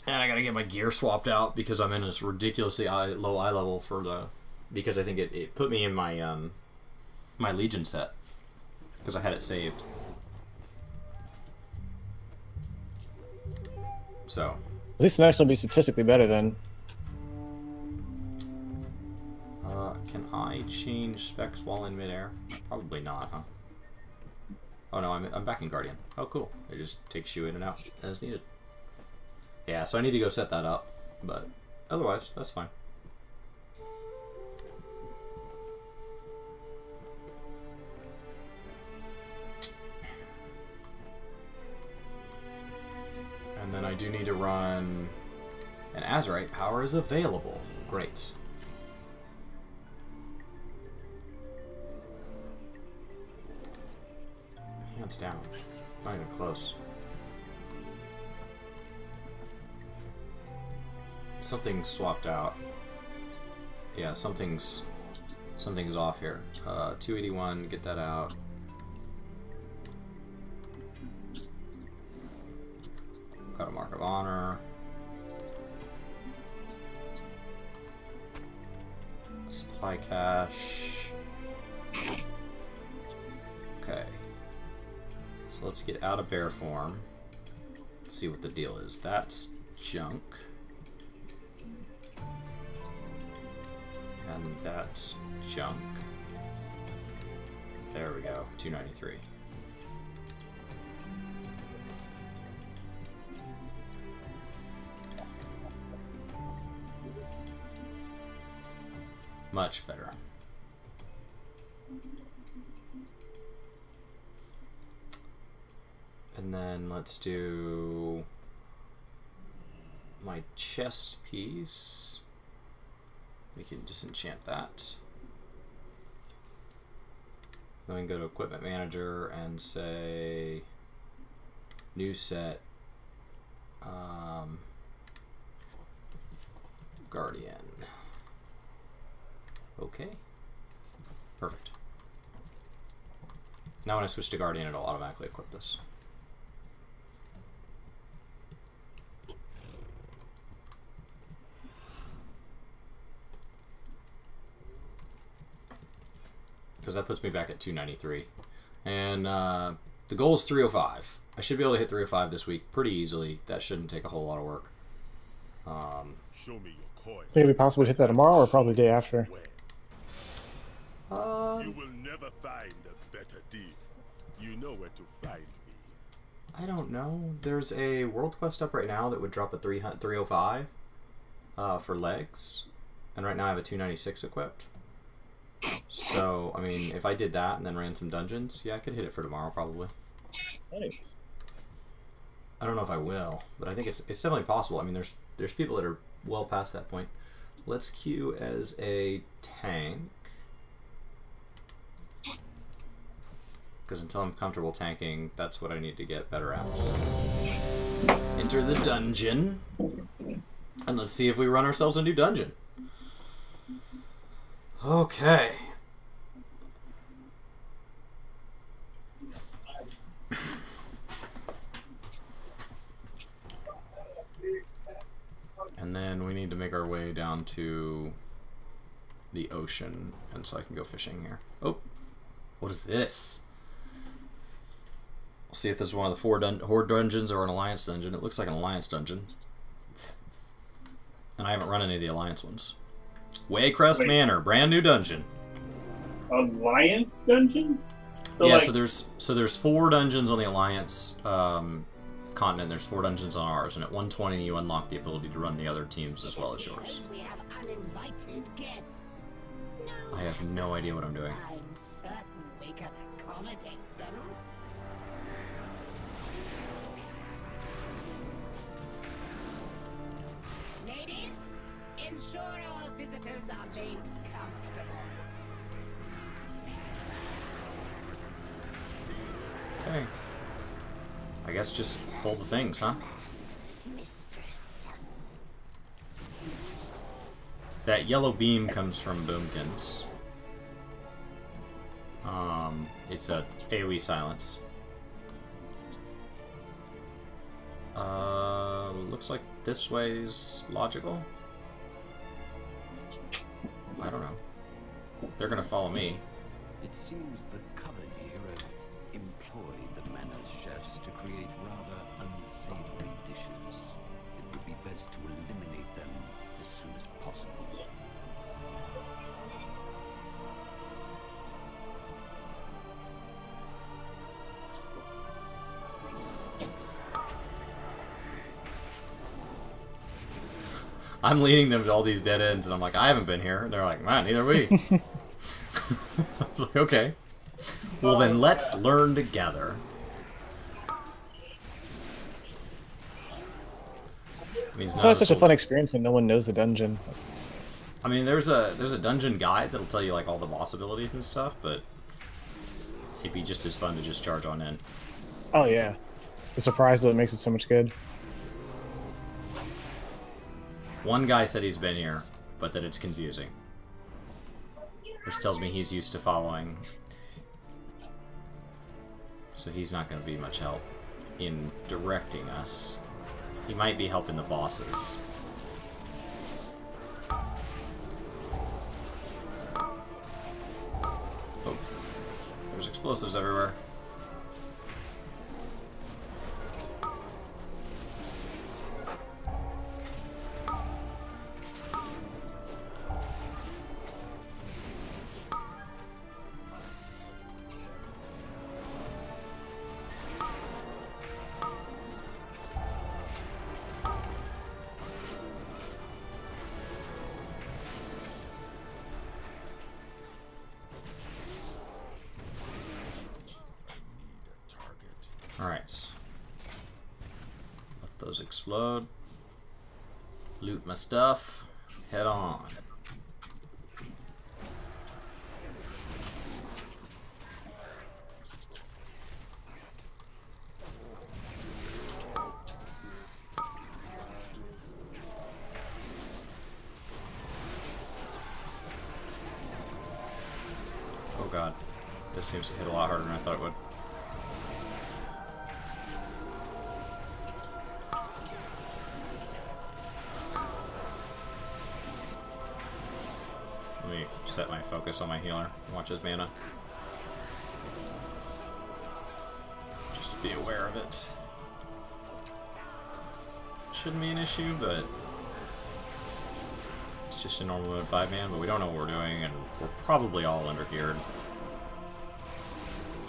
A: and I gotta get my gear swapped out because I'm in this ridiculously low eye level for the because I think it put me in my my Legion set because I had it saved. So
H: at least the next one will be statistically better then.
A: Can I change specs while in midair? Probably not, huh? Oh no, I'm back in Guardian. Oh cool. It just takes you in and out as needed. Yeah, so I need to go set that up, but otherwise, that's fine. And then I do need to run an Azerite power is available. Great. Hands down. Not even close. Something swapped out. Yeah, something's off here. 281, get that out. Got a Mark of Honor. Supply cache. Okay. So let's get out of bear form. See what the deal is. That's junk. And that's junk. There we go. 293. Much better. And then let's do my chest piece. We can disenchant that. Then we can go to Equipment Manager and say new set Guardian. Okay. Perfect. Now when I switch to Guardian, it'll automatically equip this. Because that puts me back at 293. And the goal is 305. I should be able to hit 305 this week pretty easily. That shouldn't take a whole lot of work.
D: Show me your coin.
H: Think it'd be possible to hit that tomorrow or probably the day after?
D: You will never find a better deal. You know where to find me.
A: I don't know. There's a world quest up right now that would drop a 305 for legs. And right now I have a 296 equipped. So, I mean, if I did that and then ran some dungeons, yeah, I could hit it for tomorrow probably.
H: Nice.
A: I don't know if I will, but I think it's definitely possible. I mean, there's people that are well past that point. Let's queue as a tank. Because until I'm comfortable tanking, that's what I need to get better at. Enter the dungeon. And let's see if we run ourselves a new dungeon. Okay. And then we need to make our way down to the ocean, and so I can go fishing here. Oh, what is this? We'll see if this is one of the 4 Horde dungeons or an Alliance dungeon. It looks like an Alliance dungeon. And I haven't run any of the Alliance ones. Waycrest Manor, brand new dungeon.
I: Alliance dungeons? So
A: yeah,
I: like...
A: so there's 4 dungeons on the Alliance continent. There's 4 dungeons on ours, and at 120 you unlock the ability to run the other teams as well as yours.
B: We have uninvited guests. No,
A: I have no idea what I'm doing.
B: I'm certain we can accommodate them. Ladies, ensure all visitors are made comfortable.
A: Okay. I guess just pull the things, huh?
B: Mistress.
A: That yellow beam comes from Boomkins. It's a AoE silence. Looks like this way's logical. I don't know. they're gonna follow me.
E: It seems the coven here have employed the manners chefs to create rather unsavory dishes. It would be best to eliminate them as soon as possible.
A: I'm leading them to all these dead ends, and I'm like, I haven't been here. And they're like, man, neither we. I was like, okay. Well, then let's learn together.
H: It's always such a fun experience when no one knows the dungeon.
A: I mean, there's a dungeon guide that'll tell you like all the boss abilities and stuff, but it'd be just as fun to just charge on in.
H: Oh yeah, the surprise is what makes it so much good.
A: One guy said he's been here, but that it's confusing, which tells me he's used to following. So he's not going to be much help in directing us. He might be helping the bosses. Oh, there's explosives everywhere. Alright. Let those explode. Loot my stuff. Head on. Oh god. This seems to hit a lot harder than I thought it would. Let me set my focus on my healer. Watch his mana. Just to be aware of it. Shouldn't be an issue, but it's just a normal mode 5-man, but we don't know what we're doing, and we're probably all under-geared.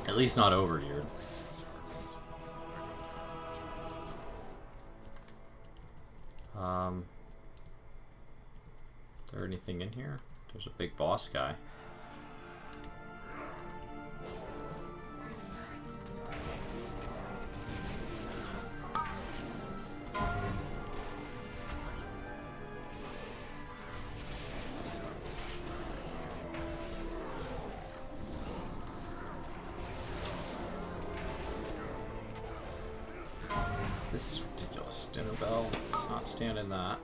A: At least not over-geared. Is there anything in here? There's a big boss guy. This is ridiculous. Dinner bell. Let's not stand in that.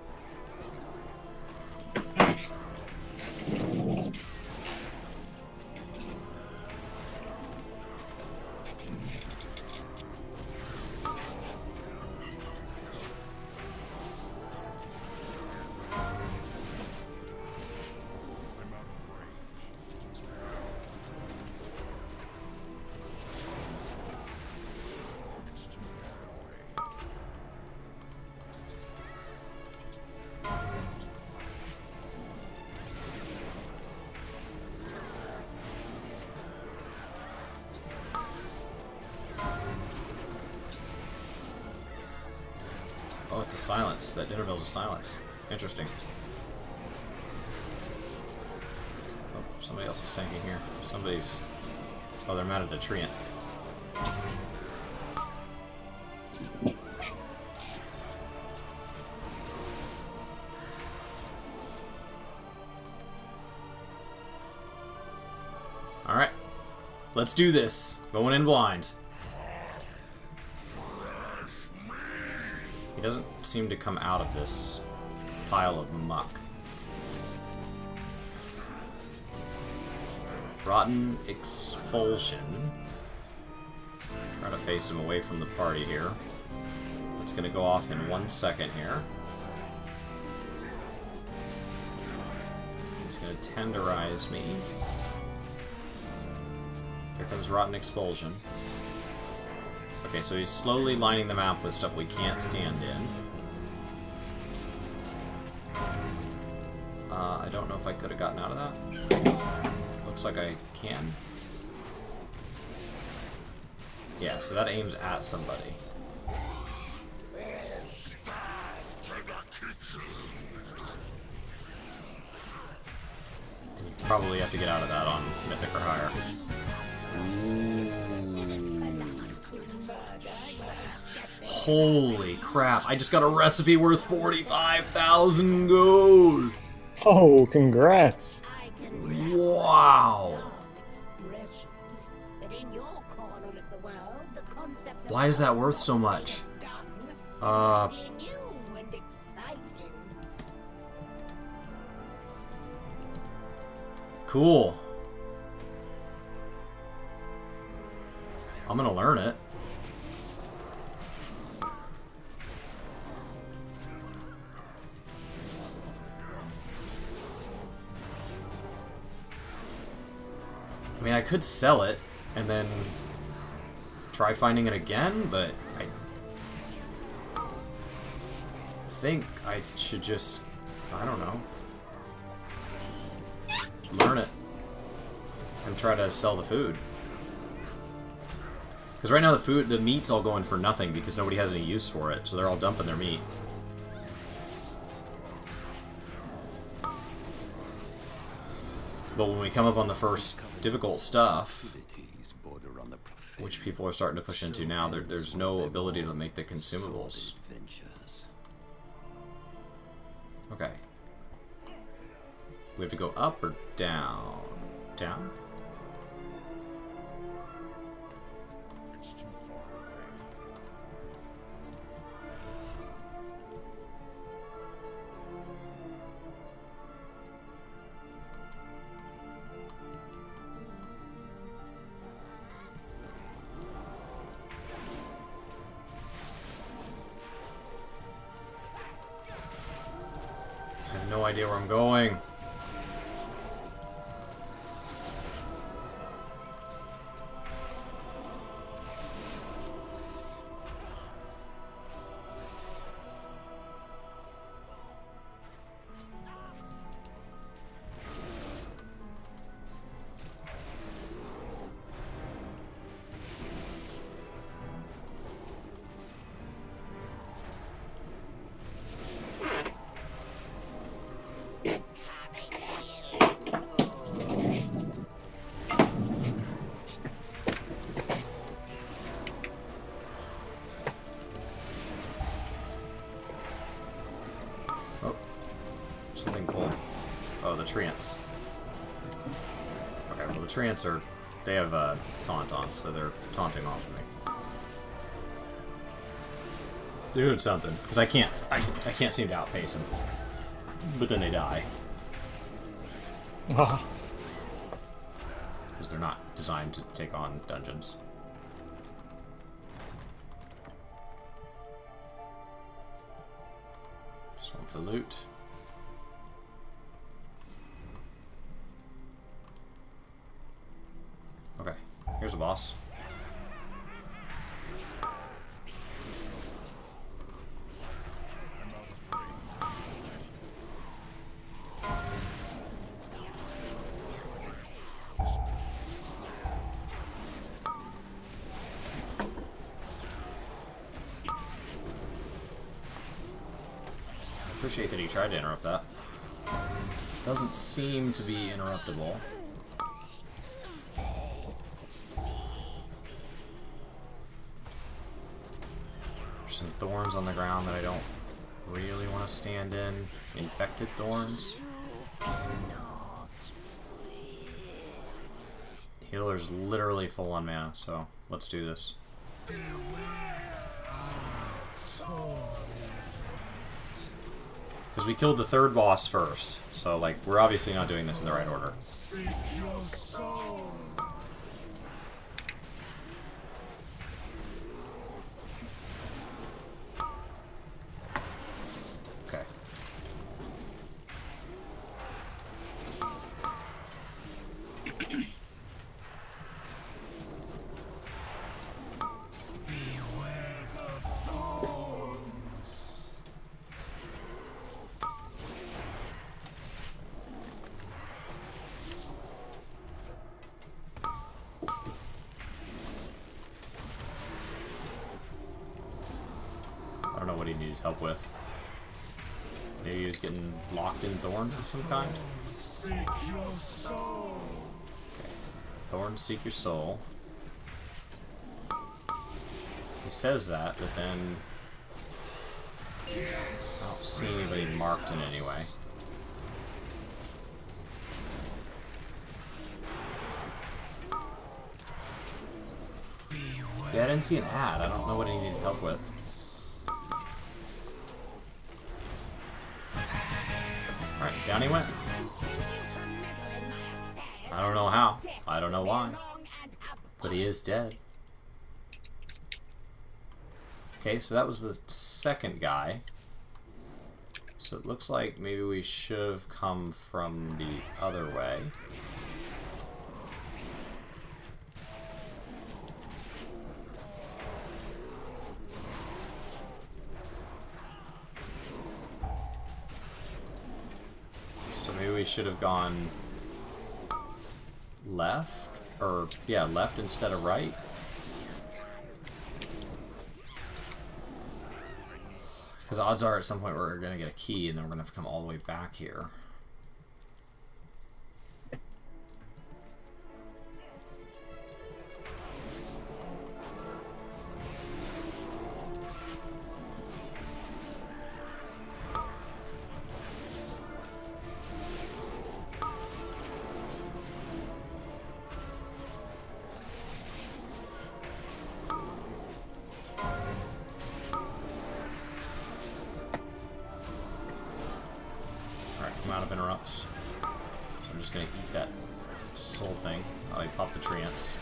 A: Oh, it's a silence. That dinner bell's a silence. Interesting. Oh, somebody else is tanking here. Somebody's... Oh, they're mad at the treant. Alright. Let's do this. Going in blind. He doesn't seem to come out of this pile of muck. Rotten Expulsion. Try to face him away from the party here. It's gonna go off in 1 second here. He's gonna tenderize me. Here comes Rotten Expulsion. Okay, so he's slowly lining the map with stuff we can't stand in. I don't know if I could have gotten out of that. Looks like I can. Yeah, so that aims at somebody. You probably have to get out of that on Mythic or higher. Ooh. Holy crap, I just got a recipe worth 45,000 gold!
H: Oh, congrats!
A: Wow! Why is that worth so much? Cool. I'm gonna learn it. I mean, I could sell it and then try finding it again, but I think I should just, I don't know, learn it and try to sell the food. Because right now the meat's all going for nothing because nobody has any use for it, so they're all dumping their meat. But when we come up on the first difficult stuff, which people are starting to push into now, there's no ability to make the consumables. Okay. We have to go up or down? Down? I have no idea where I'm going. Something cold. Oh, the treants. Okay, well the treants are... They have taunt on, so they're taunting off of me. They're doing something, because I can't seem to outpace them. But then they die. Because they're not designed to take on dungeons. Just want to loot. Okay, here's a boss. I appreciate that he tried to interrupt that. Doesn't seem to be interruptible. There's some thorns on the ground that I don't really want to stand in. Infected thorns. Healer's literally full on mana, so let's do this. Because we killed the third boss first, so like we're obviously not doing this in the right order. Okay. know what he needed help with. Maybe he was getting locked in thorns of some kind? Okay. Thorns seek your soul. He says that, but then I don't see anybody marked in any way. Yeah, I didn't see an ad. I don't know what he needed help with. Alright, down he went. I don't know how. I don't know why. But he is dead. Okay, so that was the second guy. So it looks like maybe we should have come from the other way. So maybe we should have gone left? Or, yeah, left instead of right? Because odds are at some point we're going to get a key and then we're going to have to come all the way back here. Out of interrupts. I'm just gonna eat that soul thing. Oh, he popped the trance.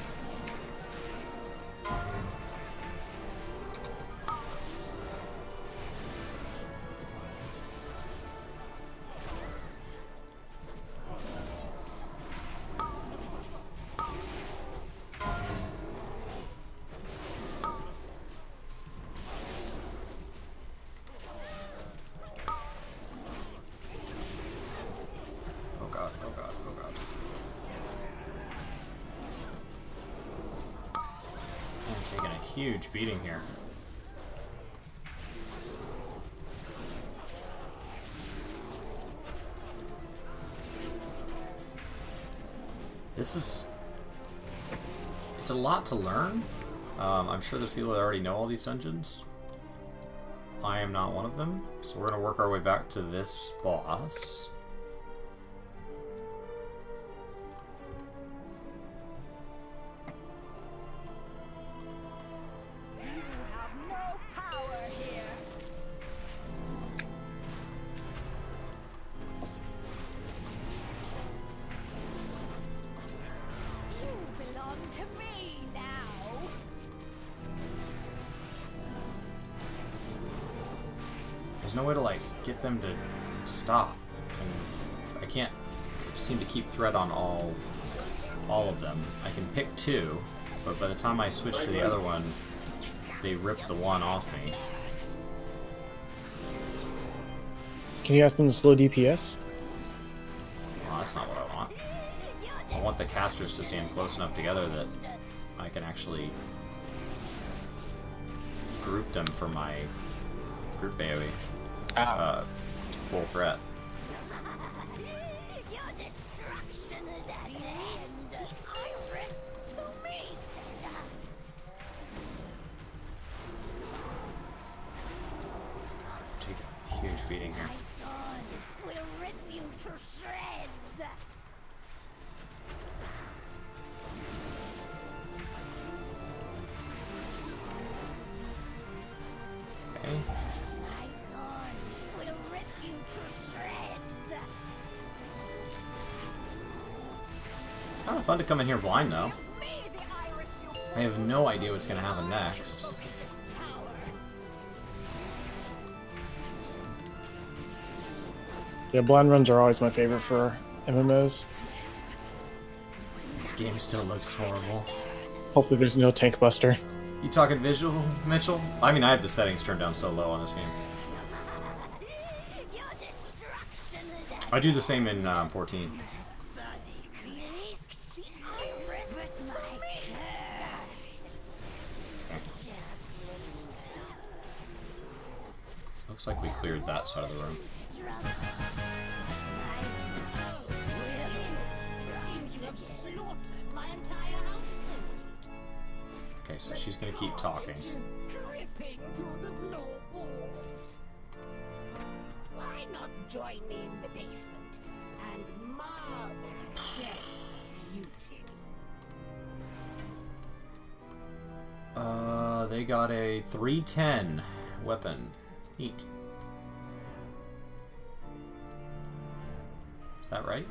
A: Huge beating here. It's a lot to learn. I'm sure there's people that already know all these dungeons. I am not one of them, so we're gonna work our way back to this boss. There's no way to, like, get them to stop, and I can't seem to keep thread on all of them. I can pick two, but by the time I switch to the other one, they rip the one off me.
H: Can you ask them to slow DPS?
A: Well, that's not what I want. I want the casters to stand close enough together that I can actually group them for my group AoE. Full threat.
B: Your destruction is at hand. I risk to me, sister.
A: God, I'm taking a huge beating here.
B: My thorns will rip you to shreds.
A: Okay. It's kind of fun to come in here blind, though. I have no idea what's going to happen next.
H: Yeah, blind runs are always my favorite for MMOs.
A: This game still looks horrible.
H: Hopefully there's no tank buster.
A: You talking visual, Mitchell? I mean, I have the settings turned down so low on this game. I do the same in 14. Looks like we cleared that side of the room. Okay, so she's gonna keep talking.
B: Why not join me in the basement and marvel at death's beauty?
A: They got a 310 weapon. Neat. Is that right?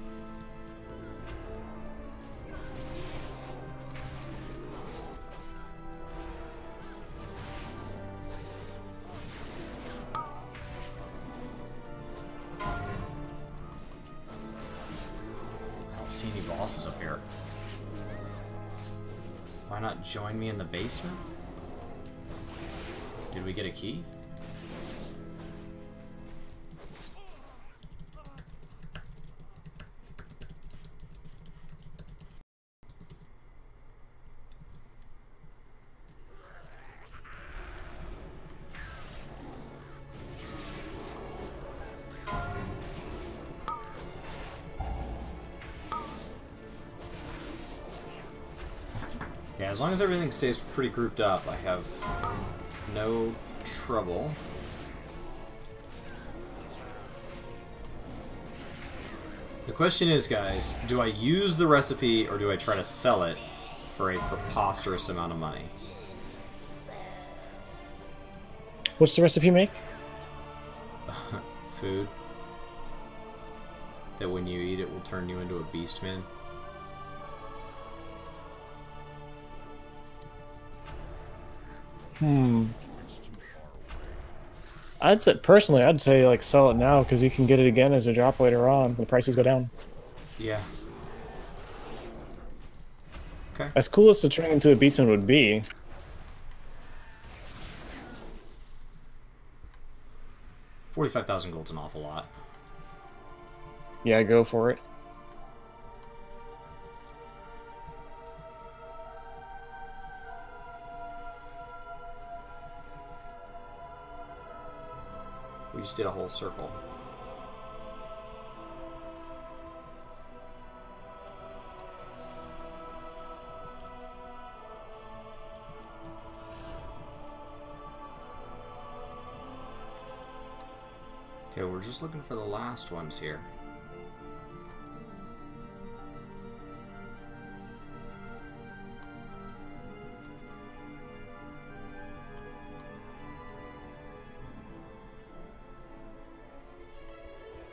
A: I don't see any bosses up here. Why not join me in the basement? Did we get a key? Yeah, as long as everything stays pretty grouped up, I have no trouble. The question is, guys, do I use the recipe or do I try to sell it for a preposterous amount of money?
H: What's the recipe make?
A: Food. That when you eat it will turn you into a beastman.
H: Personally, I'd say like sell it now because you can get it again as a drop later on when the prices go down.
A: Yeah. Okay.
H: As cool as the turning into a beastman would be.
A: 45,000 gold's an awful lot.
H: Yeah, go for it.
A: We just did a whole circle. Okay, we're just looking for the last ones here.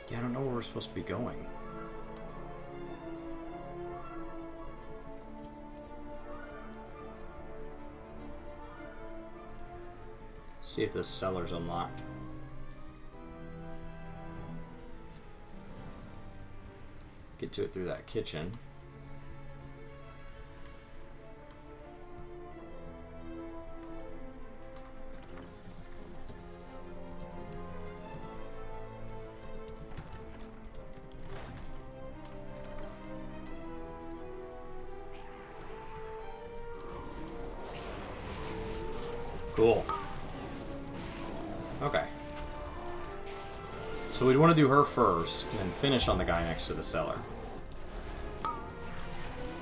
A: Yeah, I don't know where we're supposed to be going. See if this cellar's unlocked. Get to it through that kitchen. Cool. Okay. So we'd want to do her first, and then finish on the guy next to the cellar.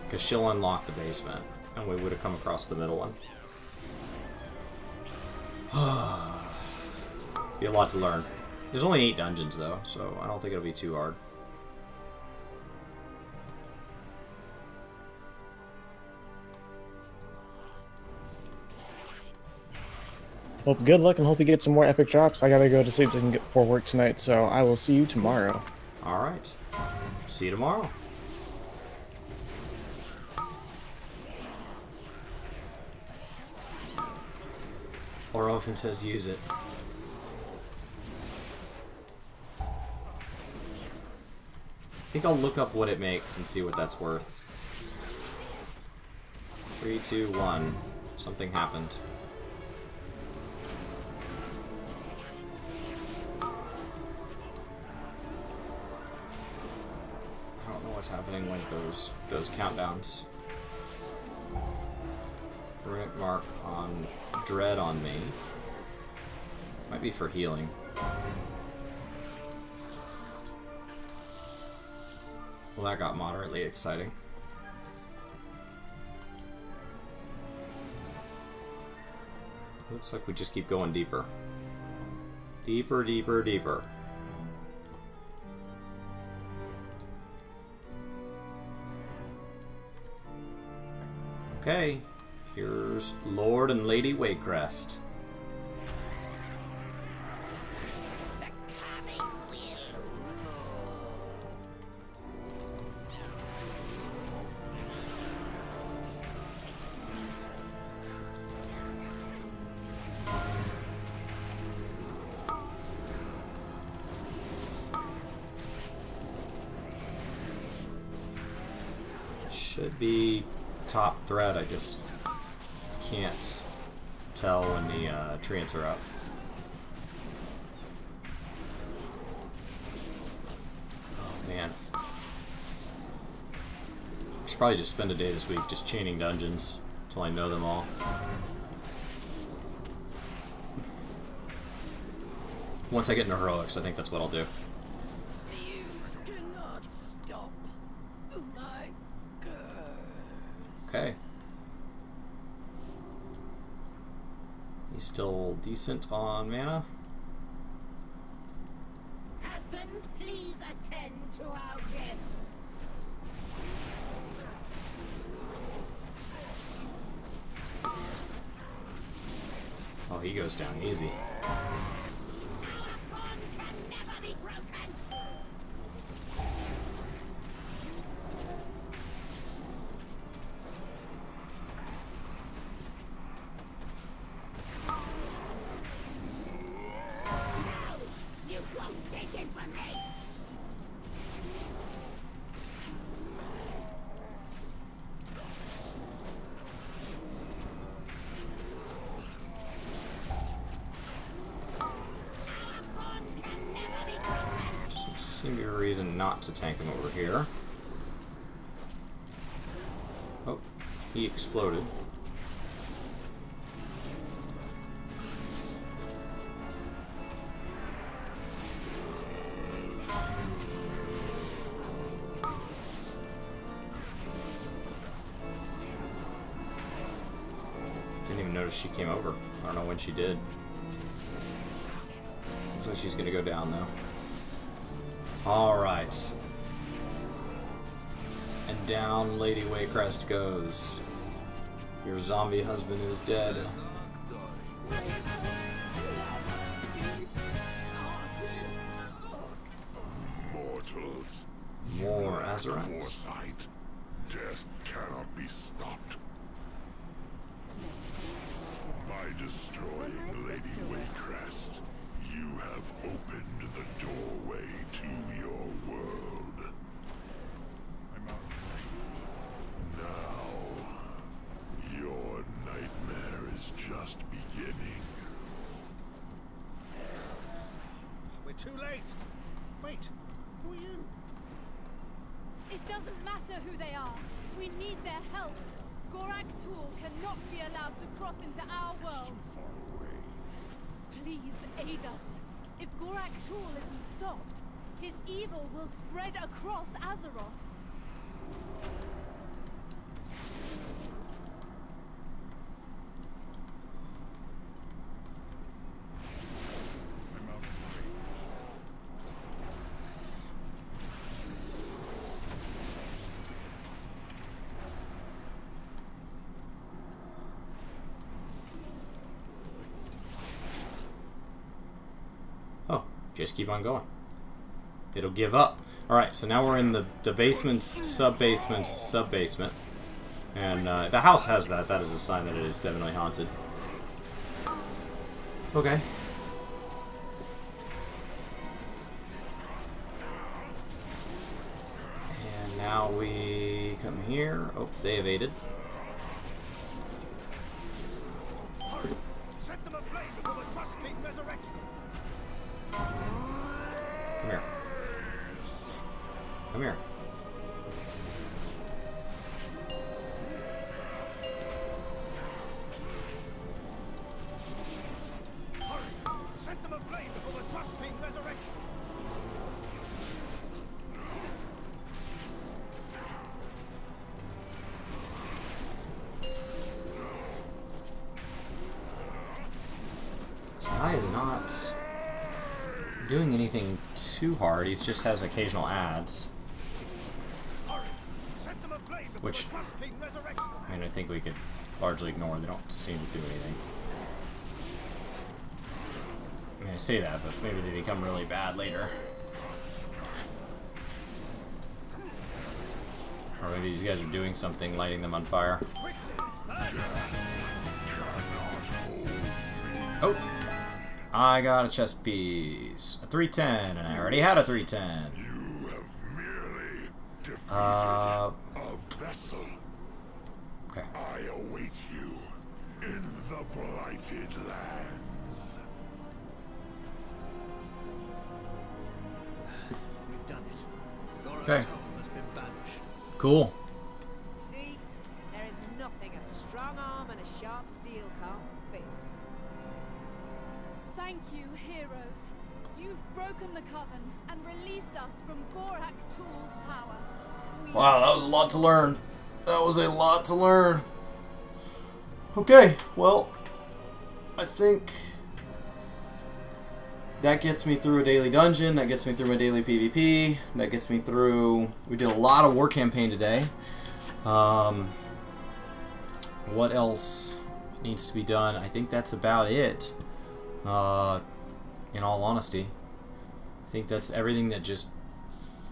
A: Because she'll unlock the basement, and we would have come across the middle one. Be a lot to learn. There's only 8 dungeons, though, so I don't think it'll be too hard.
H: Well, good luck and hope you get some more epic drops. I gotta go to sleep so I can get for work tonight, so I will see you tomorrow.
A: Alright. See you tomorrow. Orofin says use it. I think I'll look up what it makes and see what that's worth. 3, 2, 1. Something happened. I don't know what's happening with those countdowns. Runic mark on dread on me. My Might be for healing. Well, that got moderately exciting. Looks like we just keep going deeper. Deeper, deeper, deeper. Okay, here's Lord and Lady Waycrest. Should be top thread, I just can't tell when the treants are up. Oh man. I should probably just spend a day this week just chaining dungeons until I know them all. Once I get into heroics, I think that's what I'll do. Okay. He's still decent on mana.
B: Husband, please attend to our guests.
A: Oh, he goes down easy. Seem to be a reason not to tank him over here. Oh, he exploded. Didn't even notice she came over. I don't know when she did. Looks like she's gonna go down though. Alright. And down Lady Waycrest goes. Your zombie husband is dead.
L: Mortals.
A: More Azeroth.
L: Foresight. Death cannot be stopped. By destroying Lady Waycrest, you have opened the doorway to your world. Now, your nightmare is just beginning.
D: We're too late. Wait, who are you?
F: It doesn't matter who they are. We need their help. Gorak Tool cannot be allowed to cross into our world. Please aid us. If Gorak Tool isn't stopped, his evil will spread across Azeroth.
A: Oh, just keep on going. It'll give up. Alright, so now we're in the basements, sub-basements, sub-basement. And if a house has that, that is a sign that it is definitely haunted. Okay. And now we come here. Oh, they evaded.
D: Set them ablaze before the Trust King resurrects them.
A: Come here. Come here.
D: Set
A: This guy is not doing anything too hard. He just has occasional ads, which, I mean, I think we could largely ignore. They don't seem to do anything. I mean, I say that, but maybe they become really bad later. Or maybe these guys are doing something, lighting them on fire. Oh! I got a chest piece. A 310, and I already had a 310. Okay.
L: I await you in the blighted lands.
E: We've done it.
A: Okay. Cool.
M: See, there is nothing a strong arm and a sharp steel can't fix.
F: Thank you, heroes. You've broken the coven and released us from Gorak Tool's power.
A: Wow, that was a lot to learn. That was a lot to learn. Okay, well, I think that gets me through a daily dungeon. That gets me through my daily PvP. That gets me through... We did a lot of war campaign today. What else needs to be done? I think that's about it. In all honesty, I think that's everything that just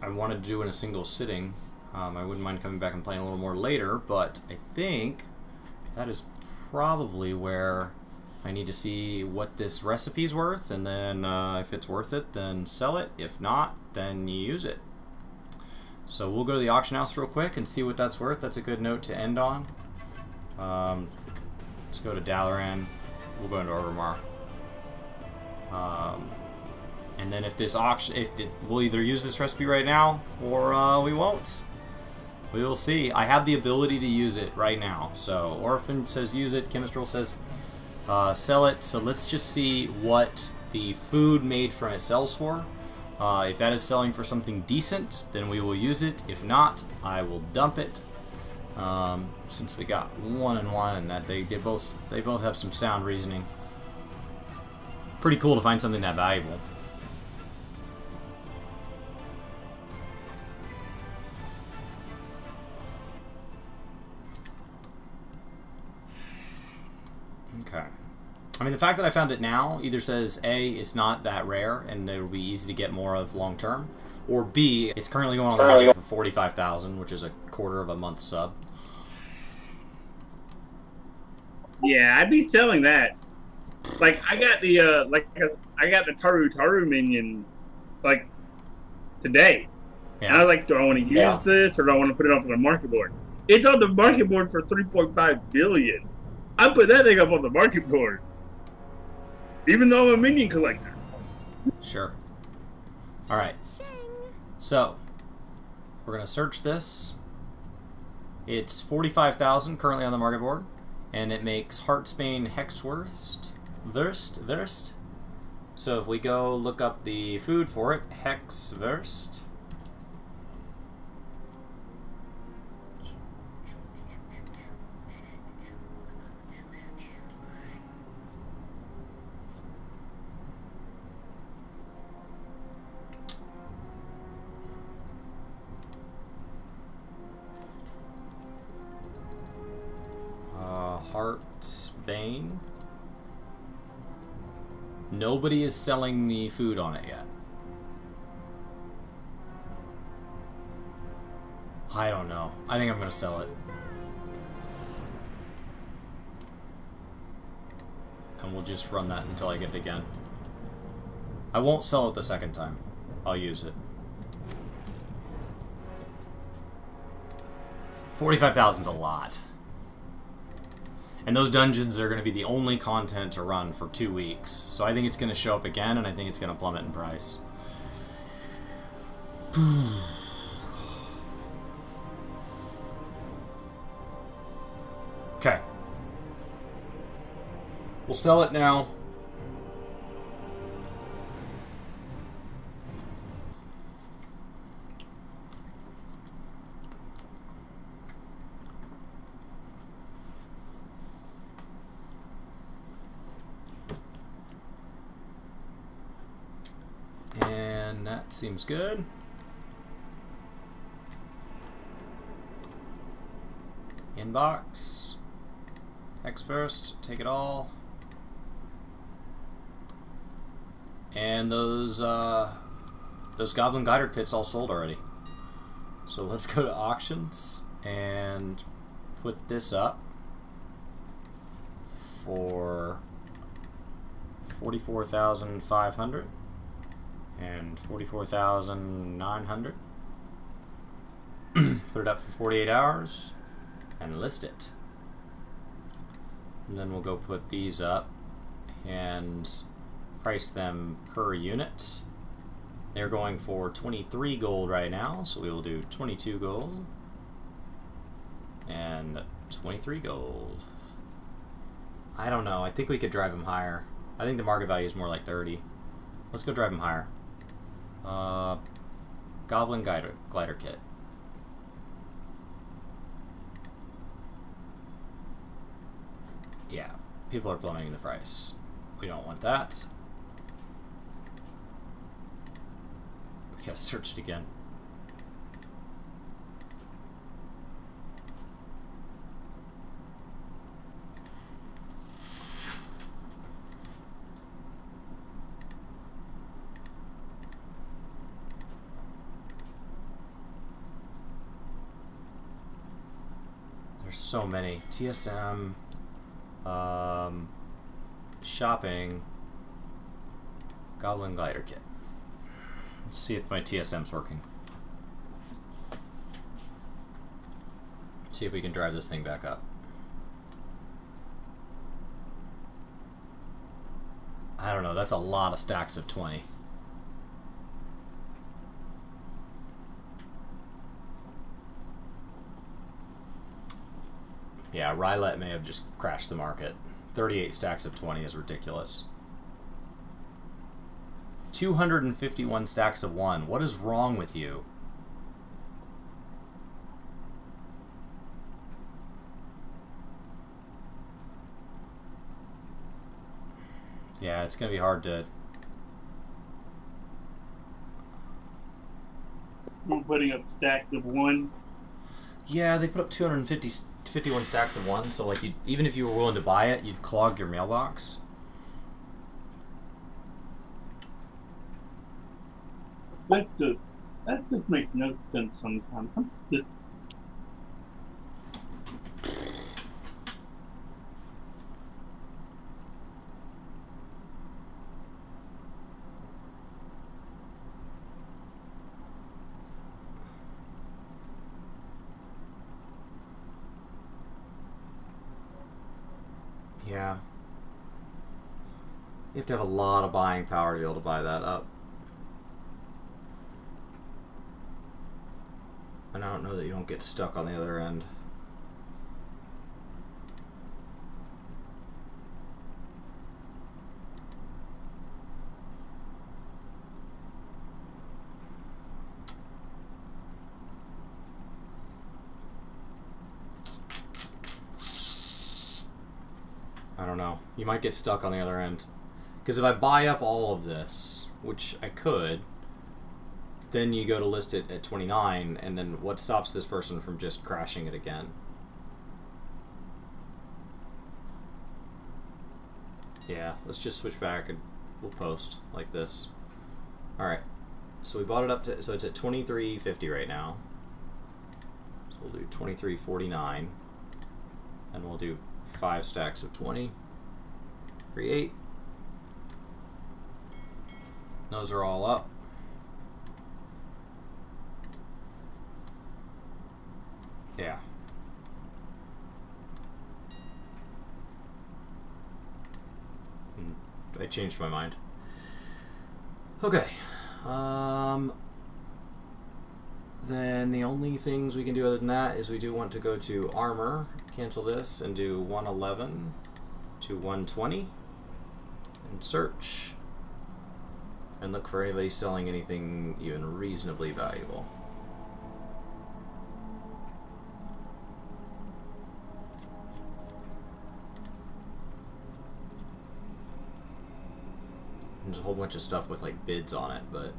A: I wanted to do in a single sitting. I wouldn't mind coming back and playing a little more later, but I think that is probably where I need to see what this recipe's worth, and then if it's worth it, then sell it. If not, then you use it. So we'll go to the auction house real quick and see what that's worth. That's a good note to end on. Let's go to Dalaran. We'll go into Orgrimmar. And then if this auction, we'll either use this recipe right now or we won't. We will see. I have the ability to use it right now. So Orphan says use it. Chemistral says sell it. So let's just see what the food made from it sells for. If that is selling for something decent, then we will use it. If not, I will dump it. Since we got 1 and 1, and that they both have some sound reasoning. Pretty cool to find something that valuable. Okay. I mean, the fact that I found it now either says A, it's not that rare and it will be easy to get more of long term, or B, it's currently going on the market for 45,000, which is a quarter of a month sub.
I: Yeah, I'd be selling that. Like I got the I got the Taru minion like today. Yeah. And I was like, do I want to use this or do I want to put it up on the market board? It's on the market board for 3.5 billion. I put that thing up on the market board. Even though I'm a minion collector.
A: Sure. Alright. So we're gonna search this. It's 45,000 currently on the market board. And it makes Heartsbane Hexwurst. Verst. So if we go look up the food for it, Hexwurst. Heartsbane. Nobody is selling the food on it yet. I don't know. I think I'm going to sell it. And we'll just run that until I get it again. I won't sell it the second time. I'll use it. 45,000's a lot. And those dungeons are going to be the only content to run for 2 weeks. So I think it's going to show up again, and I think it's going to plummet in price. Okay. We'll sell it now. That seems good. Inbox. Hex first, take it all. And those Goblin Guider kits all sold already. So let's go to auctions and put this up for 44,500 and 44,900. Put it up for 48 hours and list it. And then we'll go put these up and price them per unit. They're going for 23 gold right now, so we will do 22 gold and 23 gold. I don't know. I think we could drive them higher. I think the market value is more like 30. Let's go drive them higher. Goblin glider kit. Yeah, people are plummeting the price. We don't want that. We gotta search it again. There's so many. TSM, shopping, Goblin glider kit. Let's see if my TSM's working. See if we can drive this thing back up. I don't know, that's a lot of stacks of 20. Yeah, Rylette may have just crashed the market. 38 stacks of 20 is ridiculous. 251 stacks of 1. What is wrong with you? Yeah, it's gonna be hard to...
I: We're putting up stacks of 1.
A: Yeah, they put up 251 stacks of 1, so like even if you were willing to buy it, you'd clog your mailbox.
I: That just makes no sense sometimes.
A: Yeah. You have to have a lot of buying power to be able to buy that up. And I don't know that you don't get stuck on the other end. I don't know. You might get stuck on the other end. Because if I buy up all of this, which I could, then you go to list it at 29, and then what stops this person from just crashing it again? Yeah, let's just switch back and we'll post like this. Alright, so we bought it up to, so it's at 23.50 right now. So we'll do 23.49, and we'll do 5 stacks of 20. Create. Those are all up. Yeah. I changed my mind. Okay. Then the only things we can do other than that is we do want to go to armor, cancel this, and do 111 to 120, and search, and look for anybody selling anything even reasonably valuable. There's a whole bunch of stuff with like bids on it, but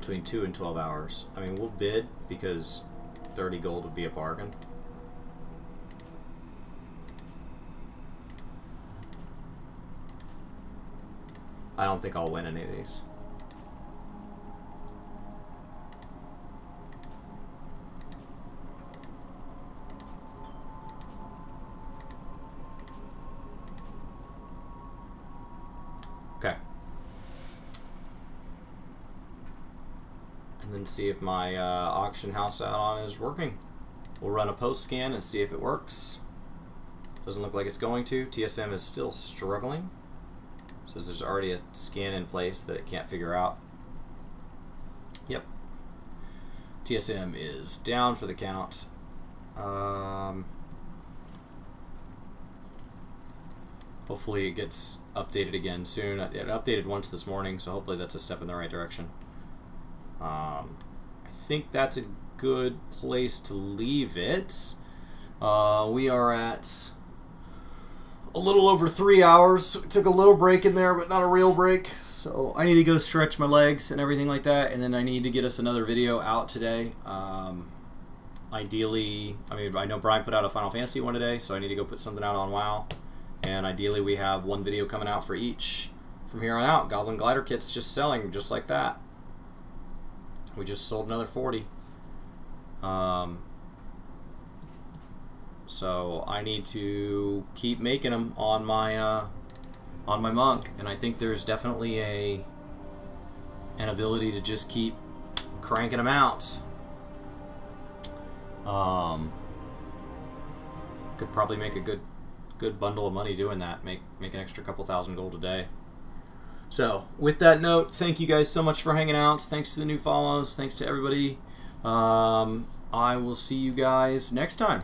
A: between 2 and 12 hours. I mean, we'll bid because 30 gold would be a bargain. I don't think I'll win any of these. Okay. And then see if my auction house add-on is working. We'll run a post scan and see if it works. Doesn't look like it's going to. TSM is still struggling. Says there's already a scan in place that it can't figure out. Yep. TSM is down for the count. Hopefully it gets updated again soon. It updated once this morning, so hopefully that's a step in the right direction. I think that's a good place to leave it. We are at a little over 3 hours. Took a little break in there, but not a real break. So I need to go stretch my legs and everything like that, and then I need to get us another video out today. Ideally, I mean, I know Brian put out a Final Fantasy one today, so I need to go put something out on WoW. And ideally we have one video coming out for each from here on out. Goblin Glider Kit's just selling just like that. We just sold another 40. So I need to keep making them on my monk, and I think there's definitely an ability to just keep cranking them out. Could probably make a good bundle of money doing that. Make an extra couple thousand gold a day. So with that note, thank you guys so much for hanging out. Thanks to the new follows. Thanks to everybody. I will see you guys next time.